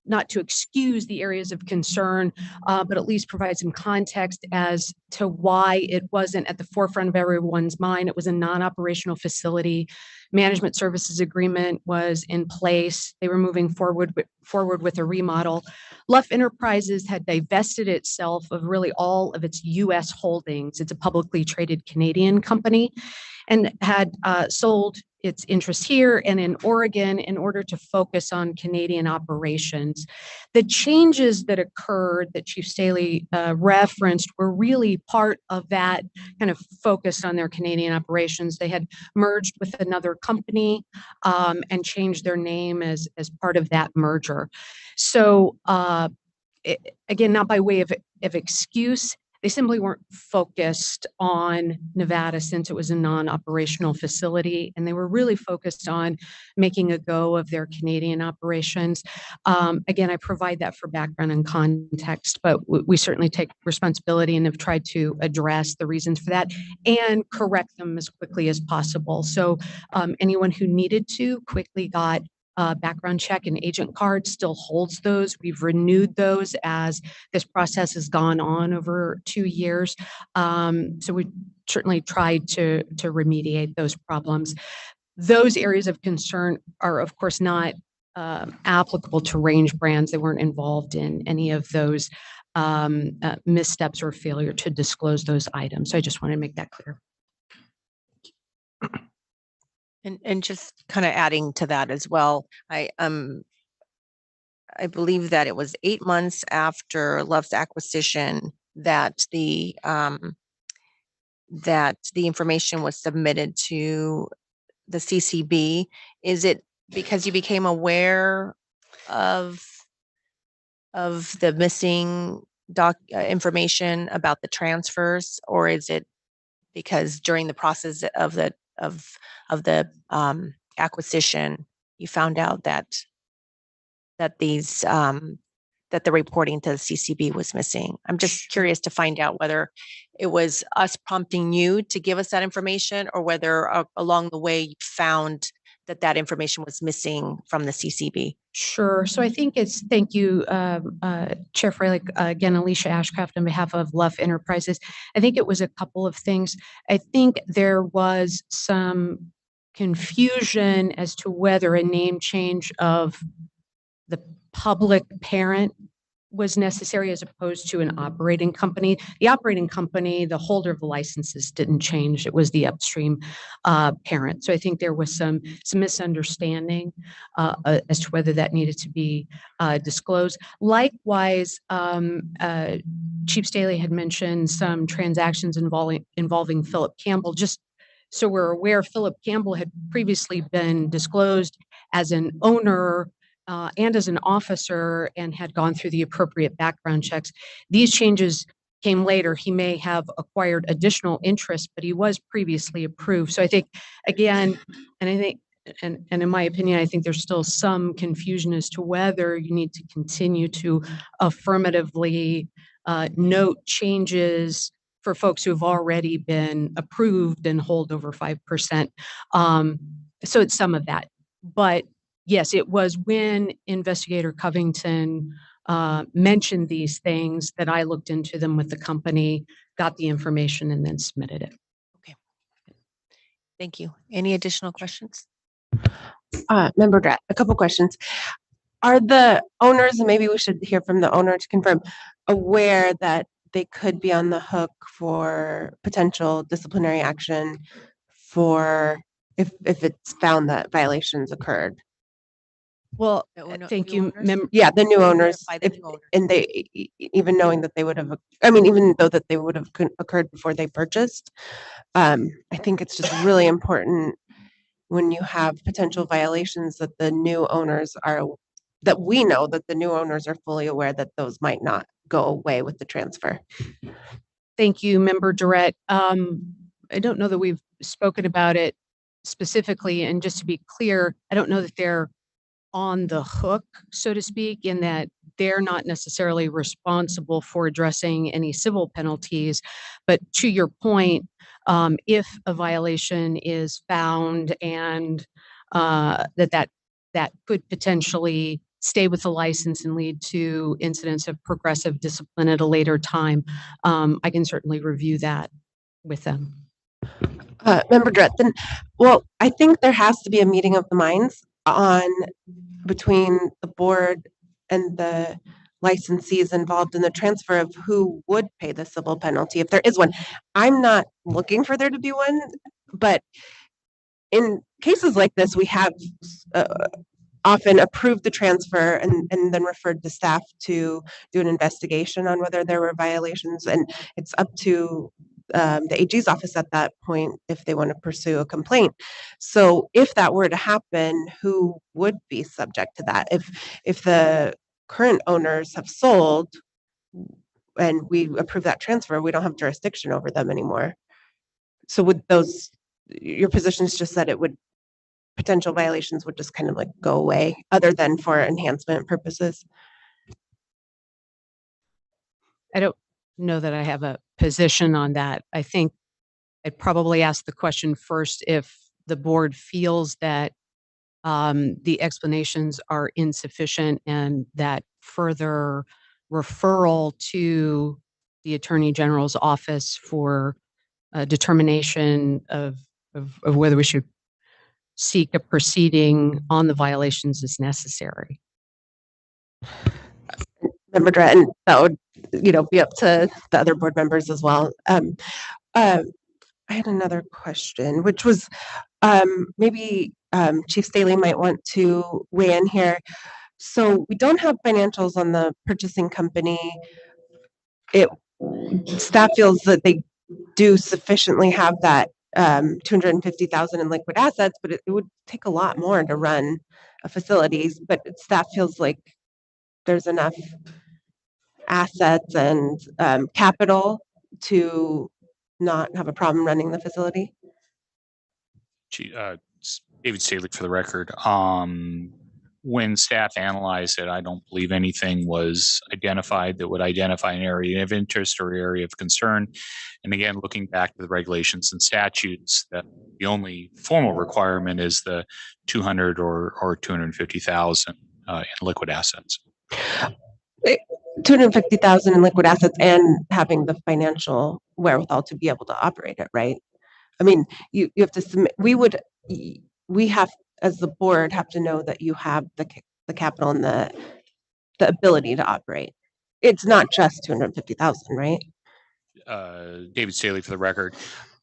Not to excuse the areas of concern, but at least provide some context as to why it wasn't at the forefront of everyone's mind. It was a non-operational facility. Management services agreement was in place. They were moving forward with a remodel. Luff Enterprises had divested itself of really all of its U.S. holdings. It's a publicly traded Canadian company, and had sold its interest here and in Oregon in order to focus on Canadian operations. The changes that occurred that Chief Staley referenced were really part of that kind of focus on their Canadian operations. They had merged with another company and changed their name as part of that merger. So again, not by way of excuse, they simply weren't focused on Nevada since it was a non-operational facility, and they were really focused on making a go of their Canadian operations. Again, I provide that for background and context, but we certainly take responsibility and have tried to address the reasons for that and correct them as quickly as possible. So anyone who needed to quickly got background check and agent card, still holds those. We've renewed those as this process has gone on over 2 years. So we certainly tried to remediate those problems. Those areas of concern are, of course, not applicable to Range Brands. They weren't involved in any of those missteps or failure to disclose those items. So I just want to make that clear. And just kind of adding to that as well, I believe that it was 8 months after Luff's acquisition that the information was submitted to the CCB. Is it because you became aware of the missing information about the transfers, or is it because during the process of the acquisition, you found out that the reporting to the CCB was missing? I'm just curious to find out whether it was us prompting you to give us that information, or whether along the way you found that information was missing from the CCB. Sure. So I think thank you, Chair Freilich, again, Alicia Ashcraft on behalf of Luff Enterprises. I think it was a couple of things. I think there was some confusion as to whether a name change of the public parent was necessary as opposed to an operating company. The operating company, the holder of the licenses, didn't change. It was the upstream parent. So I think there was some misunderstanding as to whether that needed to be disclosed. Likewise, Chief Staley had mentioned some transactions involving Philip Campbell. Just so we're aware, Philip Campbell had previously been disclosed as an owner and as an officer, and had gone through the appropriate background checks. These changes came later. He may have acquired additional interest, but he was previously approved. So I think, again, and in my opinion, I think there's still some confusion as to whether you need to continue to affirmatively note changes for folks who have already been approved and hold over 5%. So it's some of that. But yes, it was when Investigator Covington mentioned these things, that I looked into them with the company, got the information, and then submitted it. Thank you. Any additional questions? Member Drat, a couple questions. Are the owners, and maybe we should hear from the owner to confirm, aware that they could be on the hook for potential disciplinary action for if it's found that violations occurred? Well, thank you. Yeah, the new owners, By the if, new owners. and they, even knowing that they would have, I mean, even though that they would have occurred before they purchased, I think it's just really important when you have potential violations that the new owners are, that we know that the new owners are fully aware that those might not go away with the transfer. Thank you, Member Durrett. I don't know that we've spoken about it specifically, and just to be clear, I don't know that they're on the hook, so to speak, in that they're not necessarily responsible for addressing any civil penalties. But to your point, if a violation is found and that could potentially stay with the license and lead to incidents of progressive discipline at a later time, I can certainly review that with them. Member Dret, then, well, I think there has to be a meeting of the minds between the board and the licensees involved in the transfer of who would pay the civil penalty, if there is one. I'm not looking for there to be one, but in cases like this, we have often approved the transfer and then referred the staff to do an investigation on whether there were violations, and it's up to the AG's office at that point if they want to pursue a complaint. So if that were to happen, who would be subject to that? If the current owners have sold and we approve that transfer, we don't have jurisdiction over them anymore. So would those, your position is just that it would, potential violations would just kind of like go away other than for enhancement purposes? I don't know that I have a position on that. I think I'd probably ask the question first if the board feels that the explanations are insufficient and that further referral to the Attorney General's office for a determination of whether we should seek a proceeding on the violations is necessary. Member Dret, and that would, be up to the other board members as well. I had another question, which was maybe Chief Staley might want to weigh in here. So we don't have financials on the purchasing company. Staff feels that they do sufficiently have that 250,000 in liquid assets, but it would take a lot more to run a facility. But staff feels like there's enough assets and capital to not have a problem running the facility. David Staley for the record. When staff analyzed it, I don't believe anything was identified that would identify an area of interest or area of concern. And again, looking back to the regulations and statutes, that the only formal requirement is the 200 or 250,000 in liquid assets. 250,000 in liquid assets and having the financial wherewithal to be able to operate it, right? I mean, you have to submit, we have, as the board, have to know that you have the capital and the ability to operate. It's not just 250,000, right? David Staley for the record.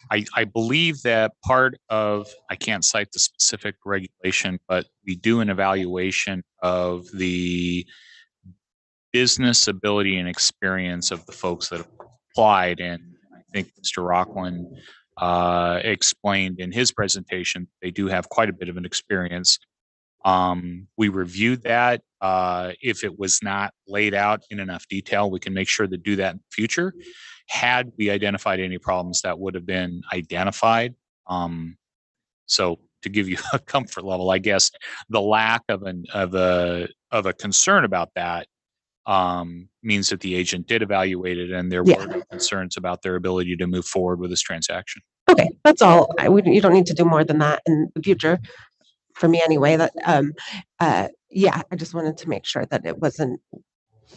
I believe that part of, I can't cite the specific regulation, but we do an evaluation of the business ability and experience of the folks that have applied. And I think Mr. Rockland explained in his presentation, they do have quite a bit of an experience. We reviewed that. If it was not laid out in enough detail, we can make sure to do that in the future. Had we identified any problems, that would have been identified. So to give you a comfort level, I guess the lack of a concern about that means that the agent did evaluate it and there were no concerns about their ability to move forward with this transaction. Okay, that's all. You don't need to do more than that in the future, for me anyway. That I just wanted to make sure that it wasn't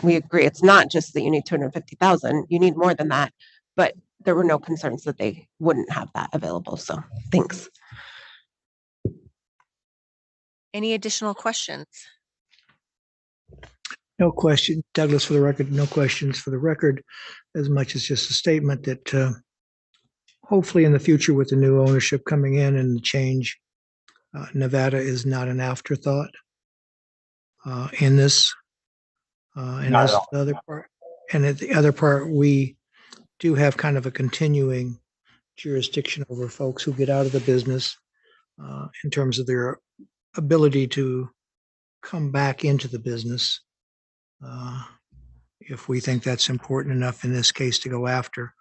we agree it's not just that you need 250,000, you need more than that, but there were no concerns that they wouldn't have that available. So thanks. Any additional questions? No question. Douglas, for the record, no questions for the record, as much as just a statement that hopefully in the future with the new ownership coming in and the change, Nevada is not an afterthought in this. And Not as at all. the other part, and at the other part, we do have kind of a continuing jurisdiction over folks who get out of the business in terms of their ability to come back into the business if we think that's important enough in this case to go after.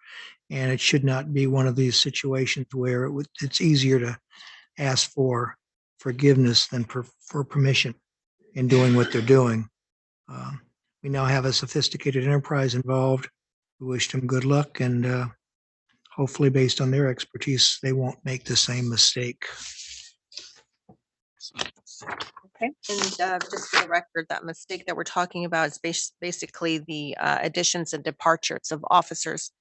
And it should not be one of these situations where it's easier to ask for forgiveness than for permission in doing what they're doing. We now have a sophisticated enterprise involved. We wish them good luck, and hopefully based on their expertise, they won't make the same mistake. Okay, and just for the record, that mistake that we're talking about is basically the additions and departures of officers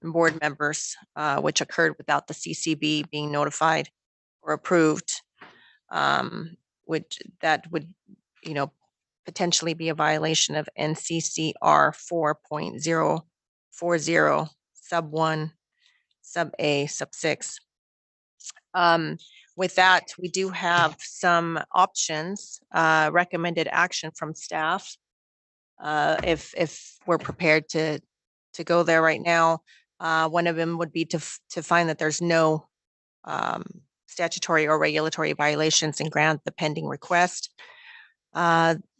and board members, which occurred without the CCB being notified or approved, which that would, potentially be a violation of NCCR 4.040 sub 1 sub A sub 6. With that, we do have some options, recommended action from staff. If we're prepared to go there right now, one of them would be to find that there's no statutory or regulatory violations and grant the pending request.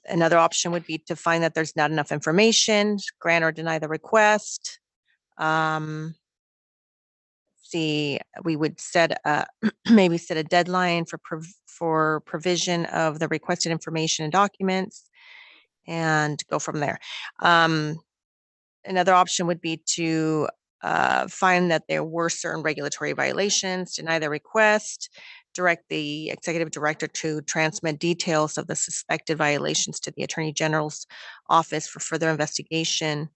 Another option would be to find that there's not enough information, grant or deny the request. We would set maybe set a deadline for provision of the requested information and documents, and go from there. Another option would be to find that there were certain regulatory violations, deny the request, direct the executive director to transmit details of the suspected violations to the Attorney General's office for further investigation,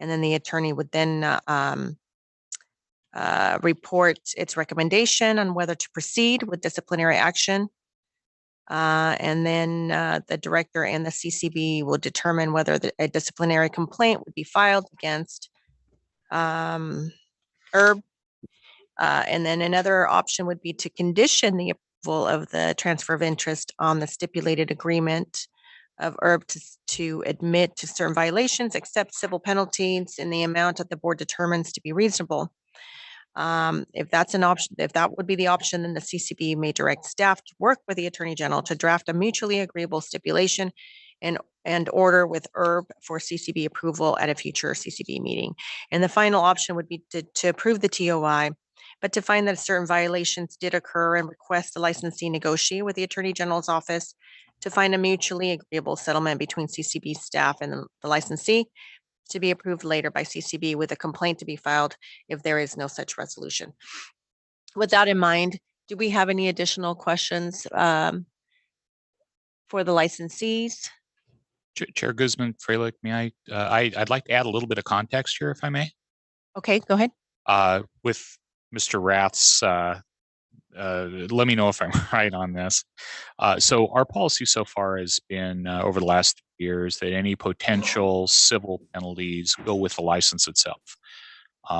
and then the attorney would then report its recommendation on whether to proceed with disciplinary action. And then the director and the CCB will determine whether a disciplinary complaint would be filed against Herb. And then another option would be to condition the approval of the transfer of interest on the stipulated agreement of Herb to admit to certain violations, accept civil penalties in the amount that the board determines to be reasonable. If that's an option, if that would be the option, then the CCB may direct staff to work with the Attorney General to draft a mutually agreeable stipulation and order with Herb for CCB approval at a future CCB meeting. And the final option would be to approve the TOI, but to find that certain violations did occur and request the licensee negotiate with the Attorney General's office to find a mutually agreeable settlement between CCB staff and the licensee, to be approved later by CCB with a complaint to be filed if there is no such resolution. With that in mind, do we have any additional questions for the licensees? Chair Guzman, Freilich, may I'd like to add a little bit of context here, if I may. Okay, go ahead. With Mr. Rath's, let me know if I'm right on this. So our policy so far has been over the last years that any potential civil penalties go with the license itself.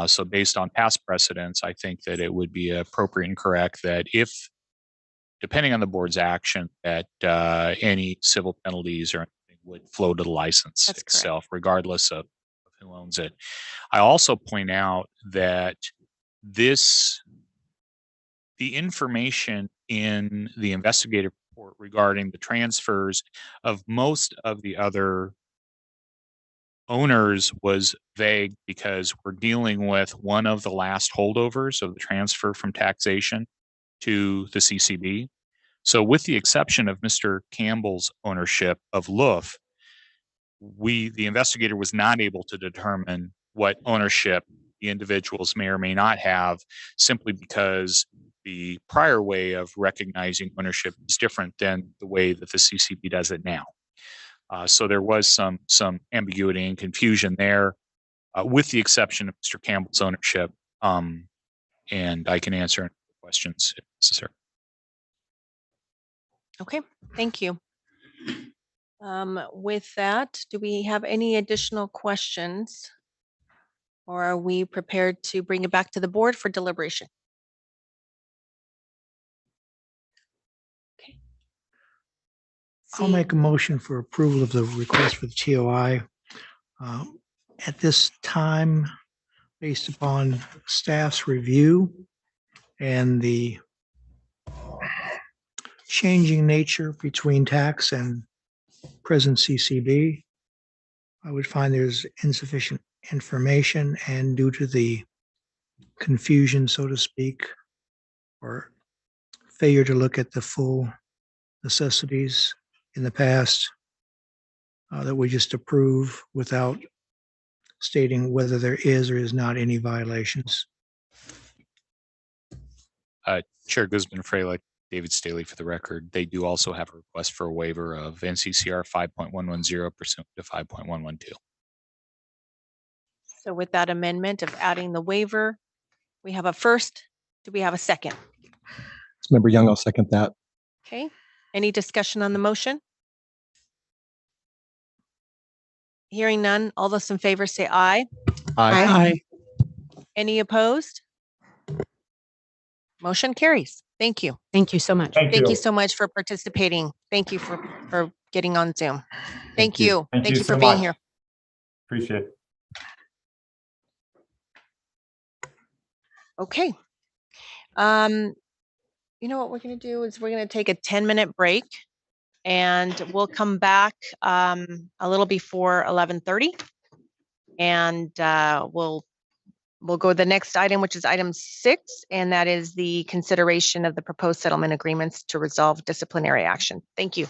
So based on past precedents, I think that it would be appropriate and correct that if, depending on the board's action, that any civil penalties or anything would flow to the license That's itself, regardless of who owns it. I also point out that the information in the investigative report regarding the transfers of most of the other owners was vague because we're dealing with one of the last holdovers of the transfer from taxation to the CCB. So with the exception of Mr. Campbell's ownership of Loof, the investigator was not able to determine what ownership the individuals may or may not have, simply because the prior way of recognizing ownership is different than the way that the CCB does it now. So there was some ambiguity and confusion there, with the exception of Mr. Campbell's ownership. And I can answer any questions if necessary. Okay, thank you. With that, do we have any additional questions? Or are we prepared to bring it back to the board for deliberation? Okay. I'll make a motion for approval of the request for the TOI. At this time, based upon staff's review and the changing nature between tax and present CCB, I would find there's insufficient information, and due to the confusion, so to speak, or failure to look at the full necessities in the past, that we just approve without stating whether there is or is not any violations. Chair Guzman Freilich, David Staley for the record. They do also have a request for a waiver of NCCR 5.110 pursuant to 5.112. So with that amendment of adding the waiver, we have a first. Do we have a second? Member Young, I'll second that. Okay. Any discussion on the motion? Hearing none, all those in favor say aye. Aye. Any opposed? Motion carries. Thank you. Thank you so much. Thank you so much for participating. Thank you for getting on Zoom. Thank you. Thank you for so being much. here. Appreciate it. Okay. You know what we're going to do is we're going to take a 10-minute break, and we'll come back a little before 11:30, and we'll go to the next item, which is item 6, and that is the consideration of the proposed settlement agreements to resolve disciplinary action. Thank you.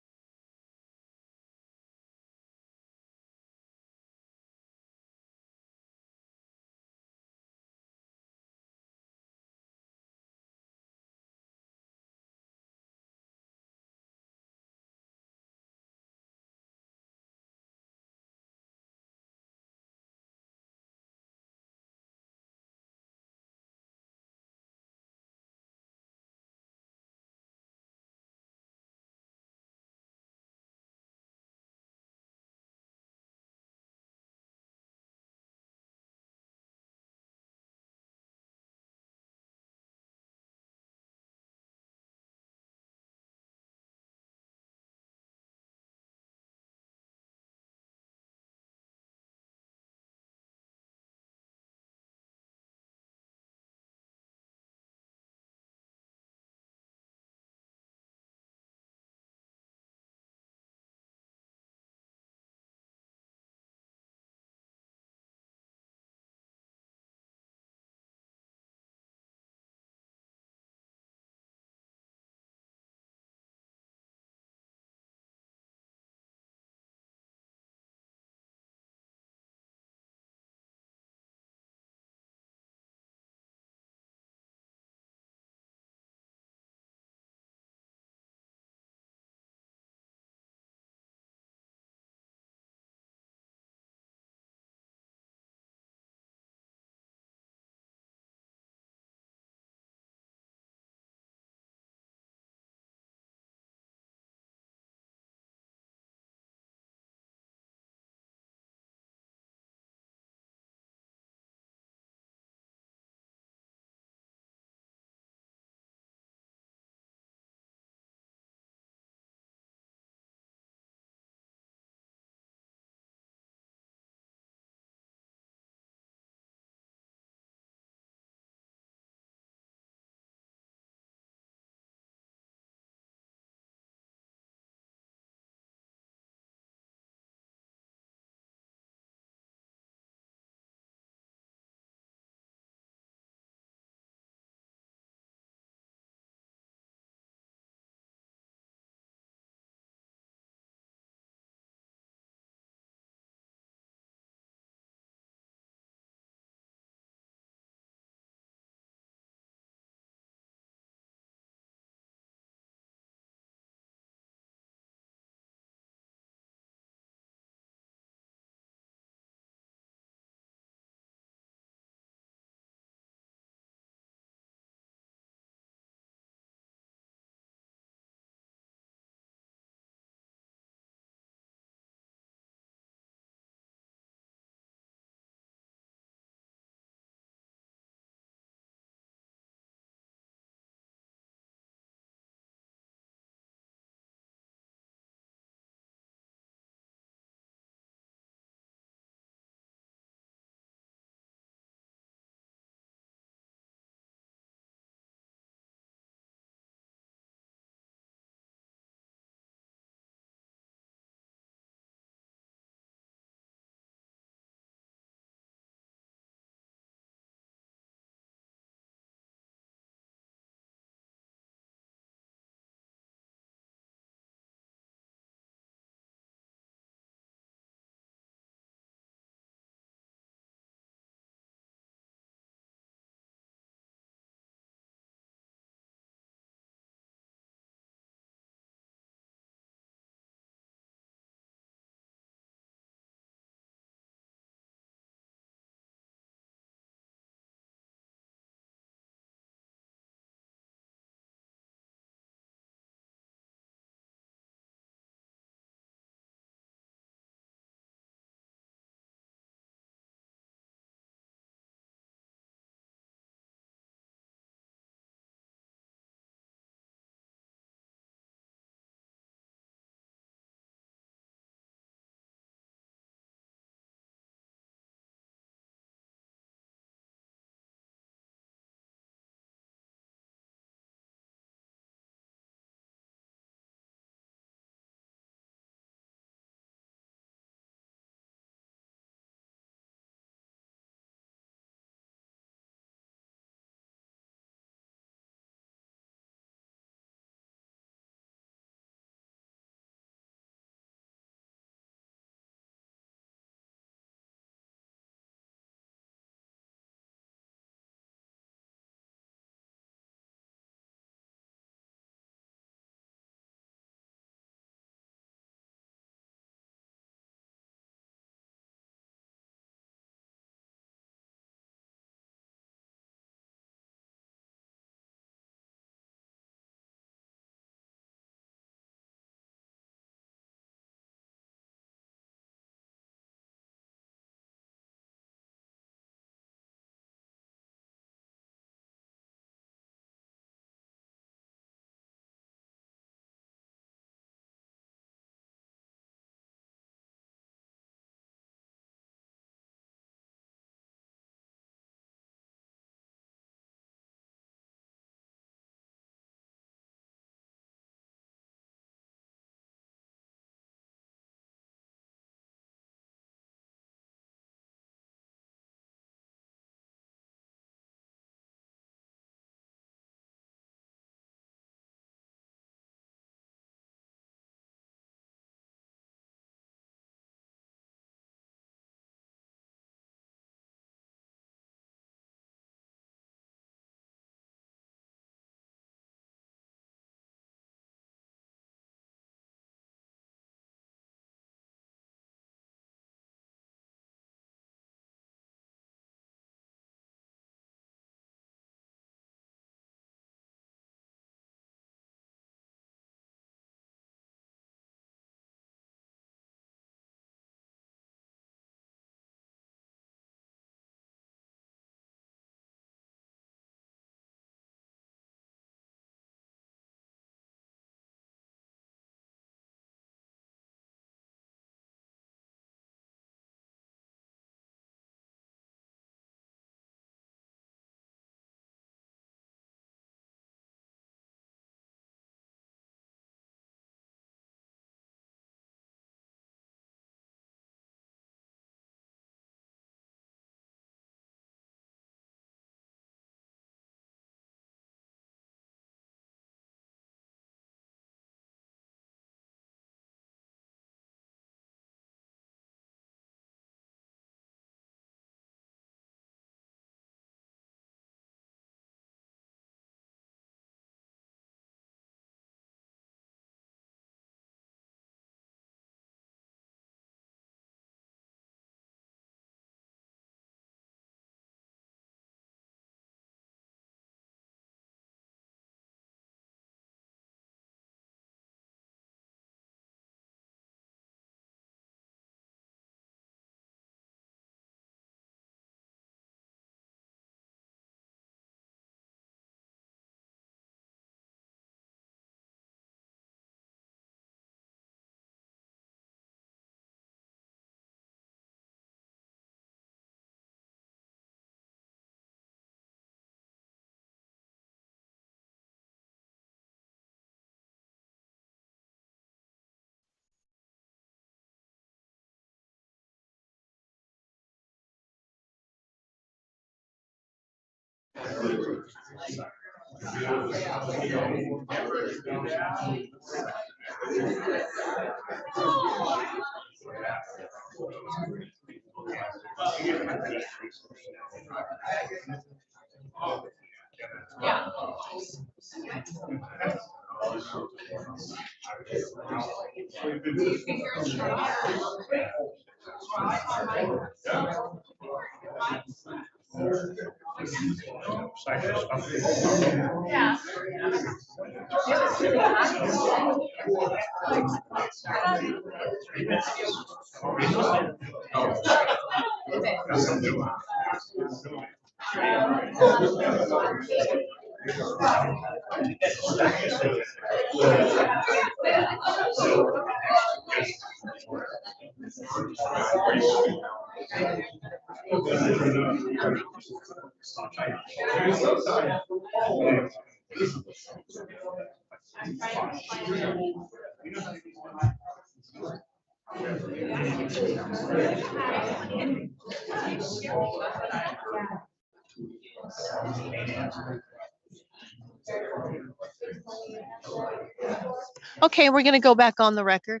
Okay, we're going to go back on the record.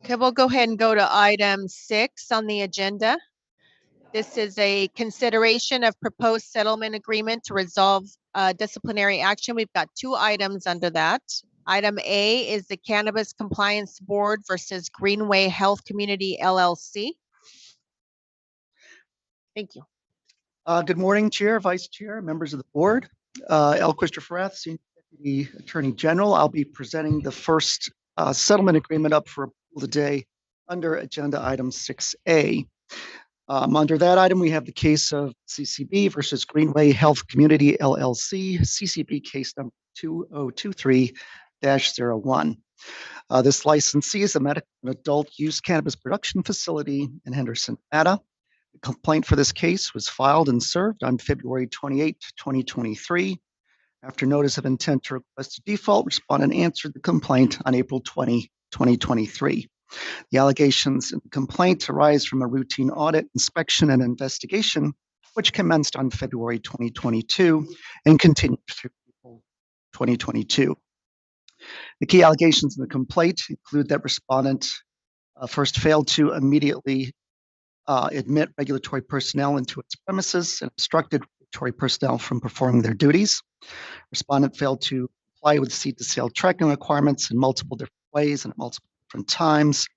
Okay, we'll go ahead and go to item 6 on the agenda. This is a consideration of proposed settlement agreement to resolve disciplinary action. We've got 2 items under that. Item A is the Cannabis Compliance Board versus Greenway Health Community LLC. Thank you. Good morning, Chair, Vice Chair, members of the board. L. Christopher Rath, Senior Deputy Attorney General. I'll be presenting the first settlement agreement up for approval today under agenda item 6A. Under that item, we have the case of CCB versus Greenway Health Community LLC, CCB case number 2023-01. This licensee is a medical and adult use cannabis production facility in Henderson, Nevada. The complaint for this case was filed and served on February 28, 2023. After notice of intent to request a default, respondent answered the complaint on April 20, 2023. The allegations in the complaint arise from a routine audit, inspection, and investigation, which commenced on February 2022 and continued through April 2022. The key allegations in the complaint include that respondent first failed to immediately admit regulatory personnel into its premises and obstructed regulatory personnel from performing their duties. Respondent failed to comply with seed-to-sale tracking requirements in multiple different ways and at multiple different times,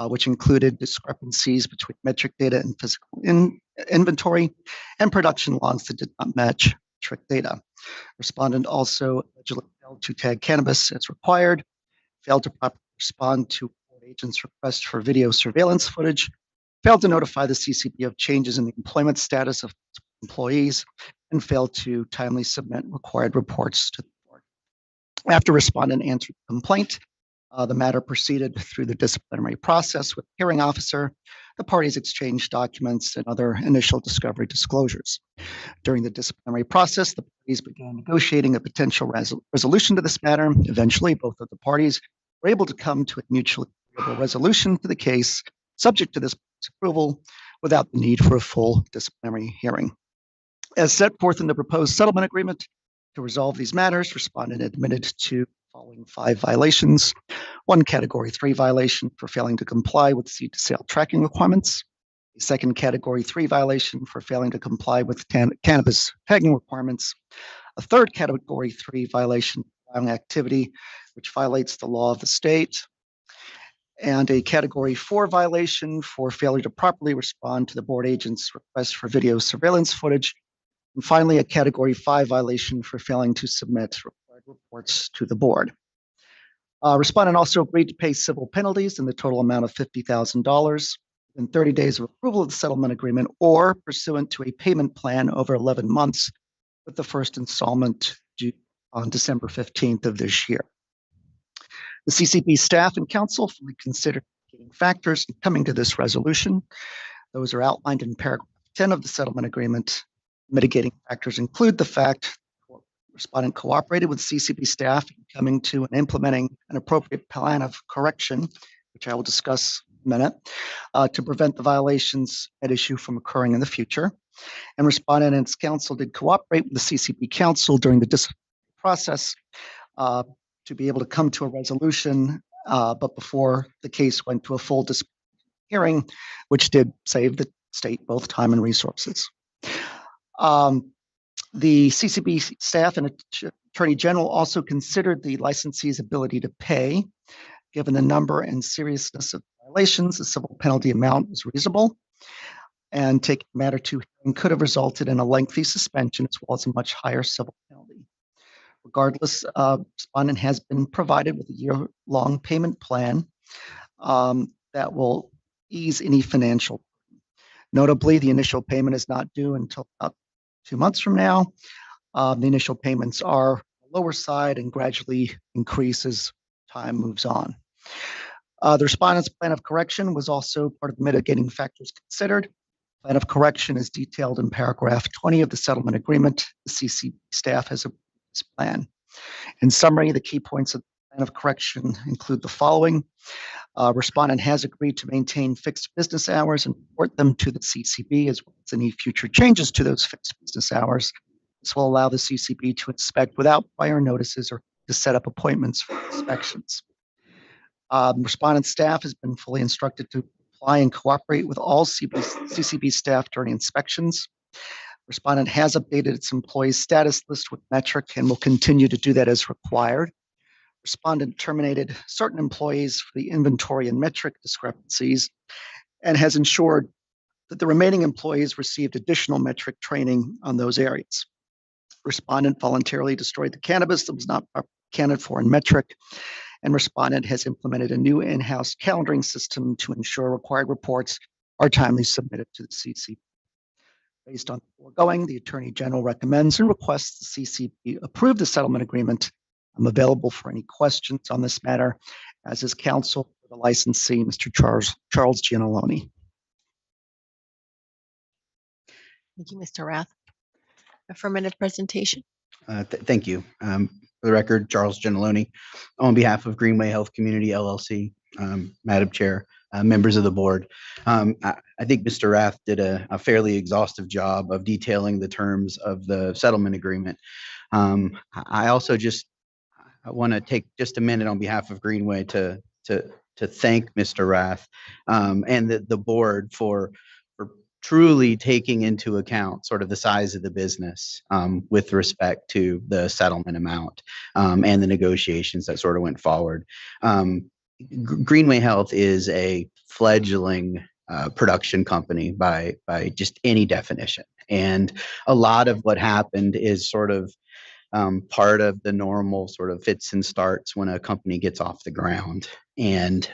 which included discrepancies between metric data and physical inventory and production logs that did not match metric data. Respondent also allegedly failed to tag cannabis as required, failed to properly respond to agents' request for video surveillance footage, failed to notify the CCB of changes in the employment status of employees, and failed to timely submit required reports to the board. After respondent answered the complaint, the matter proceeded through the disciplinary process with the hearing officer. The parties exchanged documents and other initial discovery disclosures. During the disciplinary process, the parties began negotiating a potential resolution to this matter. Eventually, both of the parties were able to come to a mutually agreeable resolution to the case, subject to this approval, without the need for a full disciplinary hearing. As set forth in the proposed settlement agreement, to resolve these matters, respondent admitted to the following 5 violations: 1 Category 3 violation for failing to comply with seed-to-sale tracking requirements, a 2nd Category 3 violation for failing to comply with cannabis tagging requirements, a 3rd Category 3 violation for allowing activity which violates the law of the state, and a Category 4 violation for failure to properly respond to the board agent's request for video surveillance footage, and finally, a Category 5 violation for failing to submit required reports to the board. Respondent also agreed to pay civil penalties in the total amount of $50,000 in 30 days of approval of the settlement agreement, or pursuant to a payment plan over 11 months, with the first installment due on December 15th of this year. The CCB staff and council fully considered factors in coming to this resolution. Those are outlined in paragraph 10 of the settlement agreement. Mitigating factors include the fact Respondent cooperated with CCB staff in coming to and implementing an appropriate plan of correction, which I will discuss in a minute, to prevent the violations at issue from occurring in the future. And respondent and its counsel did cooperate with the CCB counsel during the discipline process to be able to come to a resolution, but before the case went to a full hearing, which did save the state both time and resources. The CCB staff and Attorney General also considered the licensee's ability to pay. Given the number and seriousness of violations, the civil penalty amount was reasonable, and taking the matter to hearing could have resulted in a lengthy suspension as well as a much higher civil penalty. Regardless, respondent has been provided with a year-long payment plan that will ease any financial. Notably, the initial payment is not due until about 2 months from now. The initial payments are lower side and gradually increase as time moves on. The respondent's plan of correction was also part of the mitigating factors considered. Plan of correction is detailed in paragraph 20 of the settlement agreement. The CCB staff has approved this plan. In summary, the key points of the plan of correction include the following. Respondent has agreed to maintain fixed business hours and report them to the CCB as well as any future changes to those fixed business hours. This will allow the CCB to inspect without prior notices or to set up appointments for inspections. Respondent staff has been fully instructed to apply and cooperate with all CCB staff during inspections. Respondent has updated its employee status list with metric and will continue to do that as required. Respondent terminated certain employees for the inventory and metric discrepancies and has ensured that the remaining employees received additional metric training on those areas. Respondent voluntarily destroyed the cannabis that was not accounted for in metric, and respondent has implemented a new in-house calendaring system to ensure required reports are timely submitted to the CCB. Based on the foregoing, the Attorney General recommends and requests the CCB approve the settlement agreement. I'm available for any questions on this matter, as is counsel for the licensee, Mr. Charles Giannoloni. Thank you, Mr. Rath. Affirmative presentation. Thank you. For the record, Charles Giannoloni, on behalf of Greenway Health Community LLC, Madam Chair, members of the board. I think Mr. Rath did a fairly exhaustive job of detailing the terms of the settlement agreement. I also I want to take just a minute on behalf of Greenway to thank Mr. Rath and the board for truly taking into account sort of the size of the business with respect to the settlement amount and the negotiations that sort of went forward. Greenway Health is a fledgling production company by just any definition. And a lot of what happened is sort of part of the normal sort of fits and starts when a company gets off the ground. And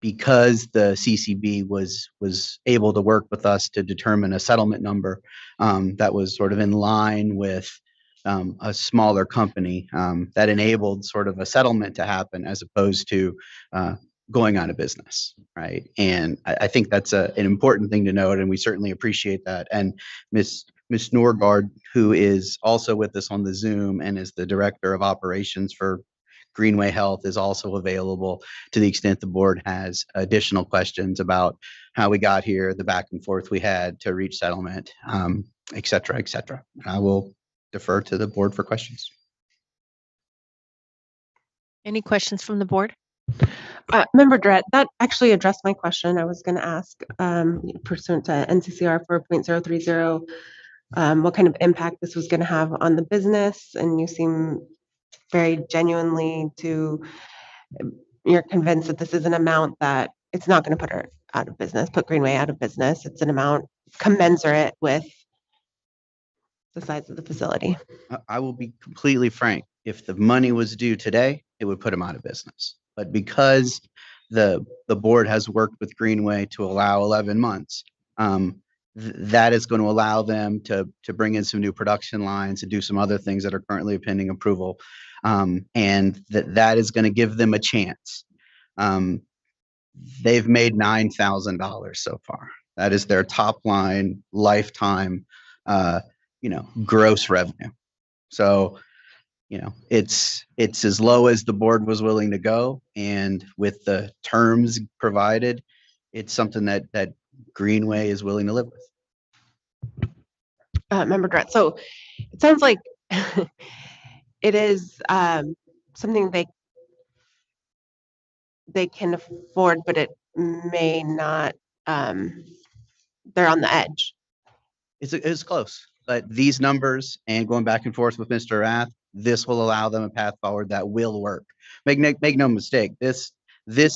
because the CCB was able to work with us to determine a settlement number that was sort of in line with a smaller company, that enabled sort of a settlement to happen as opposed to going out of business, right? And I think that's an important thing to note, and we certainly appreciate that. And Ms. Norgard, who is also with us on the Zoom and is the Director of Operations for Greenway Health, is also available to the extent the board has additional questions about how we got here, the back and forth we had to reach settlement, et cetera, et cetera. I will defer to the board for questions. Any questions from the board? Member Dredd, that actually addressed my question. I was going to ask pursuant to NCCR 4.030, what kind of impact this was going to have on the business, and you seem very genuinely you're convinced that this is an amount that it's not going to put her out of business, put Greenway out of business. It's an amount commensurate with the size of the facility. I will be completely frank. If the money was due today, it would put them out of business. But because the board has worked with Greenway to allow 11 months, that is going to allow them to bring in some new production lines and do some other things that are currently pending approval. And that is going to give them a chance. They've made $9,000 so far. That is their top line lifetime gross revenue. So, it's as low as the board was willing to go, and with the terms provided, it's something that Greenway is willing to live with. Member Durrett, so it sounds like it is something they can afford, but it may not, they're on the edge. It's close, but these numbers and going back and forth with Mr. Rath, this will allow them a path forward that will work. Make no mistake, this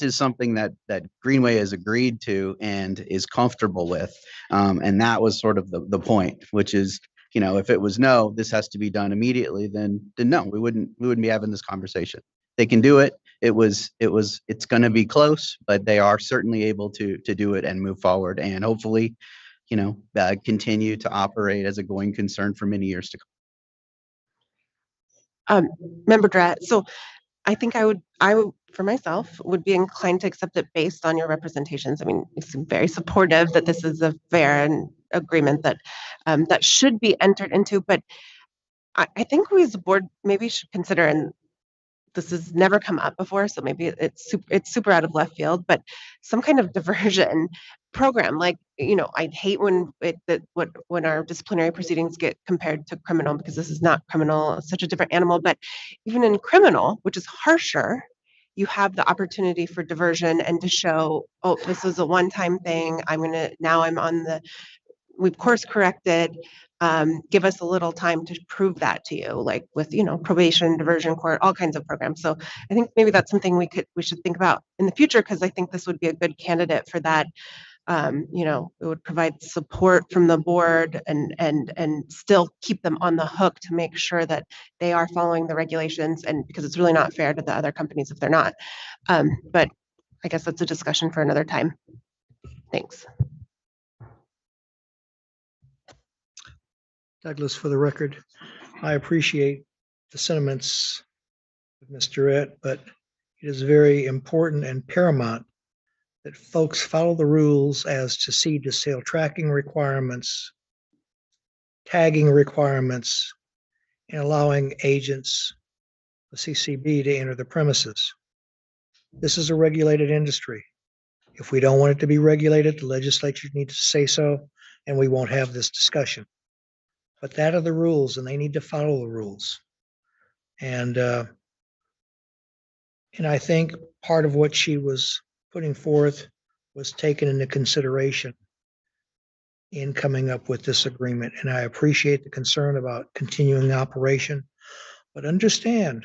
is something that Greenway has agreed to and is comfortable with. And that was sort of the point, which is, if it was no, this has to be done immediately, then no, we wouldn't be having this conversation. They can do it. It's going to be close, but they are certainly able to do it and move forward, and hopefully, continue to operate as a going concern for many years to come. Member Durrett, so I think I would, for myself, would be inclined to accept it based on your representations. I mean, you seem very supportive that this is a fair and agreement that that should be entered into, but I think we as a board maybe should consider, and this has never come up before, so maybe it's super out of left field, but some kind of diversion program. Like, I'd hate when when our disciplinary proceedings get compared to criminal, because this is not criminal, it's such a different animal. But even in criminal, which is harsher, you have the opportunity for diversion and to show, oh, this was a one-time thing. Now I'm on we've course corrected. Give us a little time to prove that to you, like with, probation, diversion court, all kinds of programs. So I think maybe that's something we should think about in the future, because I think this would be a good candidate for that. It would provide support from the board and still keep them on the hook to make sure that they are following the regulations, and because it's really not fair to the other companies if they're not. But I guess that's a discussion for another time. Thanks. Douglas, for the record, I appreciate the sentiments of Mr. Rett, but it is very important and paramount that folks follow the rules as to seed to sale tracking requirements, tagging requirements, and allowing agents, the CCB, to enter the premises. This is a regulated industry. If we don't want it to be regulated, the legislature needs to say so, and we won't have this discussion. But that are the rules, and they need to follow the rules. And I think part of what she was putting forth was taken into consideration in coming up with this agreement. And I appreciate the concern about continuing operation, but understand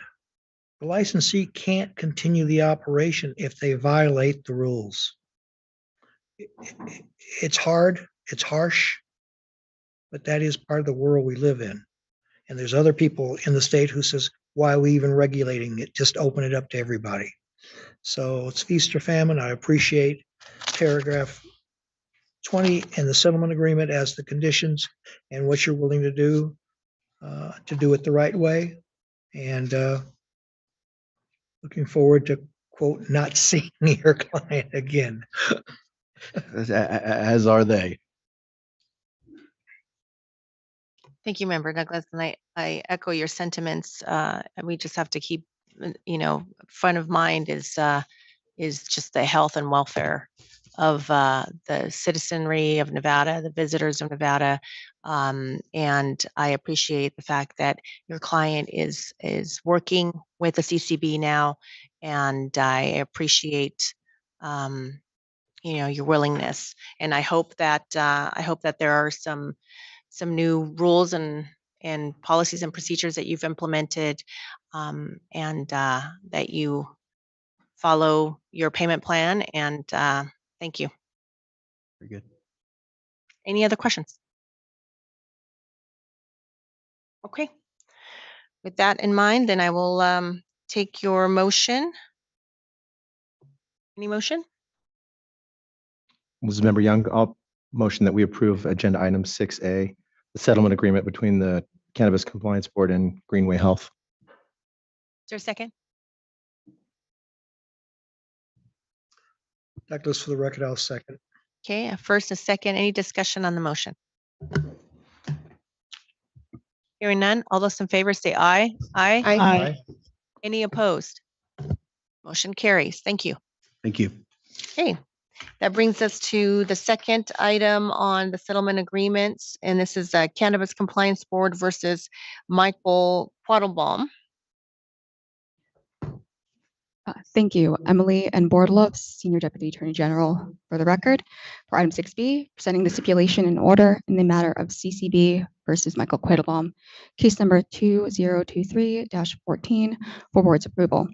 the licensee can't continue the operation if they violate the rules. It's hard, it's harsh, but that is part of the world we live in. And there's other people in the state who says, why are we even regulating it? Just open it up to everybody. So it's feast or famine. I appreciate paragraph 20 in the settlement agreement as the conditions and what you're willing to do it the right way. And looking forward to, quote, not seeing your client again. As are they. Thank you, Member Douglas, and I echo your sentiments. And we just have to keep, front of mind is just the health and welfare of the citizenry of Nevada, the visitors of Nevada, and I appreciate the fact that your client is working with the CCB now, and I appreciate your willingness, and I hope that there are some new rules and policies and procedures that you've implemented, and that you follow your payment plan. And thank you. Very good. Any other questions? Okay. With that in mind, then I will take your motion. Any motion? This is Member Young. I'll motion that we approve agenda item 6A, the settlement agreement between the Cannabis Compliance Board and Greenway Health. Is there a second? Douglas, for the record, I'll second. Okay, a first, a second. Any discussion on the motion? Hearing none, all those in favor say aye. Aye. Aye. Any opposed? Motion carries. Thank you. Thank you. Okay, that brings us to the second item on the settlement agreements, and this is a Cannabis Compliance Board versus Michael Quattlebaum. Thank you, Emily and Board Love, Senior Deputy Attorney General. For the record, for item 6B, presenting the stipulation in order in the matter of CCB versus Michael Quattlebaum, case number 2023-14 for board's approval.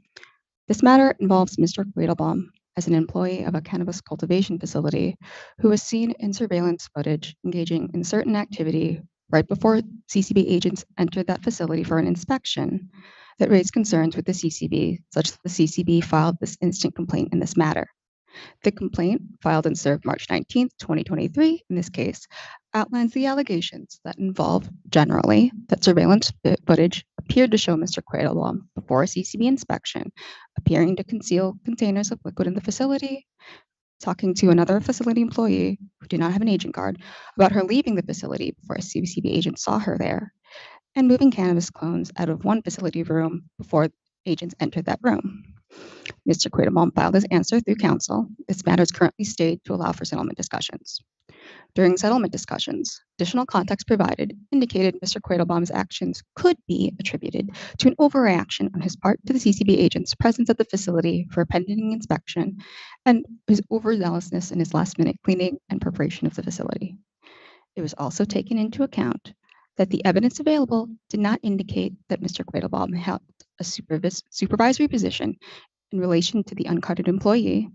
This matter involves Mr. Quattlebaum as an employee of a cannabis cultivation facility who was seen in surveillance footage engaging in certain activity right before CCB agents entered that facility for an inspection that raised concerns with the CCB, such that the CCB filed this instant complaint in this matter. The complaint, filed and served March 19th, 2023, in this case, outlines the allegations that involve, generally, that surveillance footage appeared to show Mr. Quattlebaum before a CCB inspection, appearing to conceal containers of liquid in the facility, talking to another facility employee who did not have an agent card about her leaving the facility before a CCB agent saw her there, and moving cannabis clones out of one facility room before agents entered that room. Mr. Quattlebaum filed his answer through counsel. This matter is currently stayed to allow for settlement discussions. During settlement discussions, additional context provided indicated Mr. Quattlebaum's actions could be attributed to an overreaction on his part to the CCB agent's presence at the facility for a pending inspection and his overzealousness in his last-minute cleaning and preparation of the facility. It was also taken into account that the evidence available did not indicate that Mr. Quattlebaum held a supervisory position in relation to the uncarded employee.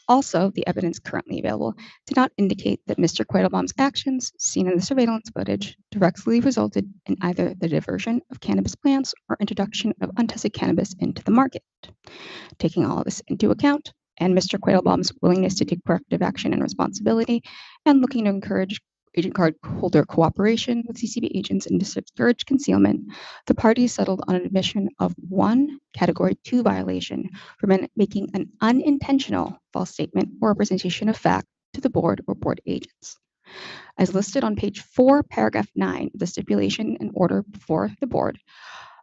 Also, the evidence currently available did not indicate that Mr. Quattlebaum's actions seen in the surveillance footage directly resulted in either the diversion of cannabis plants or introduction of untested cannabis into the market. Taking all of this into account, and Mr. Quattlebaum's willingness to take corrective action and responsibility, and looking to encourage agent card holder cooperation with CCB agents and discourage concealment, the parties settled on an admission of one Category 2 violation for making an unintentional false statement or representation of fact to the board or board agents. As listed on page 4, paragraph 9 of the stipulation and order before the board,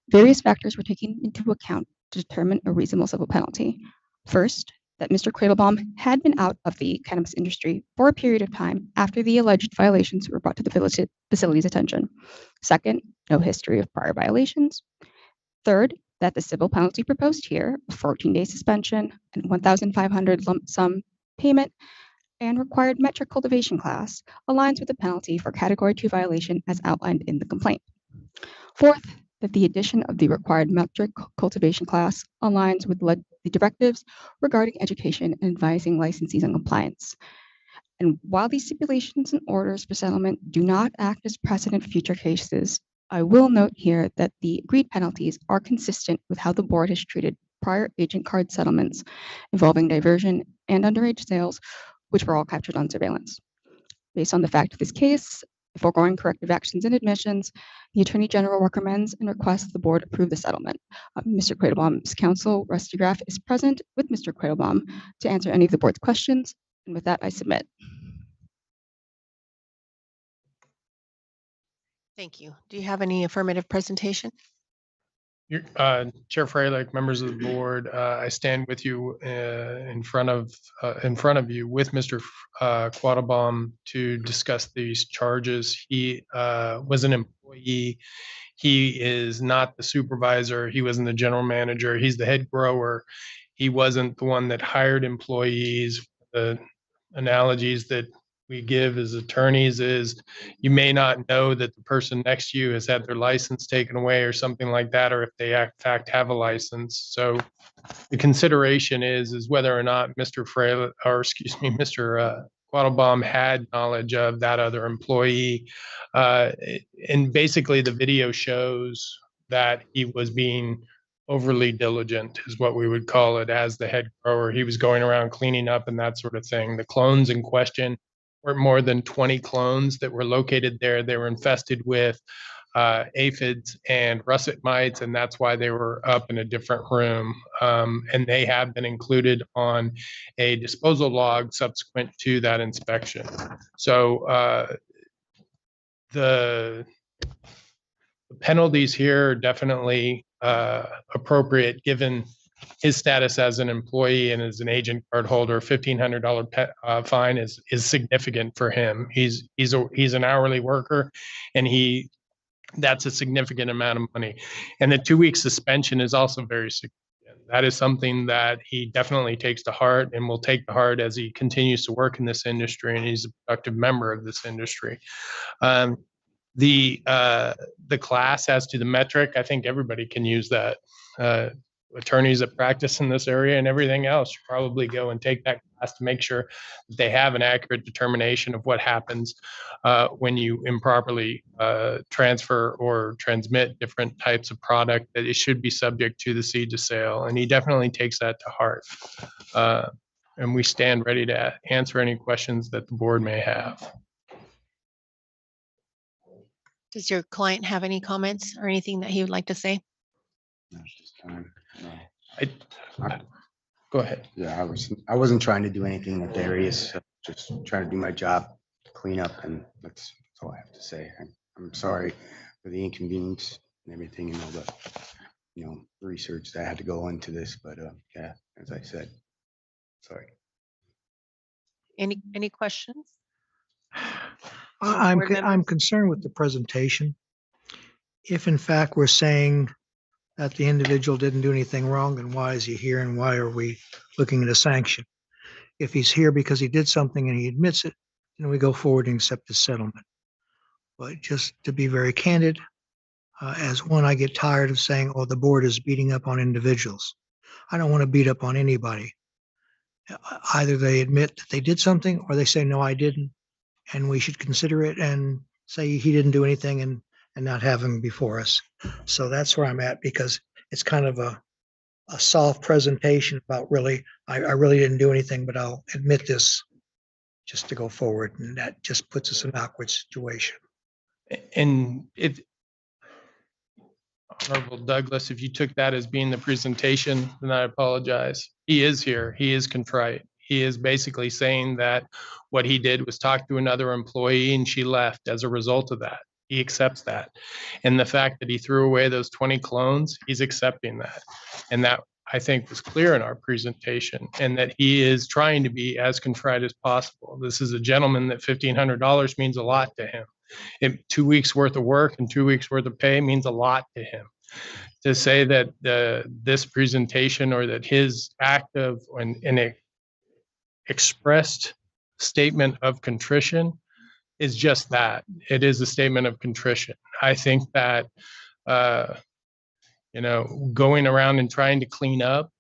various factors were taken into account to determine a reasonable civil penalty. First, that Mr. Quattlebaum had been out of the cannabis industry for a period of time after the alleged violations were brought to the facility's attention. Second, no history of prior violations. Third, that the civil penalty proposed here, a 14-day suspension and $1,500 lump sum payment and required metric cultivation class, aligns with the penalty for Category 2 violation as outlined in the complaint. Fourth, that the addition of the required metric cultivation class aligns with the directives regarding education and advising licensees on compliance. And while these stipulations and orders for settlement do not act as precedent for future cases, I will note here that the agreed penalties are consistent with how the board has treated prior agent card settlements involving diversion and underage sales, which were all captured on surveillance. Based on the fact of this case, the foregoing corrective actions and admissions, the Attorney General recommends and requests the board approve the settlement. Mr. Quattlebaum's counsel, Rusty Graff, is present with Mr. Quattlebaum to answer any of the board's questions. And with that, I submit. Thank you. Do you have any affirmative presentation? Chair Freilich, members of the board, I stand with you in front of you with Mr. Quattlebaum to discuss these charges. He was an employee. He is not the supervisor. He wasn't the general manager. He's the head grower. He wasn't the one that hired employees. The analogies that we give as attorneys is you may not know that the person next to you has had their license taken away or something like that, or if they in fact have a license. So the consideration is whether or not Mr. Mr. Quattlebaum had knowledge of that other employee. And basically the video shows that he was being overly diligent is what we would call it as the head grower. He was going around cleaning up and that sort of thing. The clones in question were more than 20 clones that were located there. They were infested with aphids and russet mites, and that's why they were up in a different room. And they have been included on a disposal log subsequent to that inspection. So the penalties here are definitely appropriate given his status as an employee and as an agent card holder. $1,500 fine is significant for him. He's an hourly worker, and that's a significant amount of money. And the 2-week suspension is also very significant. That is something that he definitely takes to heart and will take to heart as he continues to work in this industry, and he's a productive member of this industry. The class as to the metric, I think everybody can use that. Attorneys that practice in this area and everything else should probably go and take that class to make sure that they have an accurate determination of what happens when you improperly transfer or transmit different types of product, that it should be subject to the seed to sale. And he definitely takes that to heart. And we stand ready to answer any questions that the board may have. Does your client have any comments or anything that he would like to say? Go ahead. Yeah, I wasn't trying to do anything nefarious, just trying to do my job, clean up, and that's all I have to say. I'm sorry for the inconvenience and everything and all the, research that I had to go into this, but yeah, as I said, sorry. Any questions? I'm concerned with the presentation. If in fact we're saying that the individual didn't do anything wrong, then why is he here and why are we looking at a sanction? If he's here because he did something and he admits it, then we go forward and accept the settlement. But just to be very candid, as one, I get tired of saying, oh, the board is beating up on individuals. I don't want to beat up on anybody. Either they admit that they did something or they say, no, I didn't. And we should consider it and say he didn't do anything and not have him before us. So that's where I'm at, because it's kind of a soft presentation about really, I really didn't do anything, but I'll admit this just to go forward. And that just puts us in an awkward situation. And Honorable Douglas, if you took that as being the presentation, then I apologize. He is here. He is contrite. He is basically saying that what he did was talk to another employee and she left as a result of that. He accepts that. And the fact that he threw away those 20 clones, he's accepting that. And that, I think, was clear in our presentation, and that he is trying to be as contrite as possible. This is a gentleman that $1,500 means a lot to him. 2 weeks worth of work and 2 weeks worth of pay means a lot to him. To say that this presentation or that his act of an expressed statement of contrition is just that. It is a statement of contrition. I think that, going around and trying to clean up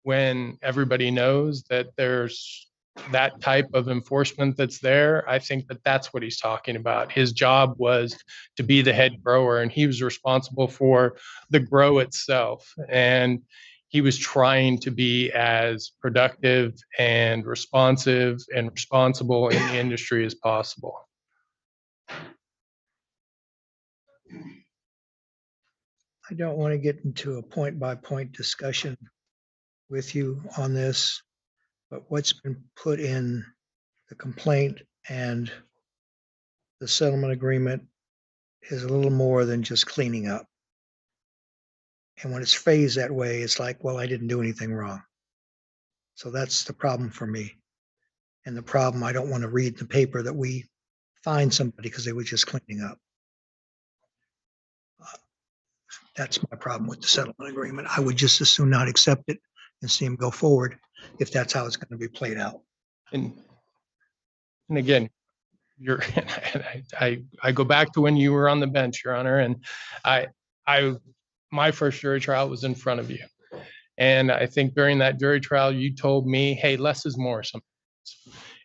when everybody knows that there's that type of enforcement that's there, I think that that's what he's talking about. His job was to be the head grower, and he was responsible for the grow itself. And he was trying to be as productive and responsive and responsible in the industry as possible. I don't want to get into a point-by-point discussion with you on this, but what's been put in the complaint and the settlement agreement is a little more than just cleaning up. And when it's phrased that way, it's like, well, I didn't do anything wrong. So that's the problem for me. And the problem, I don't want to read in the paper that we fined somebody because they were just cleaning up. That's my problem with the settlement agreement. I would just as soon not accept it and see him go forward if that's how it's going to be played out. And again, I go back to when you were on the bench, Your Honor, and my first jury trial was in front of you. And I think during that jury trial, you told me, hey, less is more sometimes.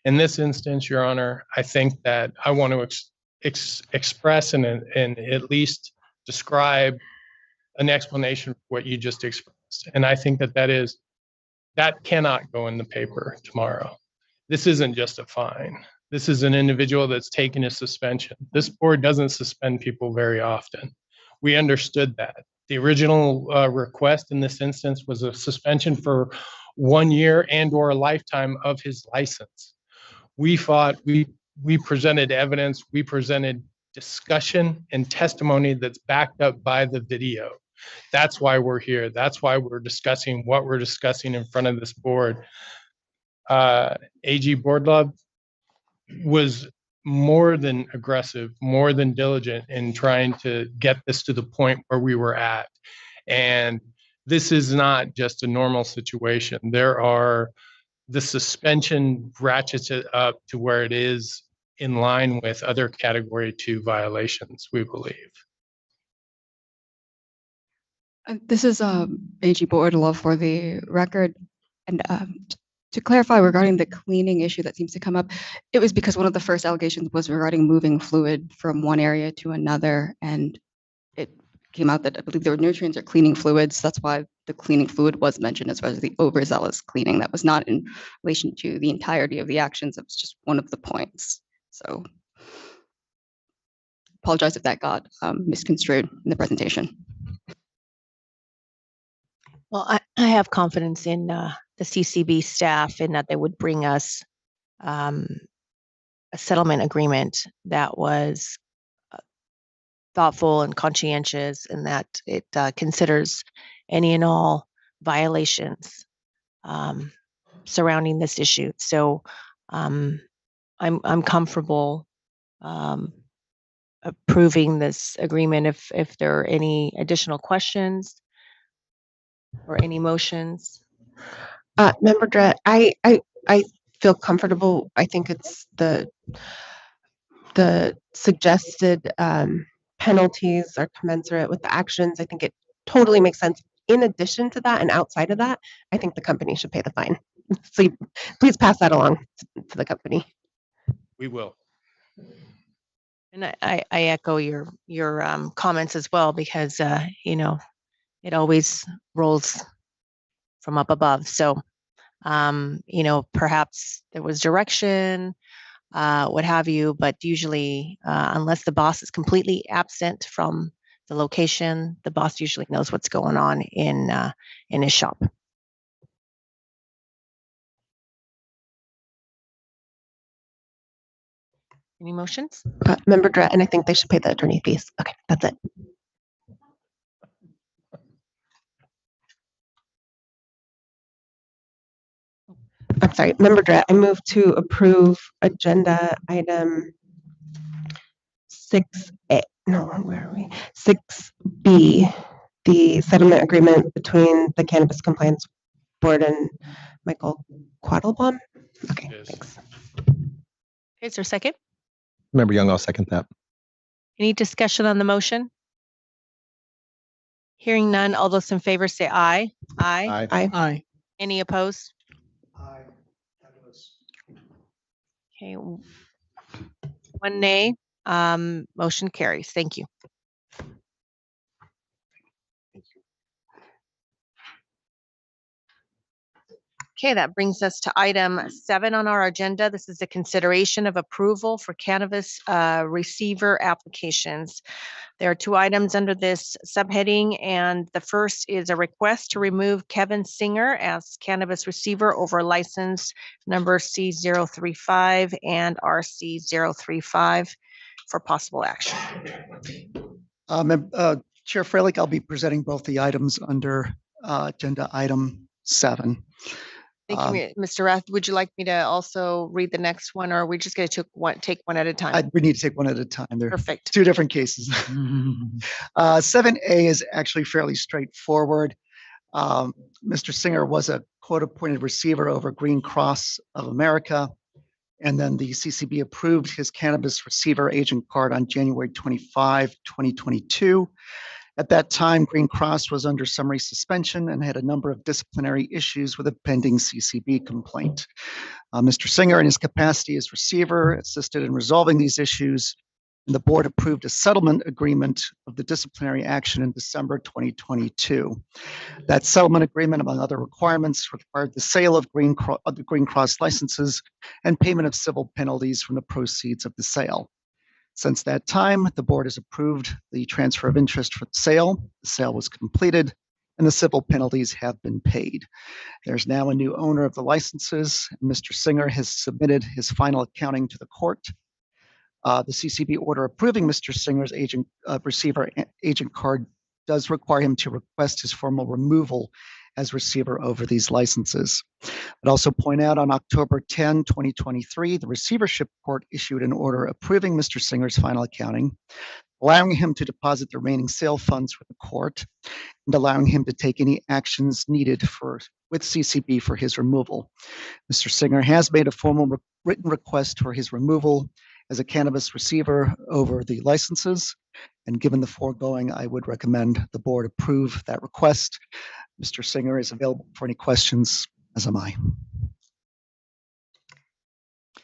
In this instance, Your Honor, I think that I want to express and at least describe an explanation for what you just expressed. And I think that cannot go in the paper tomorrow. This isn't just a fine. This is an individual that's taken a suspension. This board doesn't suspend people very often. We understood that. The original request in this instance was a suspension for 1 year and or a lifetime of his license. We fought, we presented evidence, we presented discussion and testimony that's backed up by the video. That's why we're here. That's why we're discussing what we're discussing in front of this board. AG Boardlove was more than aggressive, more than diligent in trying to get this to the point where we were at. And this is not just a normal situation. The suspension ratchets it up to where it is in line with other category 2 violations, we believe. This is AG Boardlove for the record. And to clarify regarding the cleaning issue that seems to come up, it was because one of the first allegations was regarding moving fluid from one area to another. And it came out that I believe there were nutrients or cleaning fluids. That's why the cleaning fluid was mentioned as far as the overzealous cleaning. That was not in relation to the entirety of the actions. It was just one of the points. So apologize if that got misconstrued in the presentation. Well, I have confidence in the CCB staff in that they would bring us a settlement agreement that was thoughtful and conscientious, and that it considers any and all violations surrounding this issue. So I'm comfortable approving this agreement. If there are any additional questions or any motions. Member Dredd, I feel comfortable. I think it's the suggested penalties are commensurate with the actions. I think it totally makes sense. In addition to that and outside of that, I think the company should pay the fine. So please pass that along to the company. We will. And I echo your comments as well, because it always rolls from up above. So perhaps there was direction, what have you, but usually unless the boss is completely absent from the location, the boss usually knows what's going on in his shop. Any motions? Member Dredd, and I think they should pay the attorney fees. Okay, that's it. I'm sorry, Member Dredd, I move to approve agenda item 6A. No, where are we? 6B, the settlement agreement between the Cannabis Compliance Board and Michael Quattlebaum. Okay, thanks. Okay, is there a second? Member Young, I'll second that. Any discussion on the motion? Hearing none, all those in favor say aye. Aye. Aye. Aye. Any opposed? Aye. Okay, one nay. Motion carries. Thank you. Okay, that brings us to item 7 on our agenda. This is the consideration of approval for cannabis receiver applications. There are 2 items under this subheading, and the first is a request to remove Kevin Singer as cannabis receiver over license number C035 and RC035 for possible action. Chair Freilich, I'll be presenting both the items under agenda item 7. Thank you, Mr. Rath. Would you like me to also read the next one, or are we just going to take one at a time? We need to take one at a time. They're Perfect. 2 different cases. 7A is actually fairly straightforward. Mr. Singer was a court-appointed receiver over Green Cross of America, and then the CCB approved his cannabis receiver agent card on January 25, 2022. At that time, Green Cross was under summary suspension and had a number of disciplinary issues with a pending CCB complaint. Mr. Singer, in his capacity as receiver, assisted in resolving these issues, and the board approved a settlement agreement of the disciplinary action in December 2022. That settlement agreement, among other requirements, required the sale of the Green Cross licenses and payment of civil penalties from the proceeds of the sale. Since that time, the board has approved the transfer of interest for the sale. The sale was completed and the civil penalties have been paid. There's now a new owner of the licenses. Mr. Singer has submitted his final accounting to the court. The CCB order approving Mr. Singer's receiver agent card does require him to request his formal removal as receiver over these licenses. I'd also point out on October 10, 2023, the receivership court issued an order approving Mr. Singer's final accounting, allowing him to deposit the remaining sale funds with the court, and allowing him to take any actions needed with CCB for his removal. Mr. Singer has made a formal written request for his removal as a cannabis receiver over the licenses, and given the foregoing, I would recommend the board approve that request. Mr. Singer is available for any questions, as am I.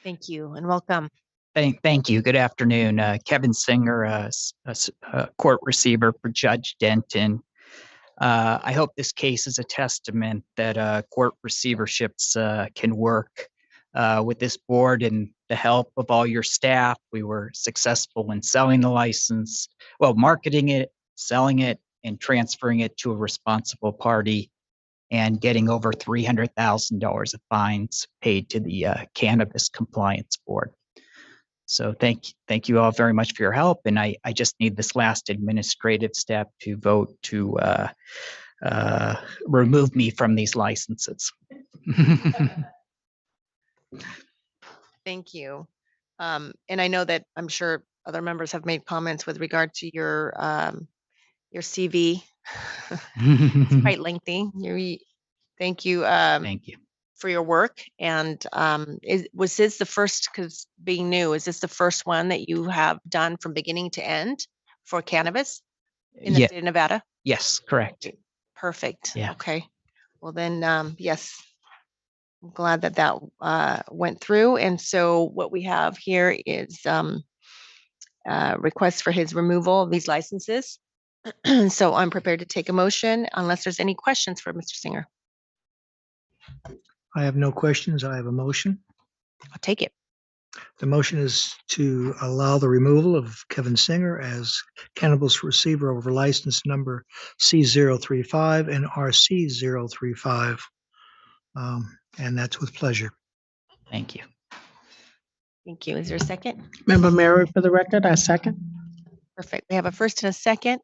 Thank you and welcome. Thank you. Good afternoon. Kevin Singer, a court receiver for Judge Denton. I hope this case is a testament that court receiverships can work. With this board and the help of all your staff, we were successful in selling the license, marketing it, selling it, and transferring it to a responsible party, and getting over $300,000 of fines paid to the Cannabis Compliance Board. So thank you all very much for your help. And I just need this last administrative step to vote to remove me from these licenses. Thank you. And I know that I'm sure other members have made comments with regard to your CV. It's quite lengthy. Thank you. Thank you for your work. And was this the first, because being new, is this the first one that you have done from beginning to end for cannabis in the state of Nevada? Yes, correct. Perfect. Yeah. Okay. Well then, yes, I'm glad that went through. And so what we have here is request for his removal of these licenses. So I'm prepared to take a motion unless there's any questions for Mr. Singer. I have no questions. I have a motion. I'll take it. The motion is to allow the removal of Kevin Singer as cannabis receiver over license number C035 and RC035. And that's with pleasure. Thank you. Thank you. Is there a second? Member Mary, for the record, I second. Perfect. We have a first and a second.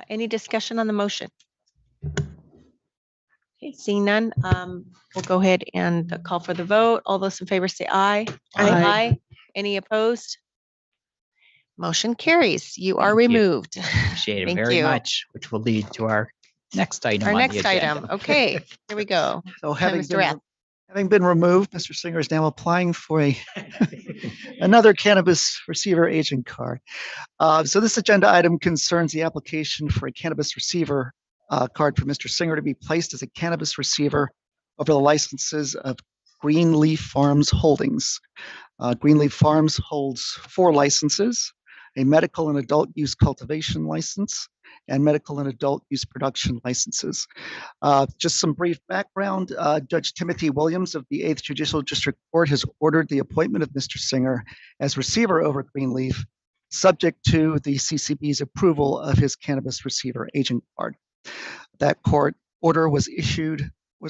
Any discussion on the motion? Okay, seeing none, we'll go ahead and call for the vote. All those in favor say aye. Aye. Any opposed? Motion carries. You are removed. Appreciate it Thank very you. much, which will lead to our next item. Our on the next item. agenda. Okay, here we go. So Mr. Rath. having been removed, Mr. Singer is now applying for another cannabis receiver agent card. So this agenda item concerns the application for a cannabis receiver card for Mr. Singer to be placed as a cannabis receiver over the licenses of Greenleaf Farms Holdings. Greenleaf Farms holds 4 licenses: a medical and adult use cultivation license and medical and adult use production licenses. Just some brief background. Judge Timothy Williams of the 8th Judicial District Court has ordered the appointment of Mr. Singer as receiver over Greenleaf, subject to the CCB's approval of his cannabis receiver agent card. That court order was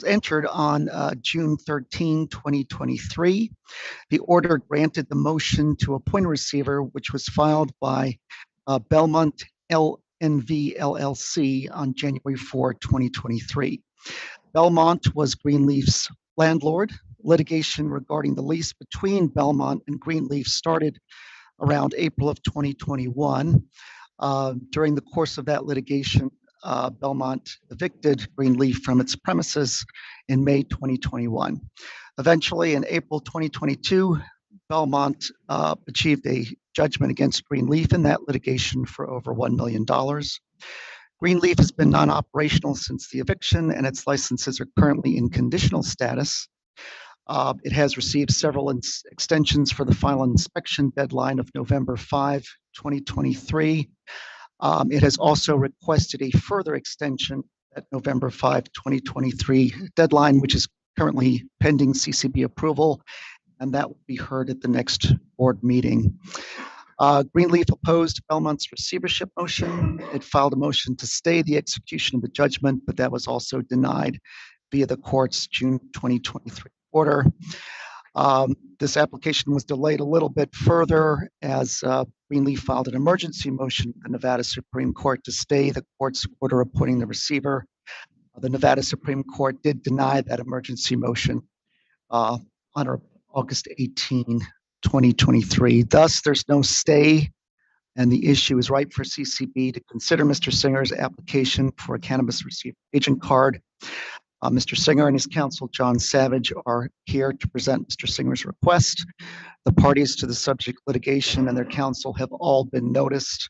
entered on June 13, 2023. The order granted the motion to appoint a receiver, which was filed by Belmont LNV LLC on January 4, 2023. Belmont was Greenleaf's landlord. Litigation regarding the lease between Belmont and Greenleaf started around April of 2021. During the course of that litigation, Belmont evicted Greenleaf from its premises in May 2021. Eventually, in April 2022, Belmont achieved a judgment against Greenleaf in that litigation for over $1 million. Greenleaf has been non-operational since the eviction, and its licenses are currently in conditional status. It has received several extensions for the final inspection deadline of November 5, 2023. It has also requested a further extension at November 5, 2023 deadline, which is currently pending CCB approval, and that will be heard at the next board meeting. Greenleaf opposed Belmont's receivership motion. It filed a motion to stay the execution of the judgment, but that was also denied via the court's June 2023 order. This application was delayed a little bit further as Greenleaf filed an emergency motion with the Nevada Supreme Court to stay the court's order appointing the receiver. The Nevada Supreme Court did deny that emergency motion on August 18, 2023. Thus, there's no stay, and the issue is ripe for CCB to consider Mr. Singer's application for a cannabis receiver agent card. Mr. Singer and his counsel, John Savage, are here to present Mr. Singer's request. The parties to the subject litigation and their counsel have all been noticed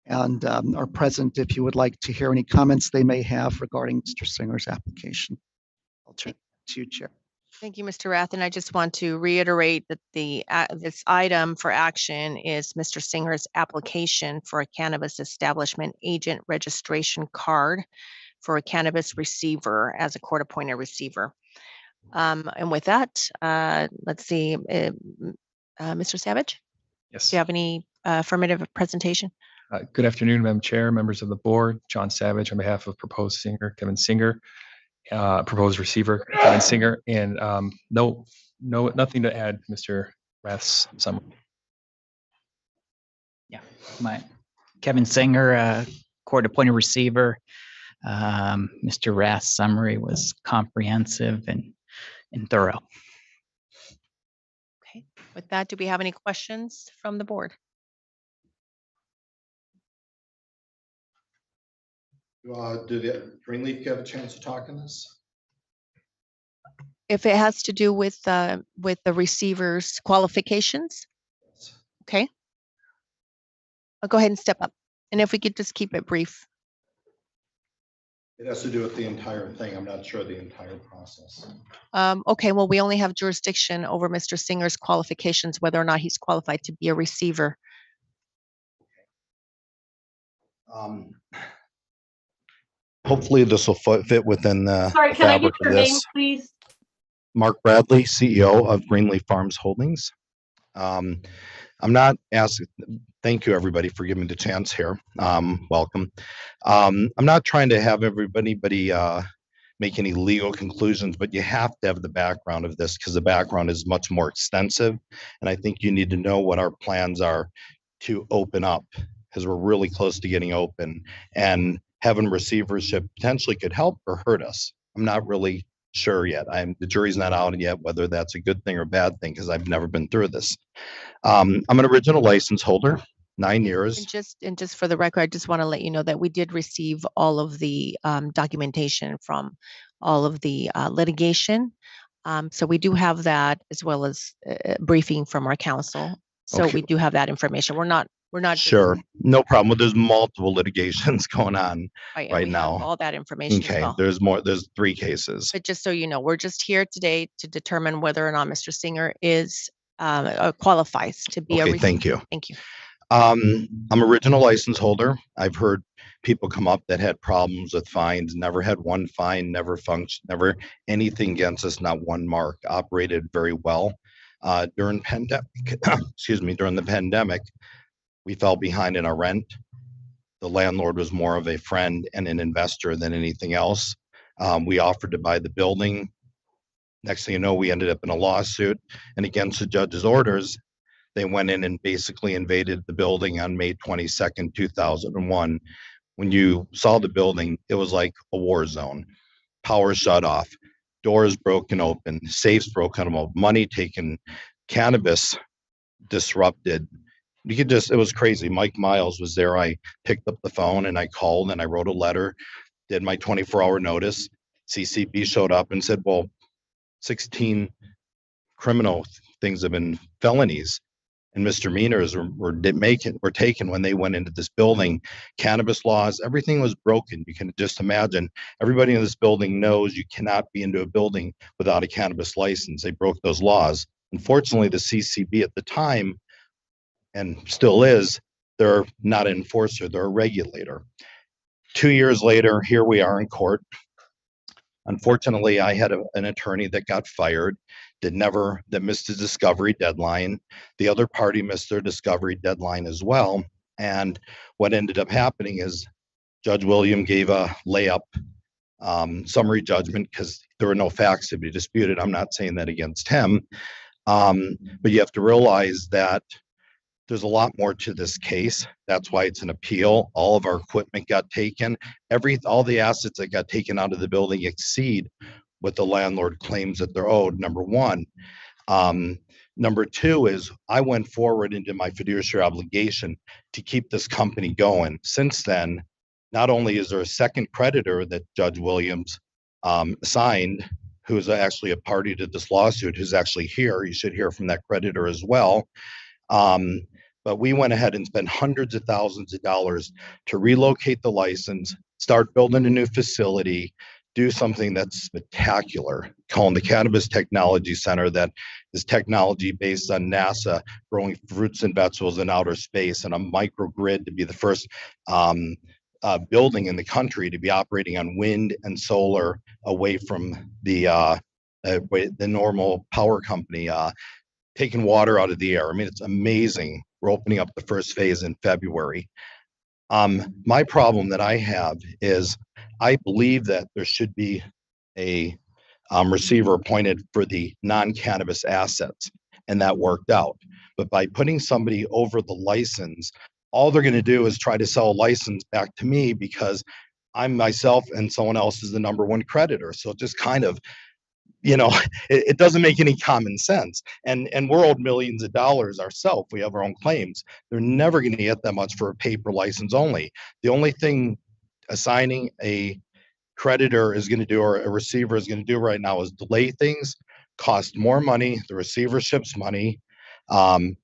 and are present if you would like to hear any comments they may have regarding Mr. Singer's application. I'll turn it to you, Chair. Thank you, Mr. Rath. And I just want to reiterate that this item for action is Mr. Singer's application for a cannabis establishment agent registration card for a cannabis receiver as a court-appointed receiver. And with that, let's see, Mr. Savage? Yes. Do you have any affirmative presentation? Good afternoon, Madam Chair, members of the board. John Savage on behalf of proposed singer Kevin Singer, proposed receiver Kevin Singer, and nothing to add, Mr. Rath's summary. Yeah, Kevin Singer, court-appointed receiver. Mr. Rath's summary was comprehensive and thorough. Okay. With that, do we have any questions from the board? Do the Greenleaf have a chance to talk on this? If it has to do with the receiver's qualifications? Okay. I'll go ahead and step up. And if we could just keep it brief. It has to do with the entire thing. I'm not sure the entire process. Okay, well, we only have jurisdiction over Mr. Singer's qualifications, whether or not he's qualified to be a receiver. Hopefully this will fit within the Sorry, can I get fabric your of name, this. please? Mark Bradley, CEO of Greenleaf Farms Holdings. I'm not asking, thank you everybody for giving me the chance here. Welcome. I'm not trying to have everybody make any legal conclusions, but you have to have the background of this because the background is much more extensive. And I think you need to know what our plans are to open up because we're really close to getting open, and having receivership potentially could help or hurt us. I'm not really sure yet. The jury's not out yet whether that's a good thing or a bad thing because I've never been through this. I'm an original license holder, 9 years. And just for the record, I just want to let you know that we did receive all of the documentation from all of the litigation. So we do have that as well as briefing from our counsel. So Okay. we do have that information. We're not Sure, no problem. Well, there's multiple litigations going on right right now. now. All that information as Okay, well. there's 3 cases. But just so you know, we're just here today to determine whether or not Mr. Singer is qualifies to be a Okay, receiver. thank you. Thank you. I'm original license holder. I've heard people come up that had problems with fines, never had one fine, never functioned, never anything against us, not one mark, operated very well. During pandemic, during the pandemic, we fell behind in our rent. The landlord was more of a friend and an investor than anything else. We offered to buy the building. Next thing you know, we ended up in a lawsuit, and against the judge's orders, they went in and basically invaded the building on May 22nd, 2001. When you saw the building, it was like a war zone. Power shut off, doors broken open, safes broken open, money taken, cannabis disrupted. It was crazy. Mike Miles was there. I picked up the phone and I called and I wrote a letter, did my 24-hour notice. CCB showed up and said, well, 16 criminal things have been felonies and misdemeanors were taken when they went into this building. Cannabis laws, everything was broken. You can just imagine. Everybody in this building knows you cannot be into a building without a cannabis license. They broke those laws. Unfortunately, the CCB at the time, and still is, they're not an enforcer, they're a regulator. 2 years later, here we are in court. Unfortunately, I had an attorney that got fired, that missed his discovery deadline. The other party missed their discovery deadline as well. And what ended up happening is Judge William gave a layup summary judgment because there were no facts to be disputed. I'm not saying that against him. But you have to realize that there's a lot more to this case. That's why it's an appeal. All of our equipment got taken. All the assets that got taken out of the building exceed what the landlord claims that they're owed, number one. Number two is I went forward into my fiduciary obligation to keep this company going. Since then, not only is there a second creditor that Judge Williams signed, who is actually a party to this lawsuit, who's actually here. You should hear from that creditor as well. But we went ahead and spent hundreds of thousands of dollars to relocate the license, start building a new facility, do something that's spectacular, calling the Cannabis Technology Center, that is technology based on NASA growing fruits and vegetables in outer space, and a microgrid to be the first building in the country to be operating on wind and solar away from the normal power company, taking water out of the air. I mean, it's amazing. We're opening up the first phase in February. My problem that I have is I believe that there should be a receiver appointed for the non-cannabis assets, and that worked out. But by putting somebody over the license, all they're going to do is try to sell a license back to me because I'm myself and someone else is the number one creditor. So it just kind of, it doesn't make any common sense. And we're owed millions of dollars ourselves. We have our own claims. They're never going to get that much for a paper license only. The only thing assigning a creditor is going to do, or a receiver is going to do right now, is delay things, cost more money, the receivership's money,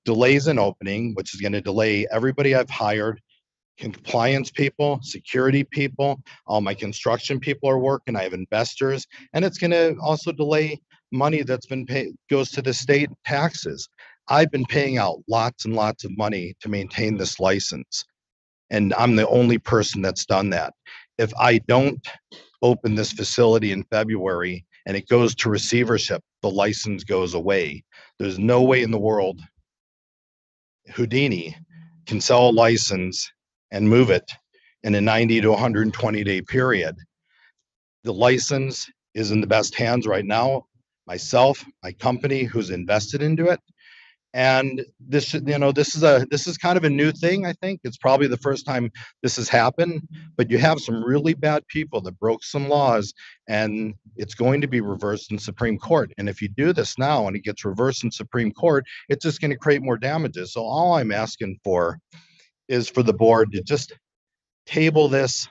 delays in opening, which is going to delay everybody I've hired, compliance people, security people, all my construction people are working, I have investors, and it's going to also delay money that's been paid, goes to the state taxes. I've been paying out lots and lots of money to maintain this license, and I'm the only person that's done that. If I don't open this facility in February and it goes to receivership, the license goes away. There's no way in the world Houdini can sell a license and move it in a 90 to 120 day period. The license is in the best hands right now. Myself, my company who's invested into it. And this is kind of a new thing. I think it's probably the first time this has happened, but you have some really bad people that broke some laws, and it's going to be reversed in Supreme Court. And if you do this now and it gets reversed in Supreme Court, it's just going to create more damages. So all I'm asking for is for the board to just table this,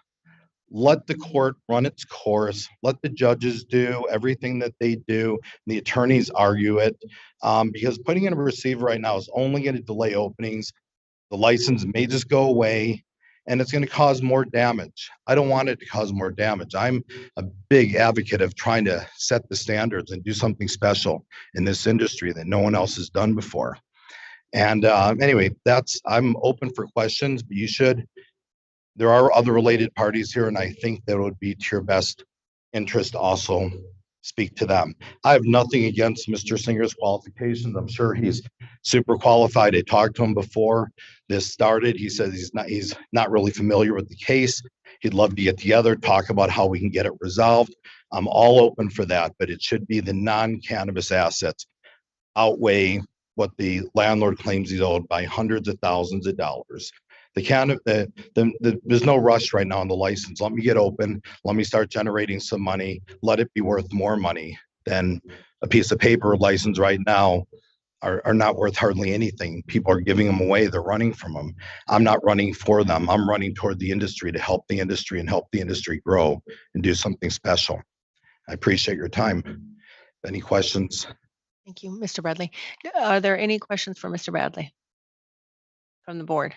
let the court run its course, let the judges do everything that they do, the attorneys argue it, because putting in a receiver right now is only going to delay openings. The license may just go away, and it's going to cause more damage. I don't want it to cause more damage. I'm a big advocate of trying to set the standards and do something special in this industry that no one else has done before. And anyway, I'm open for questions, but there are other related parties here, and I think that it would be to your best interest to also speak to them. I have nothing against Mr. Singer's qualifications. I'm sure he's super qualified. I talked to him before this started. He says he's not really familiar with the case. He'd love to get together, talk about how we can get it resolved. I'm all open for that, but it should be the non-cannabis assets outweigh what the landlord claims he's owed by hundreds of thousands of dollars. There's no rush right now on the license. Let me get open. Let me start generating some money. Let it be worth more money than a piece of paper. License right now are not worth hardly anything. People are giving them away. They're running from them. I'm not running for them. I'm running toward the industry to help the industry and help the industry grow and do something special. I appreciate your time. Any questions? Thank you, Mr. Bradley. Are there any questions for Mr. Bradley from the board?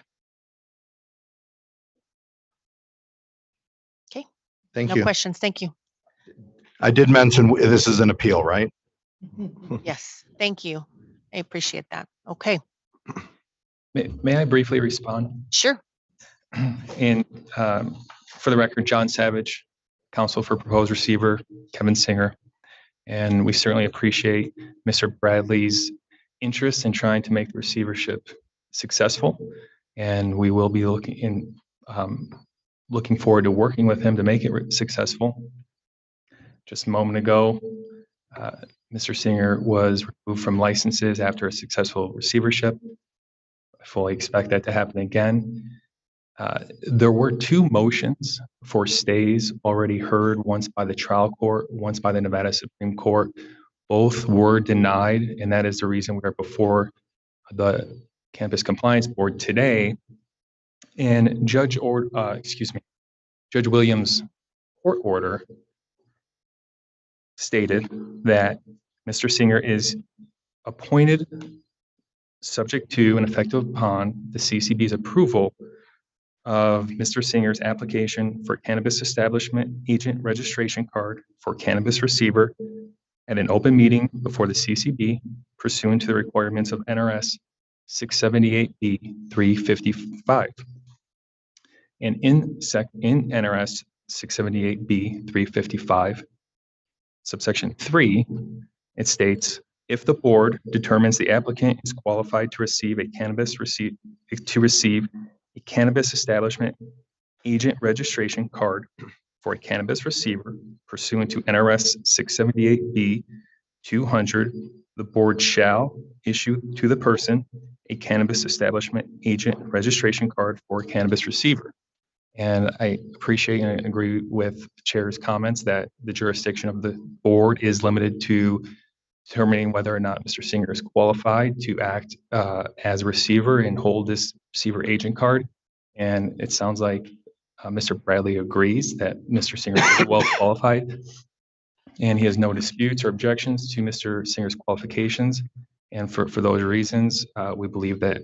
Okay. Thank No you. questions. Thank you. I did mention this is an appeal, right? Yes. Thank you. I appreciate that. Okay. May I briefly respond? Sure. And for the record, John Savage, counsel for proposed receiver, Kevin Singer. And we certainly appreciate Mr. Bradley's interest in trying to make the receivership successful. And we will be looking forward to working with him to make it successful. Just a moment ago, Mr. Singer was removed from licenses after a successful receivership. I fully expect that to happen again. There were 2 motions for stays already heard, once by the trial court, once by the Nevada Supreme Court. Both were denied, and that is the reason we are before the Cannabis Compliance Board today. And Judge Williams' court order stated that Mr. Singer is appointed subject to and effective upon the CCB's approval of Mr. Singer's application for Cannabis Establishment Agent Registration Card for Cannabis Receiver at an open meeting before the CCB pursuant to the requirements of NRS 678B 355. And in NRS 678B 355, subsection 3, it states, if the board determines the applicant is qualified to receive a cannabis establishment agent registration card for a cannabis receiver pursuant to NRS 678B 200, the board shall issue to the person a cannabis establishment agent registration card for a cannabis receiver. And I appreciate and agree with the chair's comments that the jurisdiction of the board is limited to determining whether or not Mr. Singer is qualified to act as a receiver and hold this receiver agent card. And it sounds like Mr. Bradley agrees that Mr. Singer is well qualified, and he has no disputes or objections to Mr. Singer's qualifications. And for those reasons, we believe that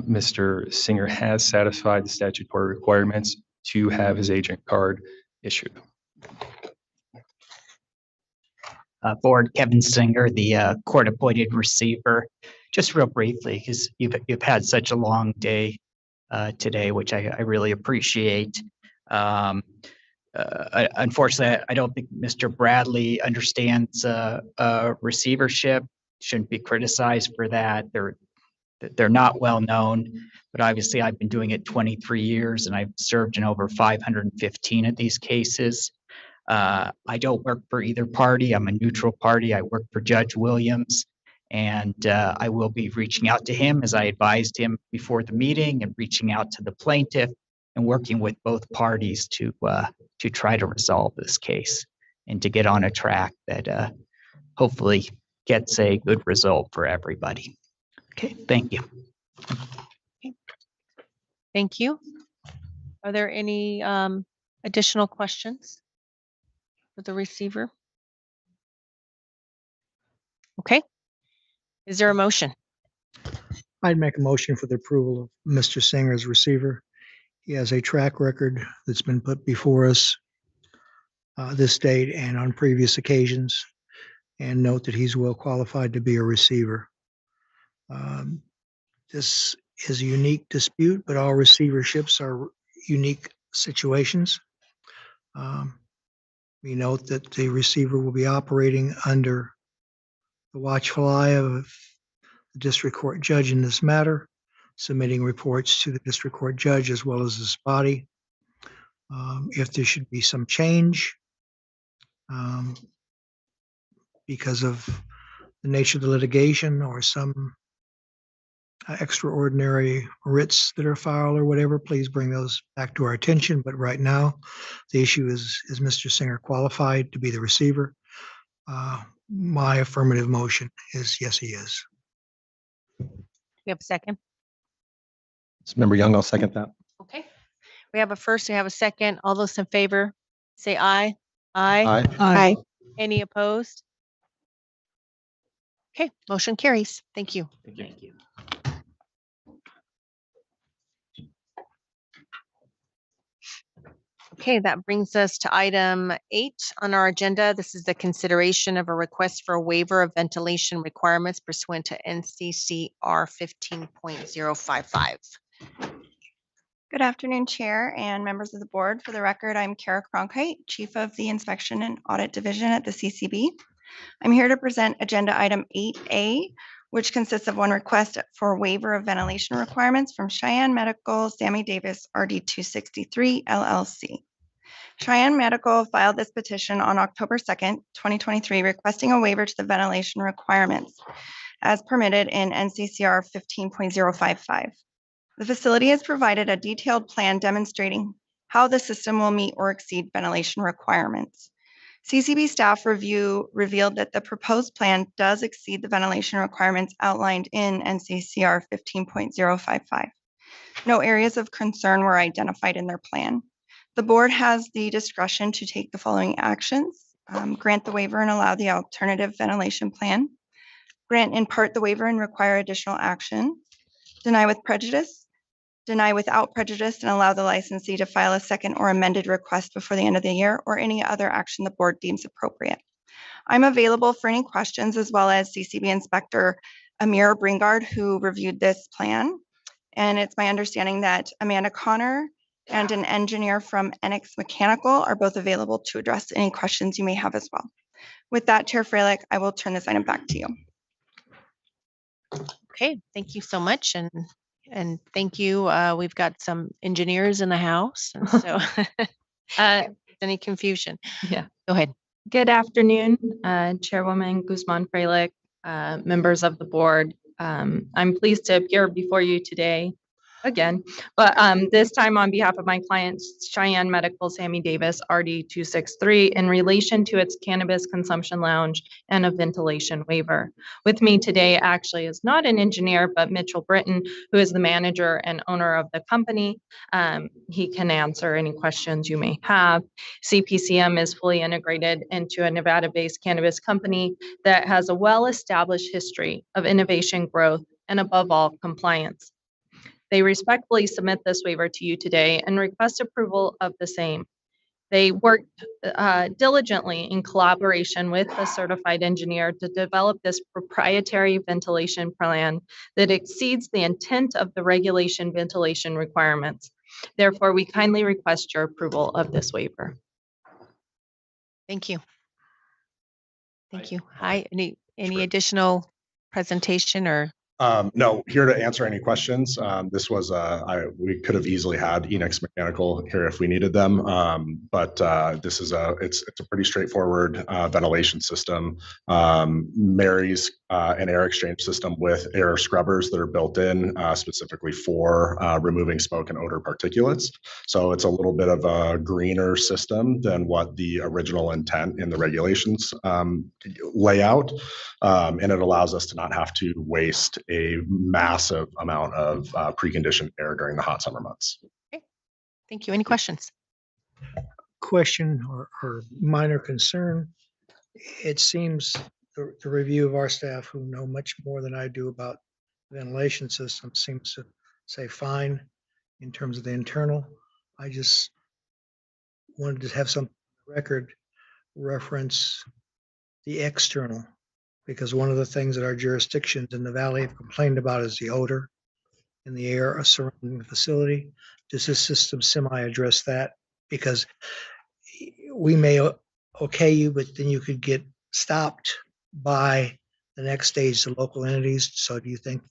Mr. Singer has satisfied the statutory requirements to have his agent card issued. Board, Kevin Singer, the court-appointed receiver. Just real briefly, because you've had such a long day today, which I really appreciate. Unfortunately, I don't think Mr. Bradley understands receivership. Shouldn't be criticized for that. They're not well known, but obviously I've been doing it 23 years and I've served in over 515 of these cases. I don't work for either party. I'm a neutral party. I work for Judge Williams, and I will be reaching out to him as I advised him before the meeting, and reaching out to the plaintiff and working with both parties to try to resolve this case and to get on a track that hopefully gets a good result for everybody. Okay, thank you. Thank you. Are there any additional questions for the receiver? Okay. Is there a motion? I'd make a motion for the approval of Mr. Singer as receiver. He has a track record that's been put before us this date and on previous occasions, and note that he's well qualified to be a receiver. This is a unique dispute, but all receiverships are unique situations. We note that the receiver will be operating under the watchful eye of the district court judge in this matter, submitting reports to the district court judge as well as this body. If there should be some change because of the nature of the litigation or some extraordinary writs that are filed or whatever, please bring those back to our attention. But right now, the issue is Mr. Singer qualified to be the receiver? My affirmative motion is yes, he is. We have a second. Member Young, I'll second that. Okay. We have a first, we have a second. All those in favor, say aye. Aye. Aye. Aye. Any opposed? Okay, motion carries. Thank you. Thank you. Okay, that brings us to item 8 on our agenda. This is the consideration of a request for a waiver of ventilation requirements pursuant to NCCR 15.055. Good afternoon, Chair and members of the board. For the record, I'm Kara Cronkite, Chief of the Inspection and Audit Division at the CCB. I'm here to present Agenda Item 8A, which consists of one request for waiver of ventilation requirements from Cheyenne Medical, Sammy Davis, RD 263 LLC. Cheyenne Medical filed this petition on October 2nd, 2023, requesting a waiver to the ventilation requirements as permitted in NCCR 15.055. The facility has provided a detailed plan demonstrating how the system will meet or exceed ventilation requirements. CCB staff review revealed that the proposed plan does exceed the ventilation requirements outlined in NCCR 15.055. No areas of concern were identified in their plan. The board has the discretion to take the following actions: grant the waiver and allow the alternative ventilation plan, grant in part the waiver and require additional action, deny with prejudice, deny without prejudice and allow the licensee to file a second or amended request before the end of the year, or any other action the board deems appropriate. I'm available for any questions, as well as CCB Inspector Amir Bringard, who reviewed this plan. And it's my understanding that Amanda Connor and an engineer from Enix Mechanical are both available to address any questions you may have as well. With that, Chair Freilich, I will turn this item back to you. Okay, thank you so much. And thank you. We've got some engineers in the house. And so any confusion? Yeah. Go ahead. Good afternoon, Chairwoman Guzman Freilich, members of the board. I'm pleased to appear before you today again, but this time on behalf of my clients, Cheyenne Medical, Sammy Davis, RD 263, in relation to its cannabis consumption lounge and a ventilation waiver. With me today actually is not an engineer, but Mitchell Britton, who is the manager and owner of the company. He can answer any questions you may have. CPCM is fully integrated into a Nevada-based cannabis company that has a well-established history of innovation, growth, and above all, compliance. They respectfully submit this waiver to you today and request approval of the same. They worked diligently in collaboration with a certified engineer to develop this proprietary ventilation plan that exceeds the intent of the regulation ventilation requirements. Therefore, we kindly request your approval of this waiver. Thank you. Thank you. Hi, any additional presentation or? No, here to answer any questions. This was, we could have easily had Enix Mechanical here if we needed them. But this is it's a pretty straightforward ventilation system. Marries an air exchange system with air scrubbers that are built in specifically for removing smoke and odor particulates. So it's a little bit of a greener system than what the original intent in the regulations layout. And it allows us to not have to waste a massive amount of preconditioned air during the hot summer months. Okay. Thank you. Any questions? Question or minor concern. It seems the review of our staff, who know much more than I do about ventilation systems, seems to say fine in terms of the internal. I just wanted to have some record reference the external, because one of the things that our jurisdictions in the valley have complained about is the odor in the air surrounding the facility. Does this system semi-address that? Because we may okay you, but then you could get stopped by the next stage, the local entities. So do you think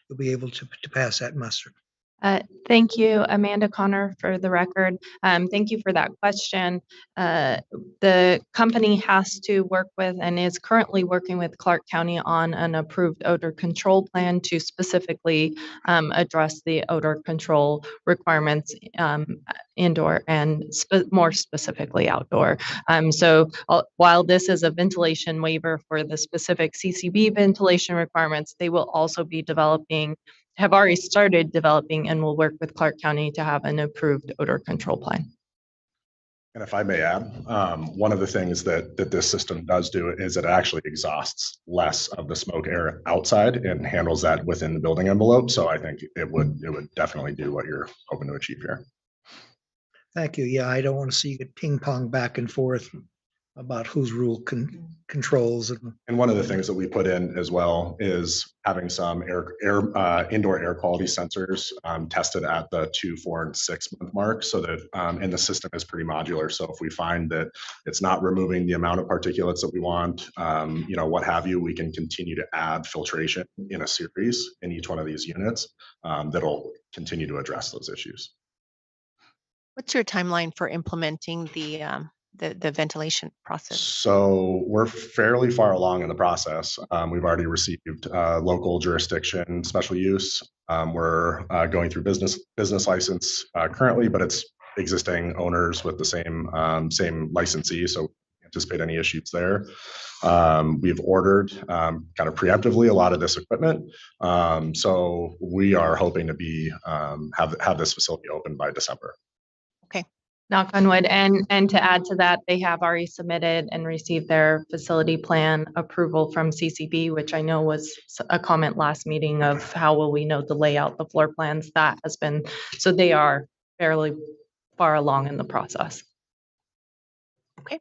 you'll be able to pass that muster? Thank you, Amanda Connor, for the record. Thank you for that question. The company has to work with and is currently working with Clark County on an approved odor control plan to specifically address the odor control requirements indoor and more specifically outdoor. So while this is a ventilation waiver for the specific CCB ventilation requirements, they will also be have already started developing and will work with Clark County to have an approved odor control plan. And if I may add, one of the things that this system does do is it actually exhausts less of the smoke air outside and handles that within the building envelope. So I think it would definitely do what you're hoping to achieve here. Thank you. Yeah, I don't want to see you get ping pong back and forth about whose rule controls. And one of the things that we put in as well is having some indoor air quality sensors tested at the 2, 4, and 6 month mark, so that and the system is pretty modular. So if we find that it's not removing the amount of particulates that we want, what have you, we can continue to add filtration in a series in each one of these units that'll continue to address those issues. What's your timeline for implementing the ventilation process? So we're fairly far along in the process. We've already received local jurisdiction special use. We're going through business license currently, but it's existing owners with the same licensee, so anticipate any issues there. We've ordered kind of preemptively a lot of this equipment, so we are hoping to be have this facility open by December. Okay. Knock on wood. And to add to that, they have already submitted and received their facility plan approval from CCB, which I know was a comment last meeting of how will we know the layout, the floor plans. That has been, so they are fairly far along in the process. Okay.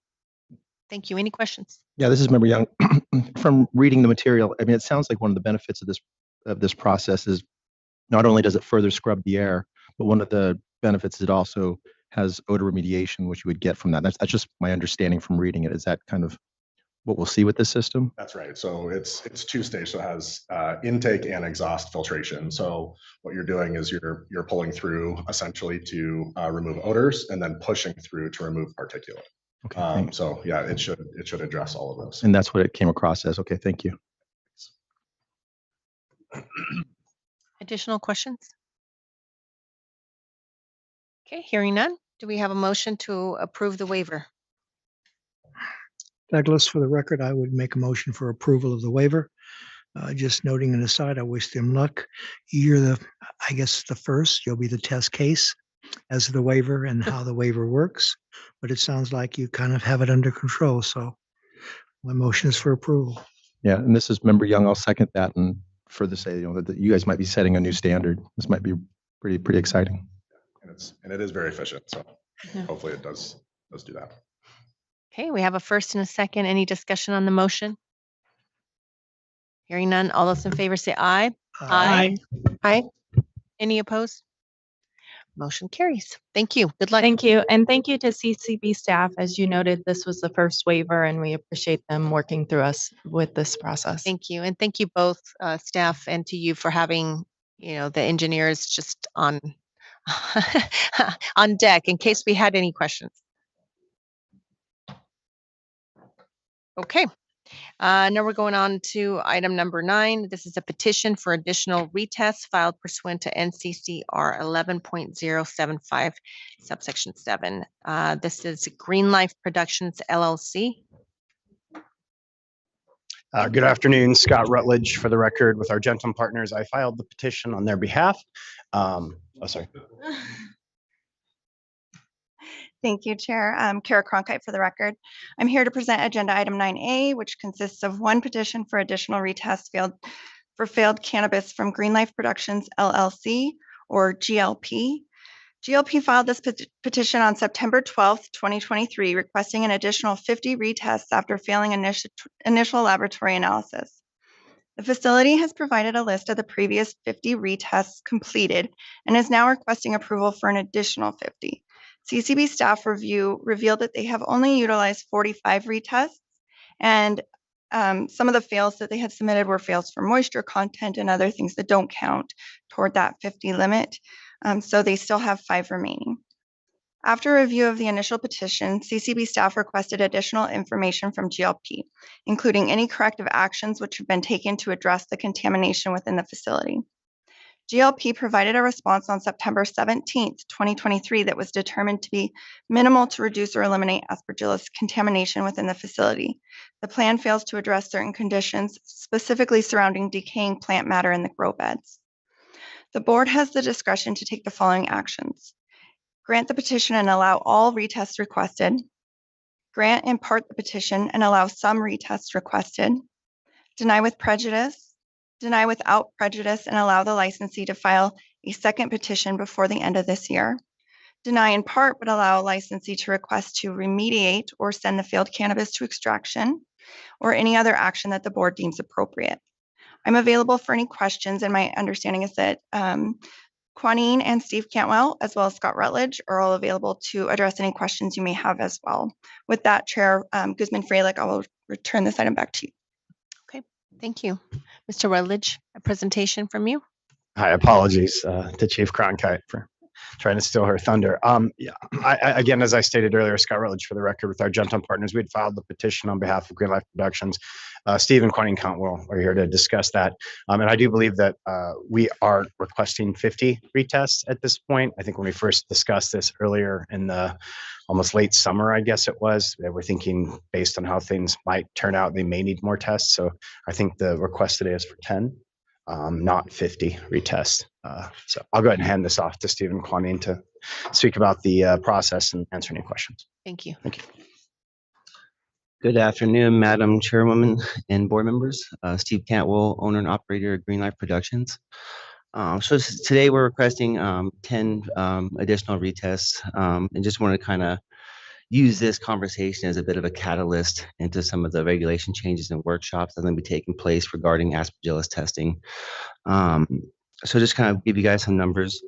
Thank you. Any questions? Yeah, this is Member Young. From reading the material, I mean, it sounds like one of the benefits of this process is not only does it further scrub the air, but one of the benefits is it also has odor remediation, which you would get from that. That's just my understanding from reading it. Is that kind of what we'll see with this system? That's right. So it's two-stage. So it has intake and exhaust filtration. So what you're doing is you're pulling through essentially to remove odors and then pushing through to remove particulate. Okay. So yeah, it should address all of those. And that's what it came across as. Okay, thank you. Additional questions? Okay, hearing none. Do we have a motion to approve the waiver? Douglas, for the record, I would make a motion for approval of the waiver. Just noting an aside, I wish them luck. You're I guess the first, you'll be the test case as the waiver and how the waiver works. But it sounds like you kind of have it under control. So my motion is for approval. Yeah, and this is Member Young. I'll second that and further say, that you guys might be setting a new standard. This might be pretty exciting. And it is very efficient. So hopefully it does do that. Okay, we have a first and a second. Any discussion on the motion? Hearing none. All those in favor say aye. Aye. Aye. Any opposed? Motion carries. Thank you. Good luck. Thank you. And thank you to CCB staff. As you noted, this was the first waiver and we appreciate them working through us with this process. Thank you. And thank you both staff and to you for having, the engineers just on on deck in case we had any questions. Okay. Now we're going on to item number 9. This is a petition for additional retests filed pursuant to NCCR 11.075 subsection 7. This is Green Life Productions LLC. Good afternoon, Scott Rutledge for the record with Argentum Partners. I filed the petition on their behalf. Sorry. Thank you, Chair. Kara Cronkite for the record. I'm here to present agenda item 9A, which consists of one petition for additional retest failed cannabis from Green Life Productions LLC or GLP. GLP filed this petition on September 12th, 2023, requesting an additional 50 retests after failing initial laboratory analysis. The facility has provided a list of the previous 50 retests completed and is now requesting approval for an additional 50. CCB staff review revealed that they have only utilized 45 retests, and some of the fails that they had submitted were fails for moisture content and other things that don't count toward that 50 limit. So they still have 5 remaining. After review of the initial petition, CCB staff requested additional information from GLP, including any corrective actions which have been taken to address the contamination within the facility. GLP provided a response on September 17th, 2023 that was determined to be minimal to reduce or eliminate Aspergillus contamination within the facility. The plan fails to address certain conditions, specifically surrounding decaying plant matter in the grow beds. The board has the discretion to take the following actions: grant the petition and allow all retests requested, grant in part the petition and allow some retests requested, deny with prejudice, deny without prejudice and allow the licensee to file a second petition before the end of this year, deny in part but allow a licensee to request to remediate or send the failed cannabis to extraction, or any other action that the board deems appropriate. I'm available for any questions, and my understanding is that Quanine and Steve Cantwell, as well as Scott Rutledge, are all available to address any questions you may have as well. With that, Chair Guzman-Freilich, I will return this item back to you. Okay, thank you. Mr. Rutledge, a presentation from you. Hi, apologies to Chief Cronkite for trying to steal her thunder. Yeah, again, as I stated earlier, Scott Rutledge for the record with our Gentum partners, we had filed the petition on behalf of Green Life Productions. Steve and Quentin Cantwell are here to discuss that. And I do believe that we are requesting 50 retests at this point. I think when we first discussed this earlier in the almost late summer, I guess it was, that we're thinking based on how things might turn out, they may need more tests. So I think the request today is for 10, not 50 retests. So I'll go ahead and hand this off to Stephen Quanine to speak about the process and answer any questions. Thank you. Thank you. Good afternoon, Madam Chairwoman and board members. Steve Cantwell, owner and operator of Green Life Productions. Today we're requesting 10 additional retests, and just want to kind of use this conversation as a bit of a catalyst into some of the regulation changes and workshops that are going to be taking place regarding aspergillus testing. So just kind of give you guys some numbers.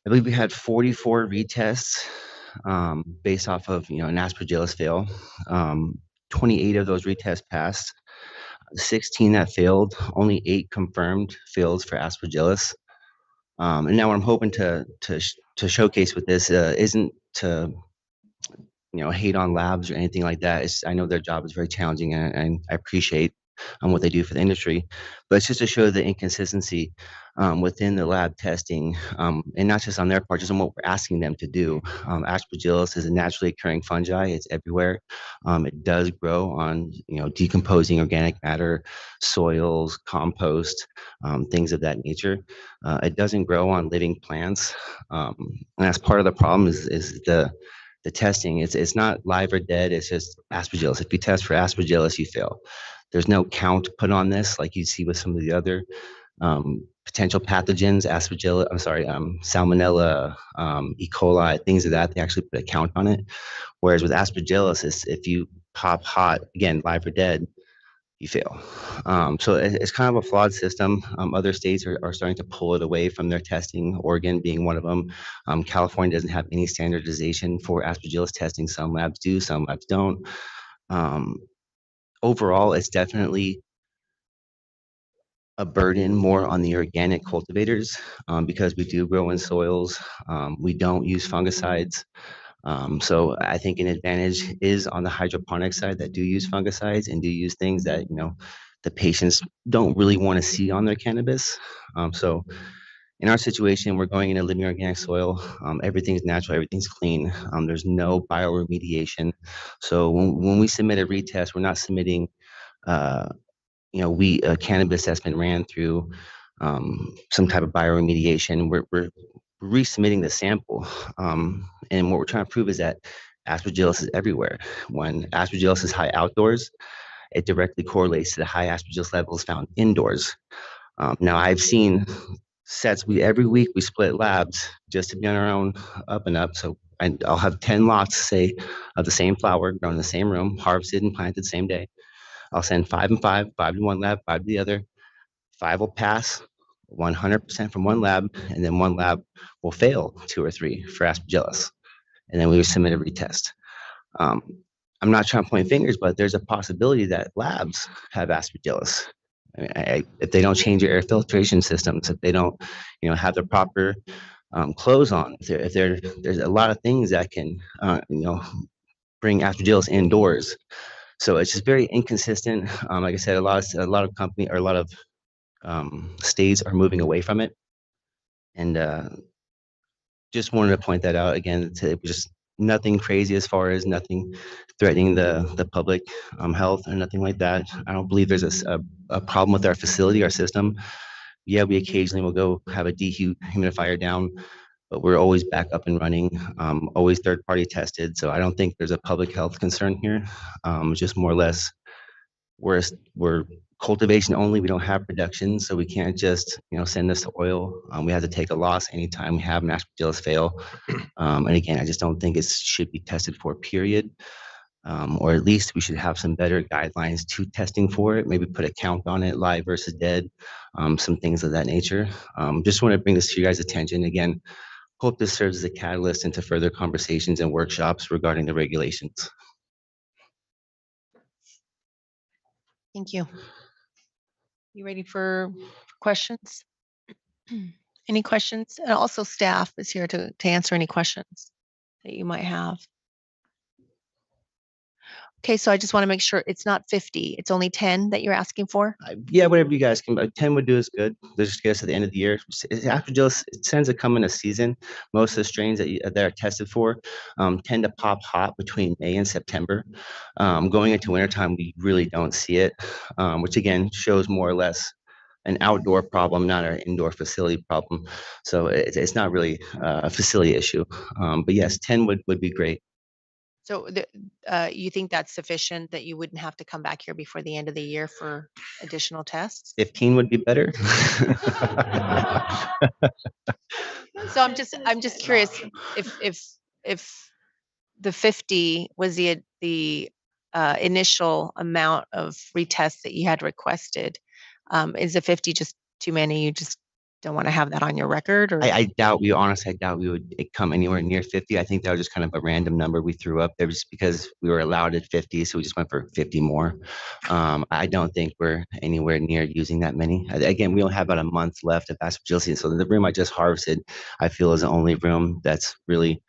I believe we had 44 retests based off of an aspergillus fail. 28 of those retests passed. 16 that failed, only 8 confirmed fails for aspergillus. And now what I'm hoping to showcase with this isn't to hate on labs or anything like that. I know their job is very challenging, and I appreciate what they do for the industry, but it's just to show the inconsistency within the lab testing, and not just on their part, just on what we're asking them to do. Aspergillus is a naturally occurring fungi. It's everywhere. It does grow on decomposing organic matter, soils, compost, things of that nature. It doesn't grow on living plants, and that's part of the problem is the testing. It's not live or dead. It's just aspergillus. If you test for aspergillus, you fail. There's no count put on this like you see with some of the other potential pathogens, salmonella, E. coli, things of that. They actually put a count on it. Whereas with aspergillus, if you pop hot, again, live or dead, you fail. So it's kind of a flawed system. Other states are starting to pull it away from their testing, Oregon being one of them. California doesn't have any standardization for aspergillus testing. Some labs do, some labs don't. Overall, it's definitely a burden more on the organic cultivators because we do grow in soils. We don't use fungicides. So I think an advantage is on the hydroponic side that do use fungicides and do use things that, the patients don't really want to see on their cannabis. So in our situation, we're going into living organic soil. Everything's natural, everything's clean. There's no bioremediation. So when we submit a retest, we're not submitting, cannabis that's been ran through some type of bioremediation. We're resubmitting the sample. And what we're trying to prove is that aspergillus is everywhere. When aspergillus is high outdoors, it directly correlates to the high aspergillus levels found indoors. Now I've seen sets, every week we split labs just to be on our own up and up. So I'll have 10 lots, say, of the same flower grown in the same room, harvested and planted the same day. I'll send 5 and 5, 5 to one lab, 5 to the other. 5 will pass 100% from one lab, and then one lab will fail 2 or 3 for aspergillus. And then we will submit a retest. I'm not trying to point fingers, but there's a possibility that labs have aspergillus. If they don't change your air filtration systems, if they don't, have the proper clothes on, if there's a lot of things that can, bring aspergillus indoors. So it's just very inconsistent. Like I said, a lot of company or a lot of states are moving away from it, and just wanted to point that out again. It was just nothing crazy as far as nothing threatening the public health or nothing like that. I don't believe there's a problem with our facility, our system. Yeah, we occasionally will go have a dehumidifier down, but we're always back up and running, always third-party tested. So I don't think there's a public health concern here. Just more or less, we're cultivation only. We don't have production, so we can't just send this to oil. We have to take a loss anytime we have an aspergillus fail. And again, I just don't think it should be tested for, period. Or at least we should have some better guidelines to testing for it. Maybe put a count on it, live versus dead, some things of that nature. Just want to bring this to you guys' attention. Again, hope this serves as a catalyst into further conversations and workshops regarding the regulations. Thank you. You ready for questions? Any questions? And also staff is here to answer any questions that you might have. Okay, so I just want to make sure it's not 50, it's only 10 that you're asking for? Yeah, whatever you guys can, 10 would do is good. Let's just get us to the end of the year. Aspergillus, it tends to come in a season. Most of the strains that are tested for tend to pop hot between May and September. Going into wintertime, we really don't see it, which again shows more or less an outdoor problem, not an indoor facility problem. So it's not really a facility issue. But yes, 10 would be great. So you think that's sufficient, that you wouldn't have to come back here before the end of the year for additional tests? 15 would be better. So I'm just curious if the 50 was the initial amount of retests that you had requested. Is the 50 just too many? You just don't want to have that on your record, or? I doubt we would come anywhere near 50. I think that was just kind of a random number we threw up there just because we were allowed at 50. So we just went for 50 more. I don't think we're anywhere near using that many. Again, we only have about a month left of aspergillus season. So the room I just harvested, I feel is the only room that's really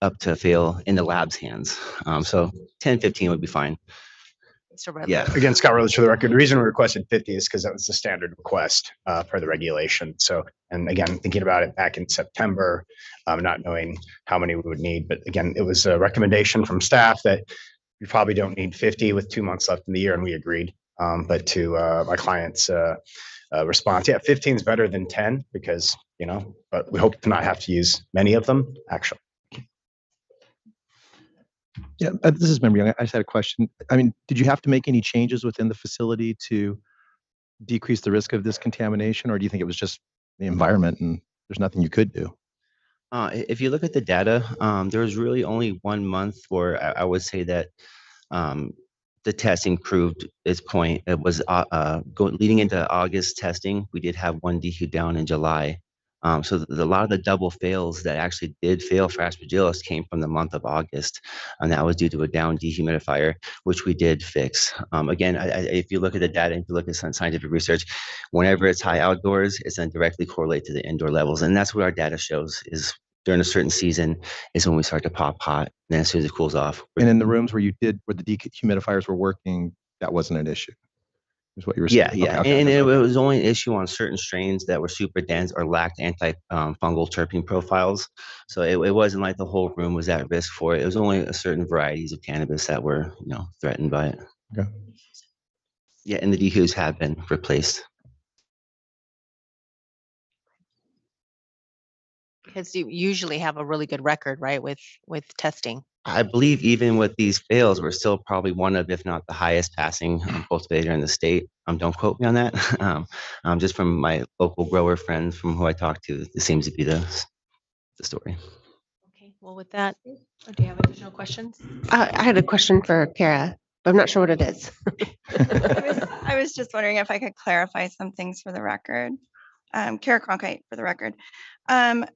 up to fail in the lab's hands. So 10, 15 would be fine. Yeah. Again, Scott Rutledge for the record. The reason we requested 50 is because that was the standard request per the regulation. So, and again, thinking about it back in September, not knowing how many we would need, but again, it was a recommendation from staff that you probably don't need 50 with 2 months left in the year, and we agreed. But to my client's response, yeah, 15 is better than 10 because, but we hope to not have to use many of them, actually. Yeah, this is Member Young. I just had a question. I mean, did you have to make any changes within the facility to decrease the risk of this contamination, or do you think it was just the environment and there's nothing you could do? If you look at the data, there was really only 1 month where I would say that the testing proved its point. It was leading into August testing. We did have 1 DHU down in July. So a lot of the double fails that actually did fail for aspergillus came from the month of August, and that was due to a down dehumidifier, which we did fix. Again, if you look at the data, if you look at some scientific research, whenever it's high outdoors, it's going to directly correlate to the indoor levels, and that's what our data shows is during a certain season is when we start to pop hot. And then as soon as it cools off. And in the rooms where the dehumidifiers were working, that wasn't an issue. Is what you were saying? Yeah. Okay. And it was only an issue on certain strains that were super dense or lacked anti-fungal terpene profiles. So it wasn't like the whole room was at risk for it. It was only a certain varieties of cannabis that were, threatened by it. Okay. Yeah, and the DHUs have been replaced. Because you usually have a really good record, right, with testing. I believe even with these fails, we're still probably one of, if not the highest passing cultivator in the state. Don't quote me on that. Just from my local grower friends from who I talk to, this seems to be the story. Okay, well with that, do you have additional questions? I had a question for Kara, but I'm not sure what it is. I was just wondering if I could clarify some things for the record. Kara Cronkite for the record. I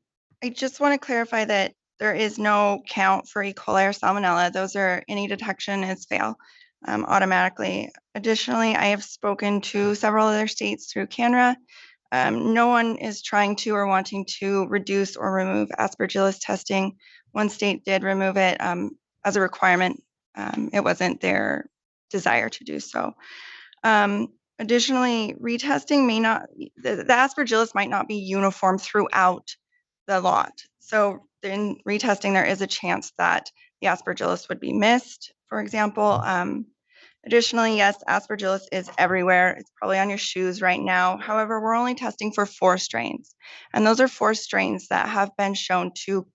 just want to clarify that there is no count for E. coli or salmonella. Those are any detection is fail automatically. Additionally, I have spoken to several other states through CANRA. No one is trying to or wanting to reduce or remove aspergillus testing. One state did remove it as a requirement. It wasn't their desire to do so. Additionally, retesting may not, the aspergillus might not be uniform throughout the lot. So in retesting, there is a chance that the aspergillus would be missed, for example. Additionally, yes, aspergillus is everywhere. It's probably on your shoes right now. However, we're only testing for 4 strains. And those are 4 strains that have been shown to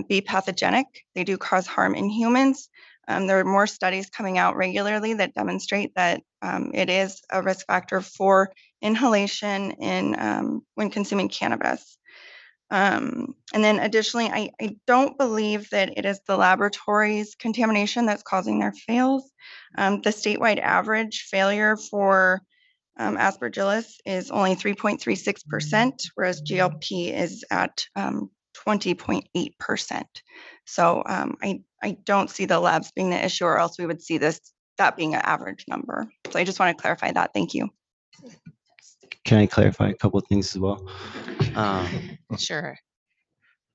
be pathogenic. They do cause harm in humans. There are more studies coming out regularly that demonstrate that it is a risk factor for inhalation in when consuming cannabis. And then additionally, I don't believe that it is the laboratory's contamination that's causing their fails. The statewide average failure for aspergillus is only 3.36%, whereas GLP is at 20.8%. So I don't see the labs being the issue, or else we would see that being an average number. So I just want to clarify that. Thank you. Can I clarify a couple of things as well? Sure.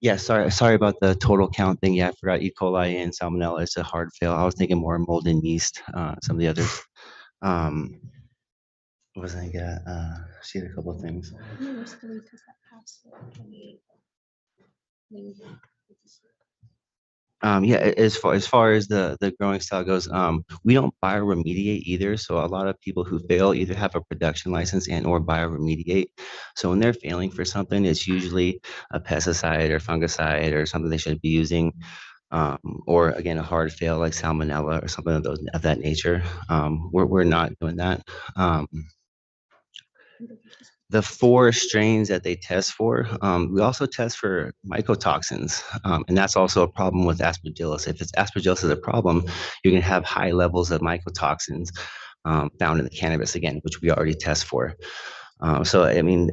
Yeah, sorry about the total count thing. Yeah, I forgot E. coli and salmonella. It's a hard fail. I was thinking more mold and yeast, some of the others. What was I gonna see a couple of things. Yeah, as far as the growing style goes, we don't bioremediate either. So a lot of people who fail either have a production license and or bioremediate. So when they're failing for something, it's usually a pesticide or fungicide or something they shouldn't be using. Or again, a hard fail like salmonella or something of that nature. We're not doing that. The 4 strains that they test for, we also test for mycotoxins, and that's also a problem with aspergillus. If it's aspergillus is a problem, you're going to have high levels of mycotoxins found in the cannabis again, which we already test for. So I mean,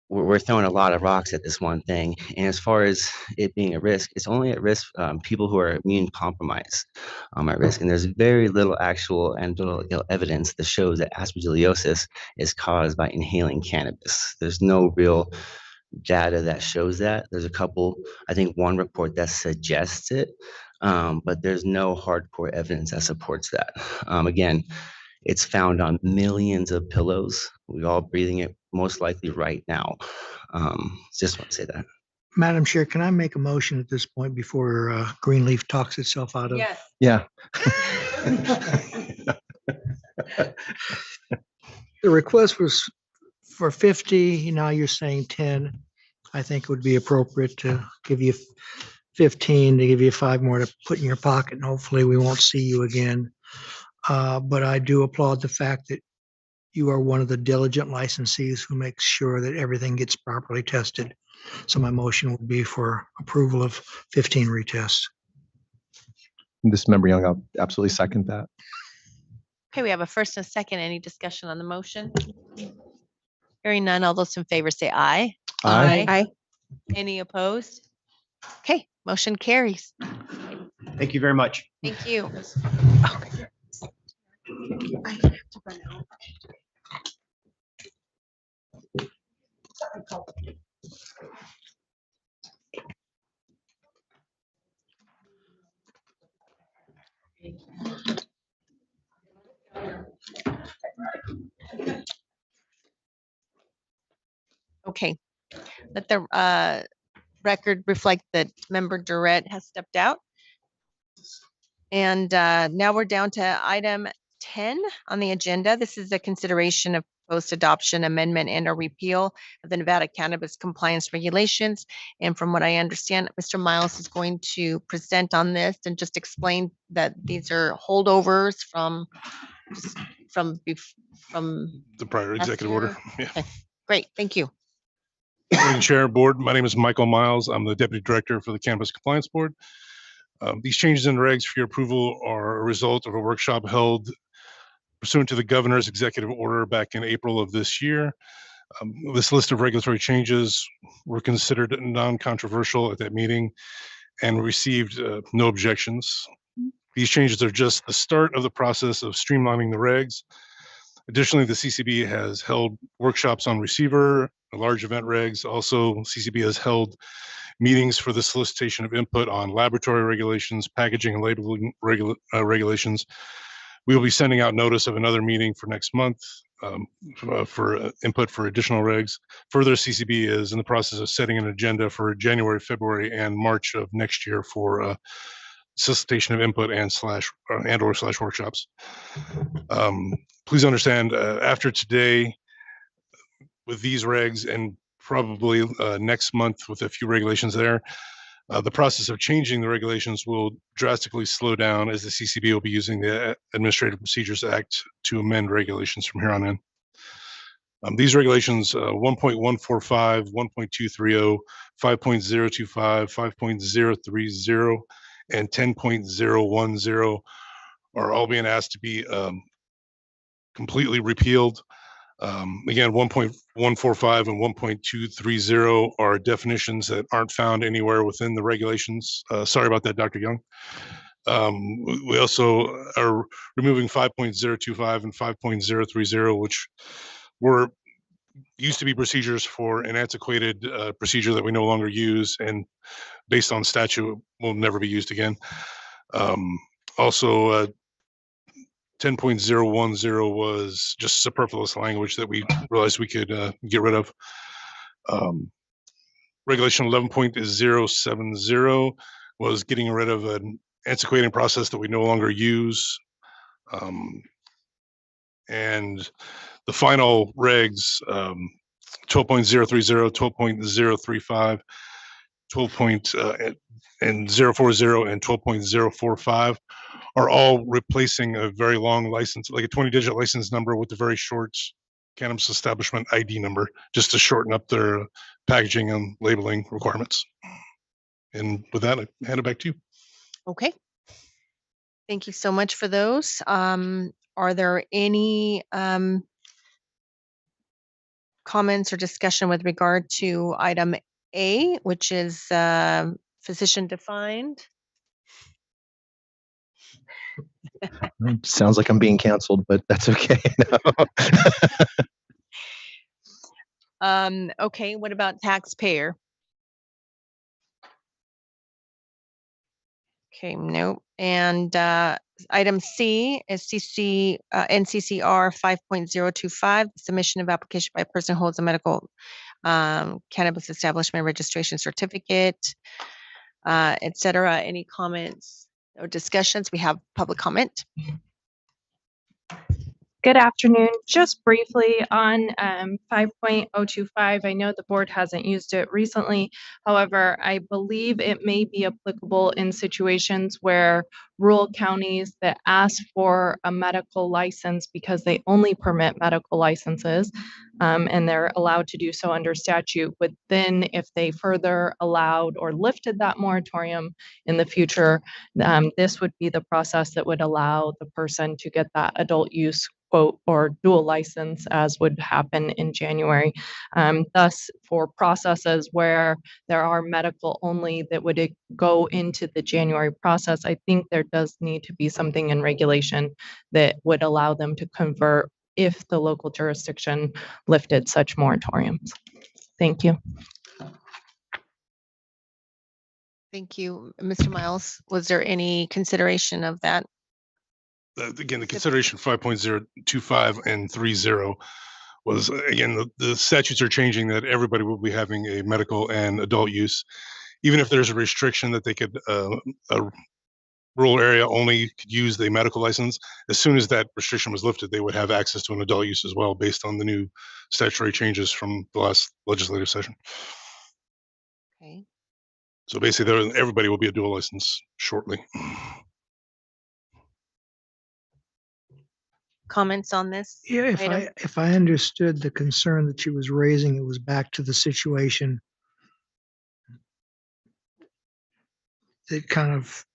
we're throwing a lot of rocks at this one thing. And as far as it being a risk, it's only at risk people who are immune compromised at risk. And there's very little actual anecdotal evidence that shows that aspergillosis is caused by inhaling cannabis. There's no real data that shows that. There's a couple, I think one report that suggests it, but there's no hardcore evidence that supports that. Again, it's found on millions of pillows. We're all breathing it most likely right now. Just want to say that. Madam Chair, can I make a motion at this point before Greenleaf talks itself out of? Yes. Yeah. The request was for 50, now you're saying 10. I think it would be appropriate to give you 15, to give you 5 more to put in your pocket, and hopefully we won't see you again. But I do applaud the fact that you are one of the diligent licensees who makes sure that everything gets properly tested. So my motion would be for approval of 15 retests. This member Young, I'll absolutely second that. Okay, we have a first and a second. Any discussion on the motion? Hearing none, all those in favor say aye. Aye. Aye. Any opposed? Okay, motion carries. Thank you very much. Thank you. Okay, let the record reflect that member Durrett has stepped out. And now we're down to item 10 on the agenda. This is a consideration of post-adoption amendment and or repeal of the Nevada cannabis compliance regulations. And from what I understand, Mr. Miles is going to present on this and just explain that these are holdovers from the prior executive order. Yeah. Okay, great, thank you. Morning, Chair, Board. My name is Michael Miles. I'm the Deputy Director for the Cannabis Compliance Board. These changes in regs for your approval are a result of a workshop held pursuant to the Governor's executive order back in April of this year. This list of regulatory changes were considered non-controversial at that meeting and received no objections. These changes are just the start of the process of streamlining the regs. Additionally, the CCB has held workshops on receiver, large event regs. Also, CCB has held meetings for the solicitation of input on laboratory regulations, packaging and labeling regulations. We will be sending out notice of another meeting for next month for input for additional regs. Further, CCB is in the process of setting an agenda for January, February, and March of next year for solicitation of input and or workshops. Please understand, after today, with these regs and probably next month with a few regulations there, the process of changing the regulations will drastically slow down as the CCB will be using the Administrative Procedures Act to amend regulations from here on in. These regulations 1.145, 1.230, 5.025, 5.030, and 10.010 are all being asked to be completely repealed. Again, 1.145 and 1.230 are definitions that aren't found anywhere within the regulations. Sorry about that, Dr. Young. We also are removing 5.025 and 5.030, which were used to be procedures for an antiquated procedure that we no longer use, and based on statute will never be used again. Also, 10.010 was just superfluous language that we realized we could get rid of. Regulation 11.070 was getting rid of an antiquated process that we no longer use. And the final regs, 12.030, 12.035, 12.040, and 12.045 are all replacing a very long license, like a 20-digit license number with a very short cannabis establishment ID number, just to shorten up their packaging and labeling requirements. And with that, I hand it back to you. Okay. Thank you so much for those. Are there any comments or discussion with regard to item A, which is physician defined? Sounds like I'm being canceled, but that's okay. Okay, what about taxpayer? Okay, no. And item C is NCCR 5.025, submission of application by a person who holds a medical cannabis establishment registration certificate, et cetera. Any comments or discussions? We have public comment. Good afternoon. Just briefly on 5.025, I know the board hasn't used it recently. However, I believe it may be applicable in situations where rural counties that ask for a medical license because they only permit medical licenses, and they're allowed to do so under statute. But then if they further allowed or lifted that moratorium in the future, this would be the process that would allow the person to get that adult use quote or dual license, as would happen in January. Thus, for processes where there are medical only that would go into the January process, I think there does need to be something in regulation that would allow them to convert if the local jurisdiction lifted such moratoriums. Thank you. Thank you. Mr. Miles, was there any consideration of that? Again, the consideration 5.025 and 30 was, again, the statutes are changing that everybody will be having a medical and adult use. Even if there's a restriction that they could, a rural area only could use the medical license, as soon as that restriction was lifted, they would have access to an adult use as well, based on the new statutory changes from the last legislative session. Okay. So basically, everybody will be a dual license shortly. Comments on this? Yeah, if I understood the concern that she was raising, it was back to the situation that kind of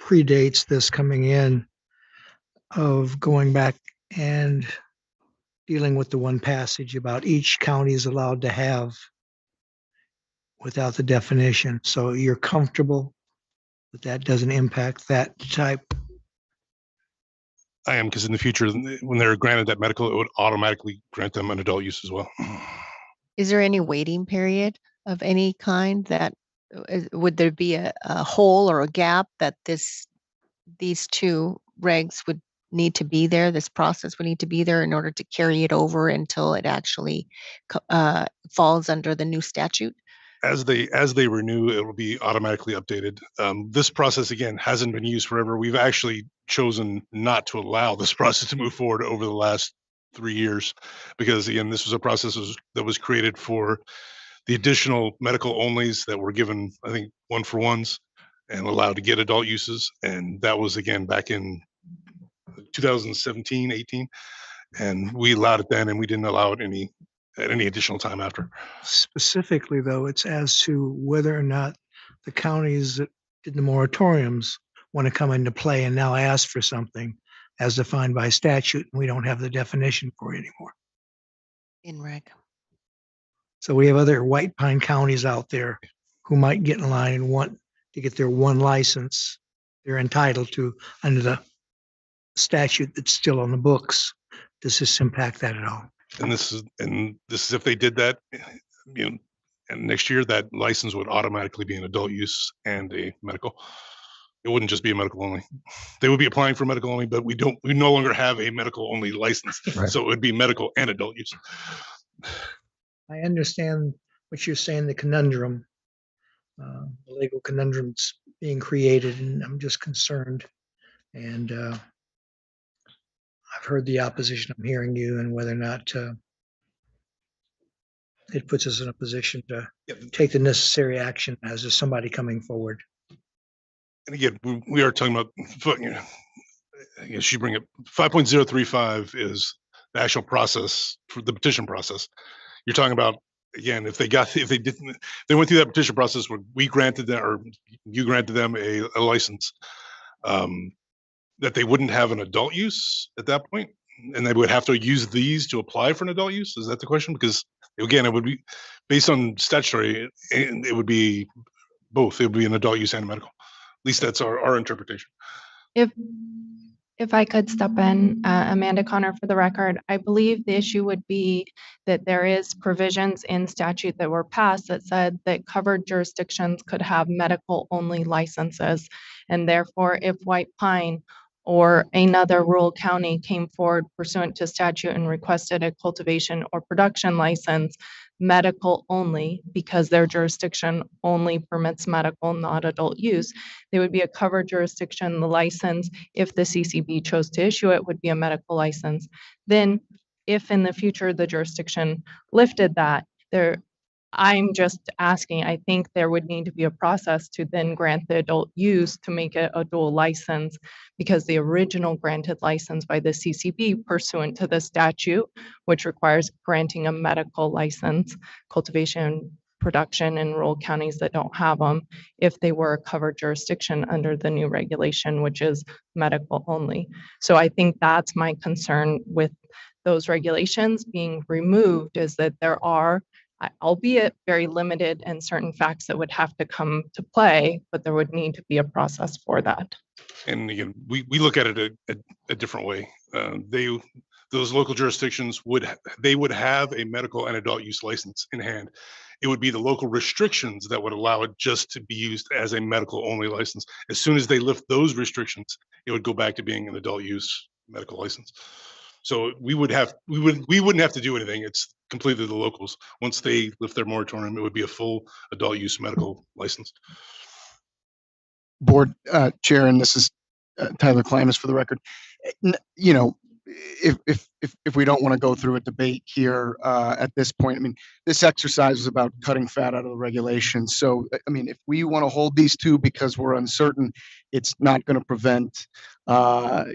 predates this coming in, of going back and dealing with the one passage about each county is allowed to have without the definition. So you're comfortable that that doesn't impact that type? I am, because in the future, when they're granted that medical, it would automatically grant them an adult use as well. Is there any waiting period of any kind that would there be a hole or a gap that these two regs would need to be there, this process would need to be there in order to carry it over until it actually falls under the new statute? As they renew, it will be automatically updated. This process, again, hasn't been used forever. We've actually chosen not to allow this process to move forward over the last 3 years, because again, this was a process that was created for the additional medical onlys that were given, I think, 1-for-1s and allowed to get adult uses. And that was, again, back in 2017, 18. And we allowed it then, and we didn't allow it at any additional time after. Specifically, though, it's as to whether or not the counties that did the moratoriums want to come into play and now ask for something as defined by statute, and we don't have the definition for it anymore. In reg. So we have other white pine counties out there who might get in line and want to get their one license they're entitled to under the statute that's still on the books. Does this impact that at all? And this is if they did that, and next year that license would automatically be an adult use and a medical. It wouldn't just be a medical only. They would be applying for medical only, but we no longer have a medical only license. Right. So it would be medical and adult use. I understand what you're saying, the conundrum, the legal conundrums being created, and I'm just concerned. And I've heard the opposition. I'm hearing you, and whether or not it puts us in a position to take the necessary action as there's somebody coming forward. And again, we are talking about, I guess you bring it, 5.035 is the actual process for the petition process. You're talking about, again, if they went through that petition process where we granted them, or you granted them a license, that they wouldn't have an adult use at that point, and they would have to use these to apply for an adult use. Is that the question? Because again, it would be based on statutory, and it would be both. It would be an adult use and a medical. At least that's our interpretation. If I could step in, Amanda Connor for the record, I believe the issue would be that there is provisions in statute that were passed that said that covered jurisdictions could have medical only licenses. And therefore, if White Pine or another rural county came forward pursuant to statute and requested a cultivation or production license, medical only, because their jurisdiction only permits medical, not adult use, they would be a covered jurisdiction. The license, if the CCB chose to issue it, would be a medical license. Then if in the future the jurisdiction lifted that, I'm just asking, I think there would need to be a process to then grant the adult use to make it a dual license, because the original granted license by the CCB pursuant to the statute, which requires granting a medical license, cultivation, production in rural counties that don't have them, if they were a covered jurisdiction under the new regulation, which is medical only. So I think that's my concern with those regulations being removed, is that there are, albeit very limited, and certain facts that would have to come to play, but there would need to be a process for that. And again, we look at it a different way. Those local jurisdictions would have a medical and adult use license in hand. It would be the local restrictions that would allow it just to be used as a medical only license. As soon as they lift those restrictions, it would go back to being an adult use medical license. So we wouldn't have to do anything. It's completely the locals. Once they lift their moratorium, it would be a full adult use medical license. Board Chair, and this is Tyler Klimas for the record. You know, if we don't want to go through a debate here at this point, I mean, this exercise is about cutting fat out of the regulations. So, I mean, if we want to hold these two because we're uncertain, it's not going to prevent,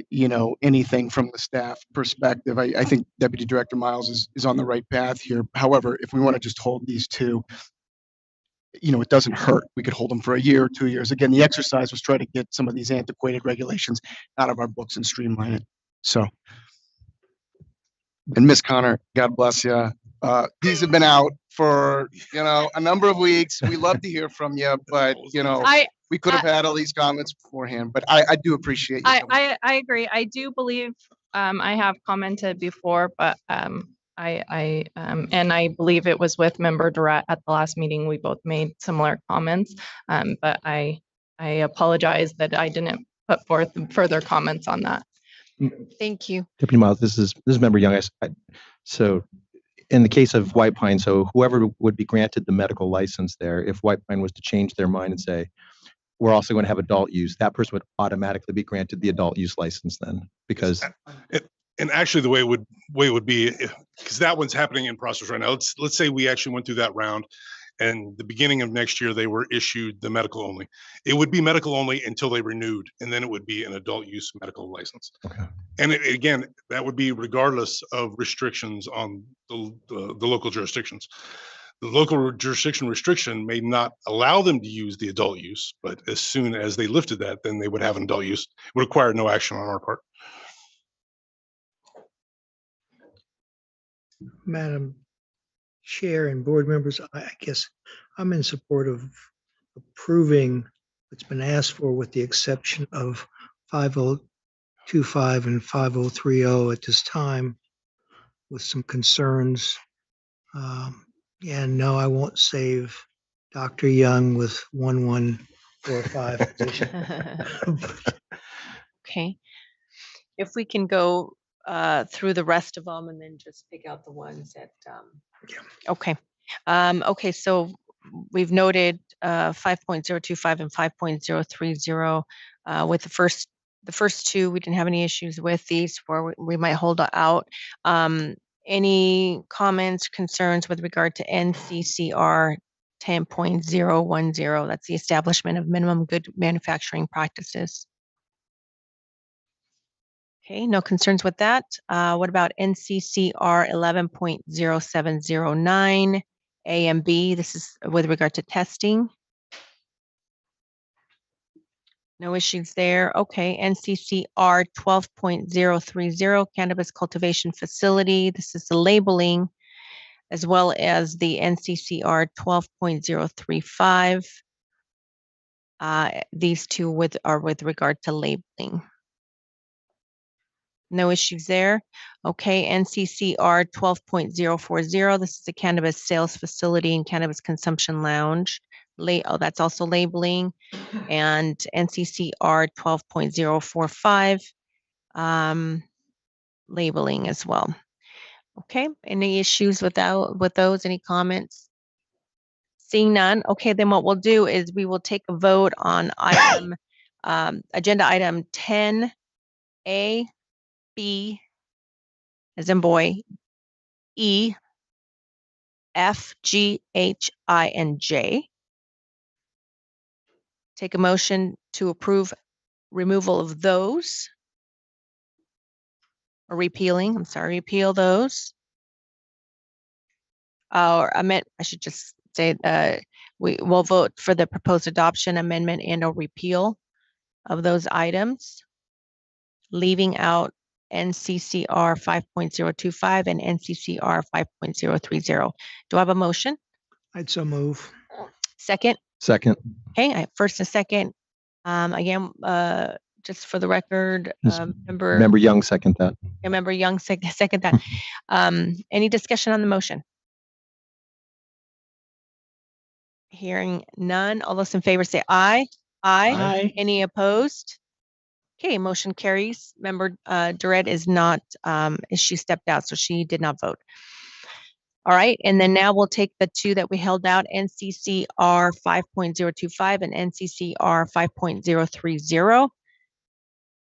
you know, anything from the staff perspective. I think Deputy Director Miles is on the right path here. However, if we want to just hold these two, you know, it doesn't hurt. We could hold them for a year, 2 years. Again, the exercise was try to get some of these antiquated regulations out of our books and streamline it. So, and Miss Connor, God bless you. These have been out for, you know, a number of weeks. We love to hear from you, but, you know, we could have had all these comments beforehand, but I do appreciate you. I agree. I do believe I have commented before, but and I believe it was with Member Durrett at the last meeting. We both made similar comments, but I apologize that I didn't put forth further comments on that. Thank you. Deputy Miles, this is Member Young. So in the case of White Pine, so whoever would be granted the medical license there, if White Pine was to change their mind and say, we're also going to have adult use, that person would automatically be granted the adult use license then, because. And actually the way it would be, because that one's happening in process right now. Let's say we actually went through that round, and the beginning of next year they were issued the medical only. It would be medical only until they renewed, and then it would be an adult use medical license. Okay. And again, that would be regardless of restrictions on the local jurisdictions. The local jurisdiction restriction may not allow them to use the adult use, but as soon as they lifted that, then they would have an adult use. It would require no action on our part. Madam Chair and board members, I guess I'm in support of approving It's been asked for with the exception of 5025 and 5030 at this time with some concerns. And no, I won't save Dr. Young with 1145 position. Okay. If we can go through the rest of them and then just pick out the ones that, okay. Okay, so we've noted 5.025 and 5.030 with the first two, we didn't have any issues with these where we might hold out. Any comments, concerns with regard to NCCR 10.010? That's the establishment of minimum good manufacturing practices. Okay, no concerns with that. What about NCCR 11.0709 A and B? This is with regard to testing. No issues there. Okay, NCCR 12.030 cannabis cultivation facility. This is the labeling, as well as the NCCR 12.035. These two are with regard to labeling. No issues there. Okay, NCCR 12.040. This is a cannabis sales facility and cannabis consumption lounge. That's also labeling. And NCCR 12.045, labeling as well. Okay, any issues with those? Any comments? Seeing none. Okay, then what we'll do is we will take a vote on item agenda item 10A, B as in boy, E, F, G, H, I, and J. Take a motion to approve removal of those. Or repealing, I'm sorry, repeal those. Or amend, I should just say, we will vote for the proposed adoption, amendment, and or repeal of those items, leaving out NCCR 5.025 and NCCR 5.030. Do I have a motion? I'd so move. Second? Second. Okay, I have first and second. Again, just for the record, Member Young, second that. Member Young, second that. Any discussion on the motion? Hearing none. All those in favor say aye. Aye. Any opposed? Okay, motion carries. Member Durrett is not, she stepped out, so she did not vote. All right, and then now we'll take the two that we held out, NCCR 5.025 and NCCR 5.030.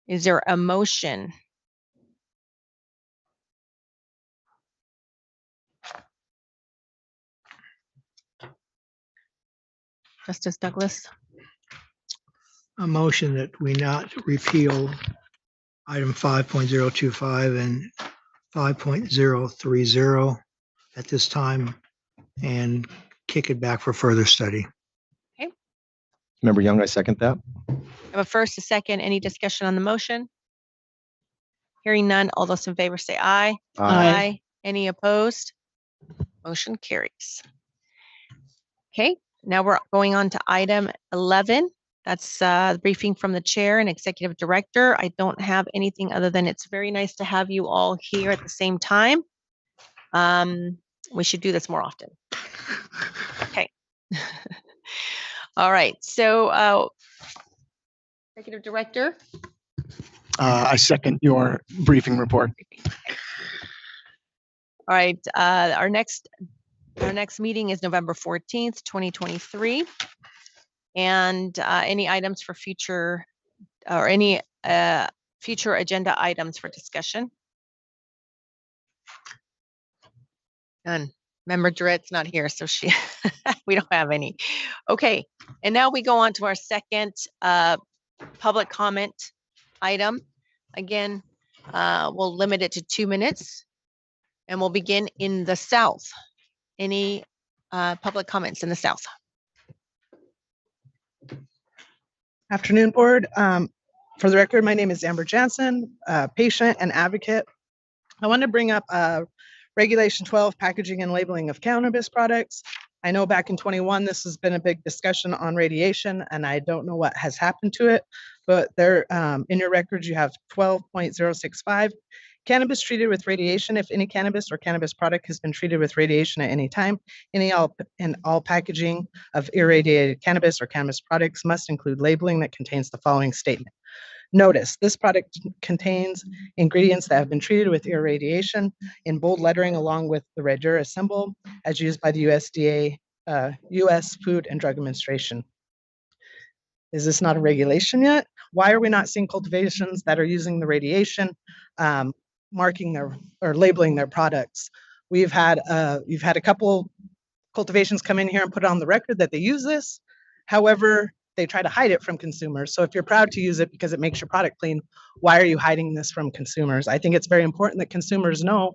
Is there a motion? Justice Douglas? A motion that we not repeal item 5.025 and 5.030 at this time and kick it back for further study. Okay. Member Young, I second that. I have a first, a second. Any discussion on the motion? Hearing none. All those in favor say aye. Aye. Any opposed? Motion carries. Okay, now we're going on to item 11. That's the briefing from the chair and executive director. I don't have anything other than it's very nice to have you all here at the same time. We should do this more often. Okay. All right, so executive director. I second your briefing report. All right, our next meeting is November 14th, 2023. And any items for future or any future agenda items for discussion? None. Member Durrett's not here, so we don't have any. Okay, and now we go on to our second public comment item. Again, we'll limit it to 2 minutes, and we'll begin in the south. Any public comments in the south? Afternoon, board. For the record, my name is Amber Jansen, patient and advocate. I want to bring up Regulation 12, packaging and labeling of cannabis products. I know back in 21, this has been a big discussion on radiation, and I don't know what has happened to it, but there, in your records, you have 12.065. Cannabis treated with radiation. If any cannabis or cannabis product has been treated with radiation at any time, all packaging of irradiated cannabis or cannabis products must include labeling that contains the following statement. Notice, this product contains ingredients that have been treated with irradiation in bold lettering along with the Redura symbol as used by the USDA, US Food and Drug Administration. Is this not a regulation yet? Why are we not seeing cultivations that are using the radiation, marking their or labeling their products? You've had a couple cultivations come in here and put it on the record that they use this. However, they try to hide it from consumers. So if you're proud to use it because it makes your product clean, why are you hiding this from consumers? I think it's very important that consumers know.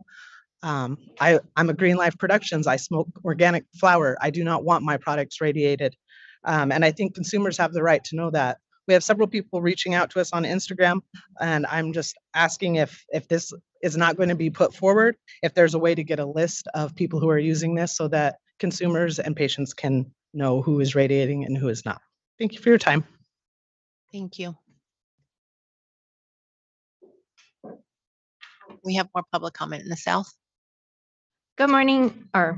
I'm a Green Life Productions. I smoke organic flower. I do not want my products radiated. And I think consumers have the right to know that. We have several people reaching out to us on Instagram, and I'm just asking if this is not going to be put forward, if there's a way to get a list of people who are using this so that consumers and patients can know who is radiating and who is not. Thank you for your time. Thank you. We have more public comment in the South. Good morning, or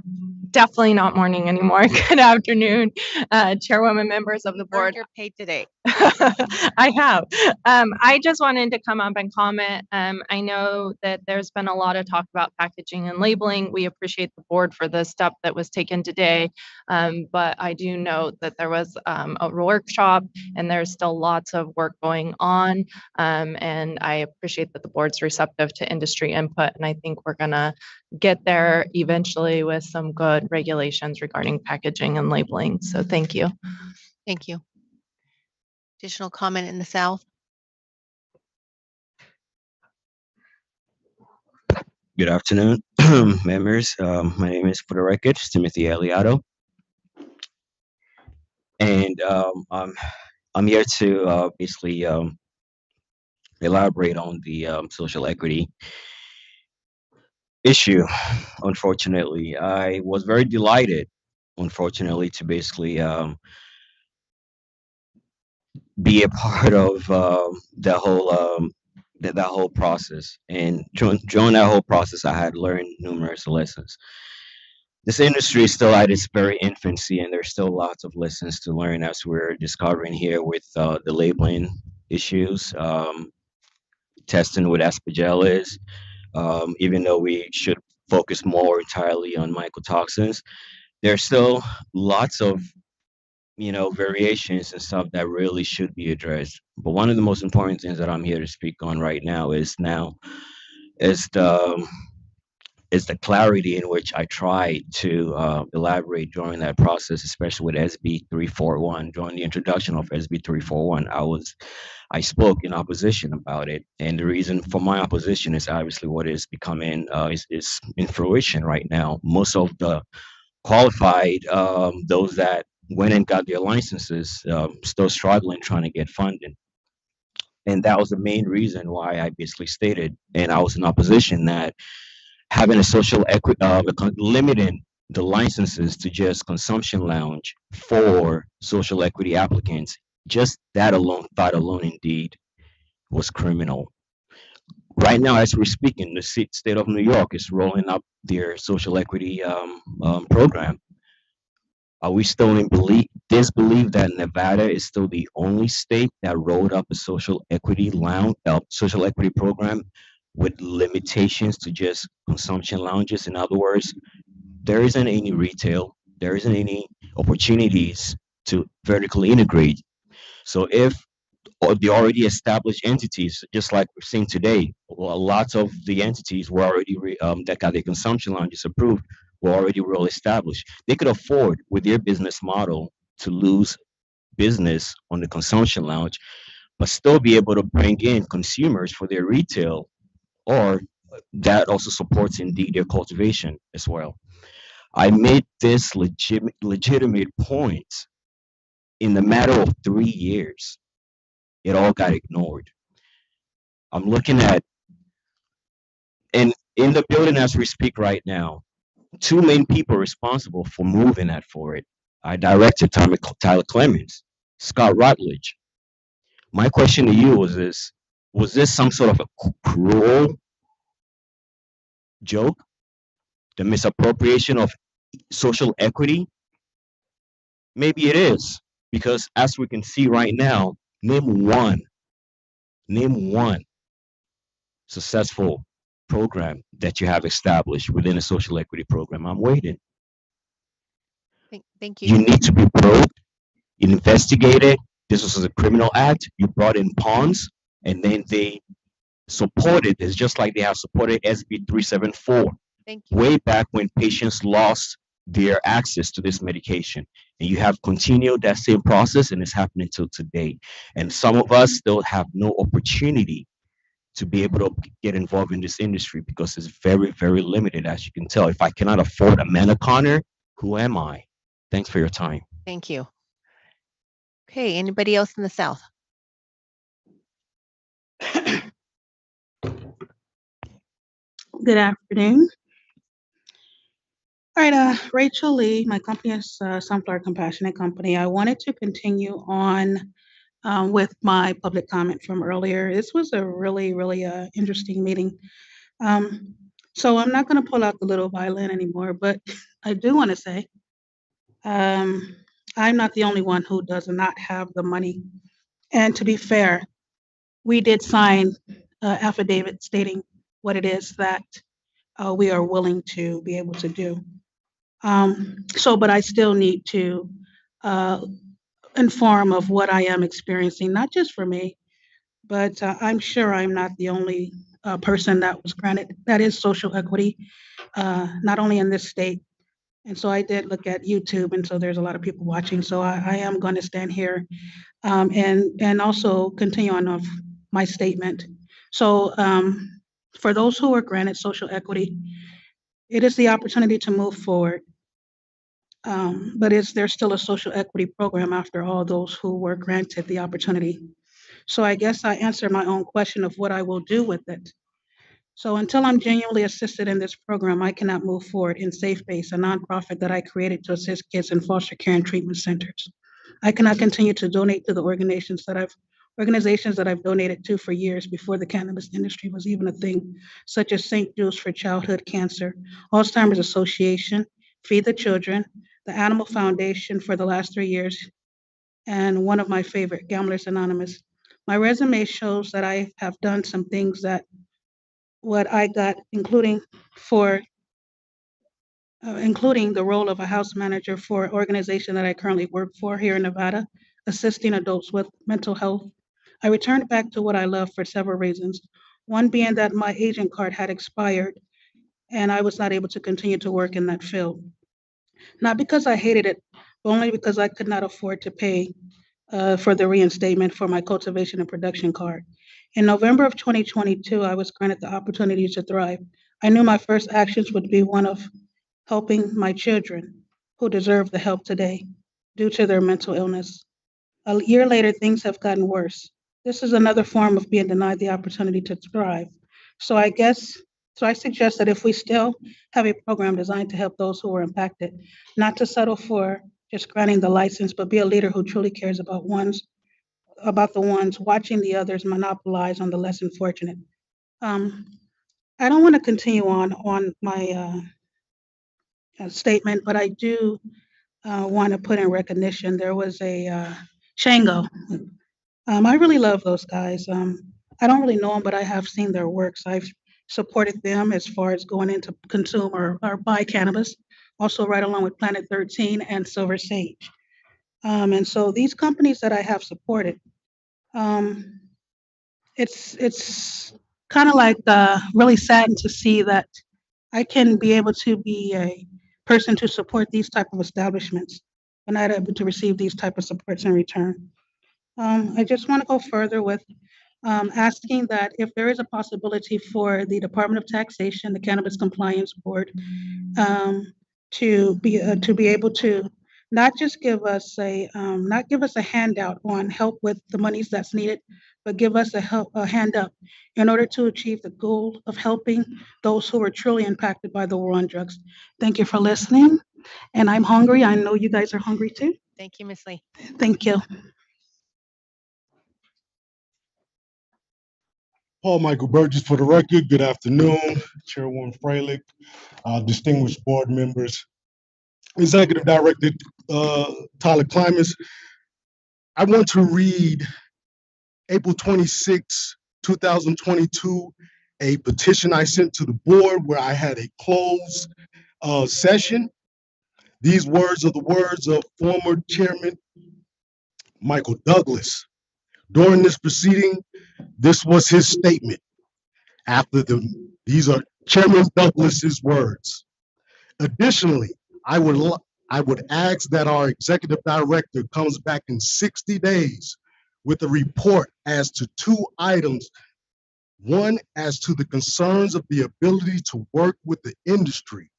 definitely not morning anymore. Good afternoon, Chairwoman, members of the board. You're paid today. I have. I just wanted to come up and comment. I know that there's been a lot of talk about packaging and labeling. We appreciate the board for the step that was taken today. But I do note that there was a workshop and there's still lots of work going on. And I appreciate that the board's receptive to industry input. And I think we're gonna get there eventually with some good regulations regarding packaging and labeling. So thank you. Thank you. Additional comment in the South? Good afternoon, members. My name is, for the record, Timothy Eliato. And I'm here to basically elaborate on the social equity issue. Unfortunately, I was very delighted, unfortunately, to basically be a part of the whole that whole process. And during that whole process, I had learned numerous lessons. This industry is still at its very infancy, and there's still lots of lessons to learn as we're discovering here with the labeling issues, testing with aspergillus. Even though we should focus more entirely on mycotoxins, there's still lots of variations and stuff that really should be addressed. But one of the most important things that I'm here to speak on right now is the clarity in which I tried to elaborate during that process, especially with SB 341. During the introduction of SB 341, I spoke in opposition about it, and the reason for my opposition is obviously what is becoming is in fruition right now. Most of the qualified, those that went and got their licenses, still struggling trying to get funding. And that was the main reason why I basically stated, and I was in opposition, that having a social equity, limiting the licenses to just consumption lounge for social equity applicants, just that alone, thought alone indeed, was criminal. Right now, as we're speaking, the state of New York is rolling up their social equity program. We still in disbelief that Nevada is still the only state that rolled up a social equity social equity program with limitations to just consumption lounges. In other words, there isn't any retail, there isn't any opportunities to vertically integrate. So if the already established entities, just like we're seeing today, lots of the entities were already that got their consumption lounges approved were already well established. They could afford, with their business model, to lose business on the consumption lounge, but still be able to bring in consumers for their retail, or that also supports indeed their cultivation as well. I made this legitimate point in the matter of 3 years. It all got ignored. I'm looking at, and in the building as we speak right now, two main people responsible for moving that forward. Our director, Tyler Clemens, Scott Rutledge. My question to you was this some sort of a cruel joke? The misappropriation of social equity? Maybe it is, because as we can see right now, name one successful program that you have established within a social equity program. I'm waiting. Thank You you. need to be probed, investigated. This was a criminal act. You brought in pawns, and then they supported this, just like they have supported SB 374 Thank you. way back when patients lost their access to this medication. And you have continued that same process, and it's happening till today. And some of us still have no opportunity to be able to get involved in this industry because it's very, very limited, as you can tell. If I cannot afford a Manaconer, who am I? Thanks for your time. Thank you. Okay, anybody else in the South? Good afternoon. All right, Rachel Lee, my company is Sunflower Compassionate Company. I wanted to continue on with my public comment from earlier. This was a really, really interesting meeting. So I'm not going to pull out the little violin anymore, but I do want to say I'm not the only one who does not have the money. And to be fair, we did sign affidavit stating what it is that we are willing to be able to do. But I still need to inform of what I am experiencing, not just for me, but I'm sure I'm not the only person that was granted. That is social equity, not only in this state. And so I did look at YouTube, and so there's a lot of people watching. So I am going to stand here and also continue on of my statement. So for those who are granted social equity, it is the opportunity to move forward. But is there still a social equity program after all those who were granted the opportunity? So I guess I answer my own question of what I will do with it. So until I'm genuinely assisted in this program, I cannot move forward in Safe Base, a nonprofit that I created to assist kids in foster care and treatment centers. I cannot continue to donate to the organizations that I've donated to for years before the cannabis industry was even a thing, such as St. Jude's for Childhood Cancer, Alzheimer's Association, Feed the Children, the Animal Foundation for the last 3 years, and one of my favorite, Gamblers Anonymous. My resume shows that I have done some things that what I got, including the role of a house manager for an organization that I currently work for here in Nevada, assisting adults with mental health. I returned back to what I love for several reasons. One being that my agent card had expired and I was not able to continue to work in that field. Not because I hated it, but only because I could not afford to pay for the reinstatement for my cultivation and production card. In November of 2022, I was granted the opportunity to thrive. I knew my first actions would be one of helping my children who deserve the help today due to their mental illness. A year later, things have gotten worse. This is another form of being denied the opportunity to thrive. So I suggest that if we still have a program designed to help those who were impacted, not to settle for just granting the license, but be a leader who truly cares about the ones watching the others monopolize on the less unfortunate. I don't want to continue on my statement, but I do want to put in recognition. There was a Shango. I really love those guys. I don't really know them, but I have seen their works. I've supported them as far as going into consume or buy cannabis, also right along with Planet 13 and Silver Sage. And so these companies that I have supported, it's kind of like really saddened to see that I can be able to be a person to support these type of establishments, but not able to receive these type of supports in return. I just want to go further with asking that if there is a possibility for the Department of Taxation, the Cannabis Compliance Board, to be able to not just give us a handout on help with the monies that's needed, but give us a hand up in order to achieve the goal of helping those who are truly impacted by the war on drugs. Thank you for listening. And I'm hungry. I know you guys are hungry too. Thank you, Ms. Lee. Thank you. Paul Michael Burgess for the record. Good afternoon, Chairwoman Freilich, distinguished board members, Executive Director Tyler Klimas. I want to read April 26, 2022, a petition I sent to the board where I had a closed session. These words are the words of former Chairman Michael Douglas. During this proceeding, this was his statement. These are Chairman Douglas's words. Additionally, I would ask that our executive director comes back in 60 days with a report as to 2 items. One, as to the concerns of the ability to work with the industry,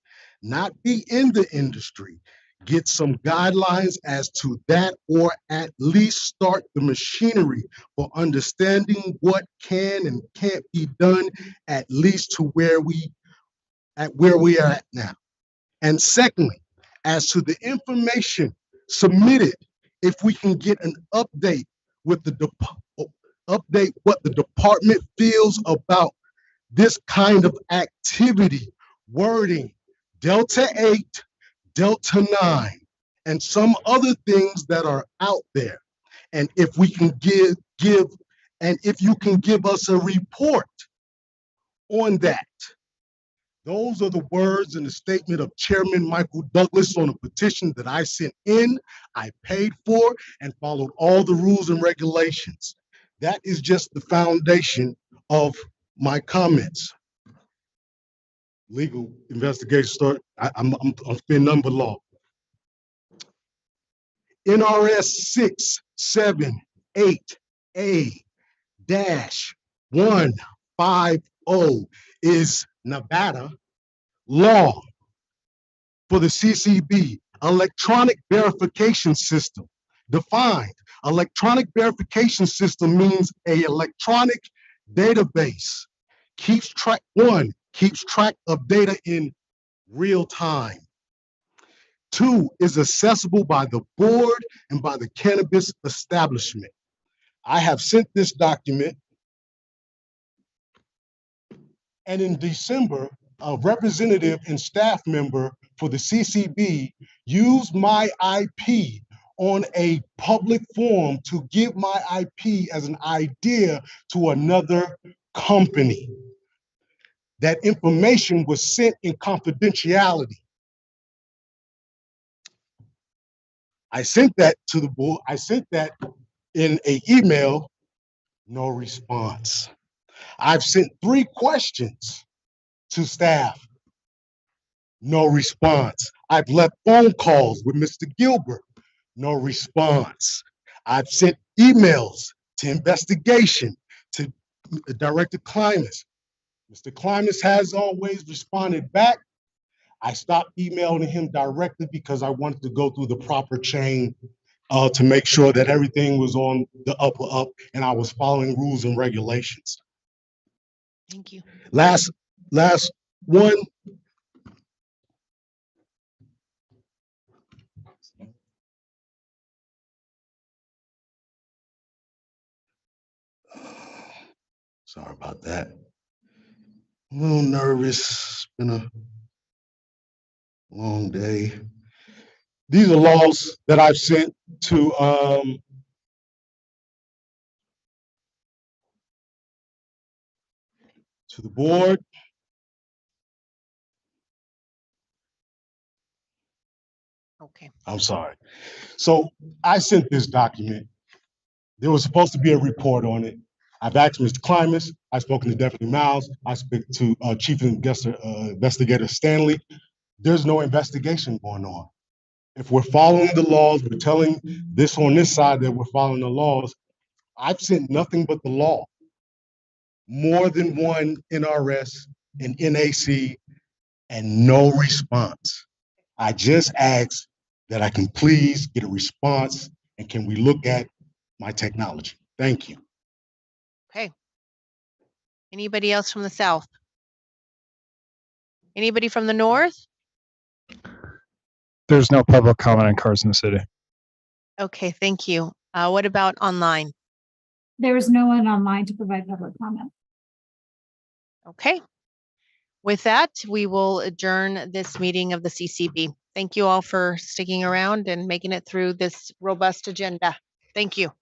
not be in the industry, get some guidelines as to that, or at least start the machinery for understanding what can and can't be done, at least to where we are at now. And secondly, as to the information submitted, if we can get an update with the what the department feels about this kind of activity, wording, Delta 8, Delta 9, and some other things that are out there. And if we can if you can give us a report on that. Those are the words in the statement of Chairman Michael Douglas on a petition that I sent in, I paid for, and followed all the rules and regulations. That is just the foundation of my comments. Legal investigation start. I'm spinning number law. NRS 678A-150 is Nevada law for the CCB, electronic verification system. Defined, electronic verification system means a electronic database. Keeps track of data in real time. 2, is accessible by the board and by the cannabis establishment. I have sent this document, and in December, a representative and staff member for the CCB used my IP on a public forum to give my IP as an idea to another company. That information was sent in confidentiality. I sent that to the board. I sent that in an email, no response. I've sent 3 questions to staff, no response. I've left phone calls with Mr. Gilbert, no response. I've sent emails to investigation to Director Klimas. Mr. Klimas has always responded back. I stopped emailing him directly because I wanted to go through the proper chain to make sure that everything was on the up and I was following rules and regulations. Thank you. Last one. Sorry about that. A little nervous. It's been a long day. These are laws that I've sent to the board. Okay. I'm sorry. So I sent this document. There was supposed to be a report on it. I've asked Mr. Klimas. I've spoken to Deputy Miles. I spoke to Chief Investigator Stanley. There's no investigation going on. If we're following the laws, we're telling this on this side that we're following the laws. I've sent nothing but the law. More than one NRS and NAC and no response. I just asked that I can please get a response and can we look at my technology? Thank you. Okay. Anybody else from the south? Anybody from the north? There's no public comment in Carson City. Okay, thank you. What about online? There is no one online to provide public comment. Okay. With that, we will adjourn this meeting of the CCB. Thank you all for sticking around and making it through this robust agenda. Thank you.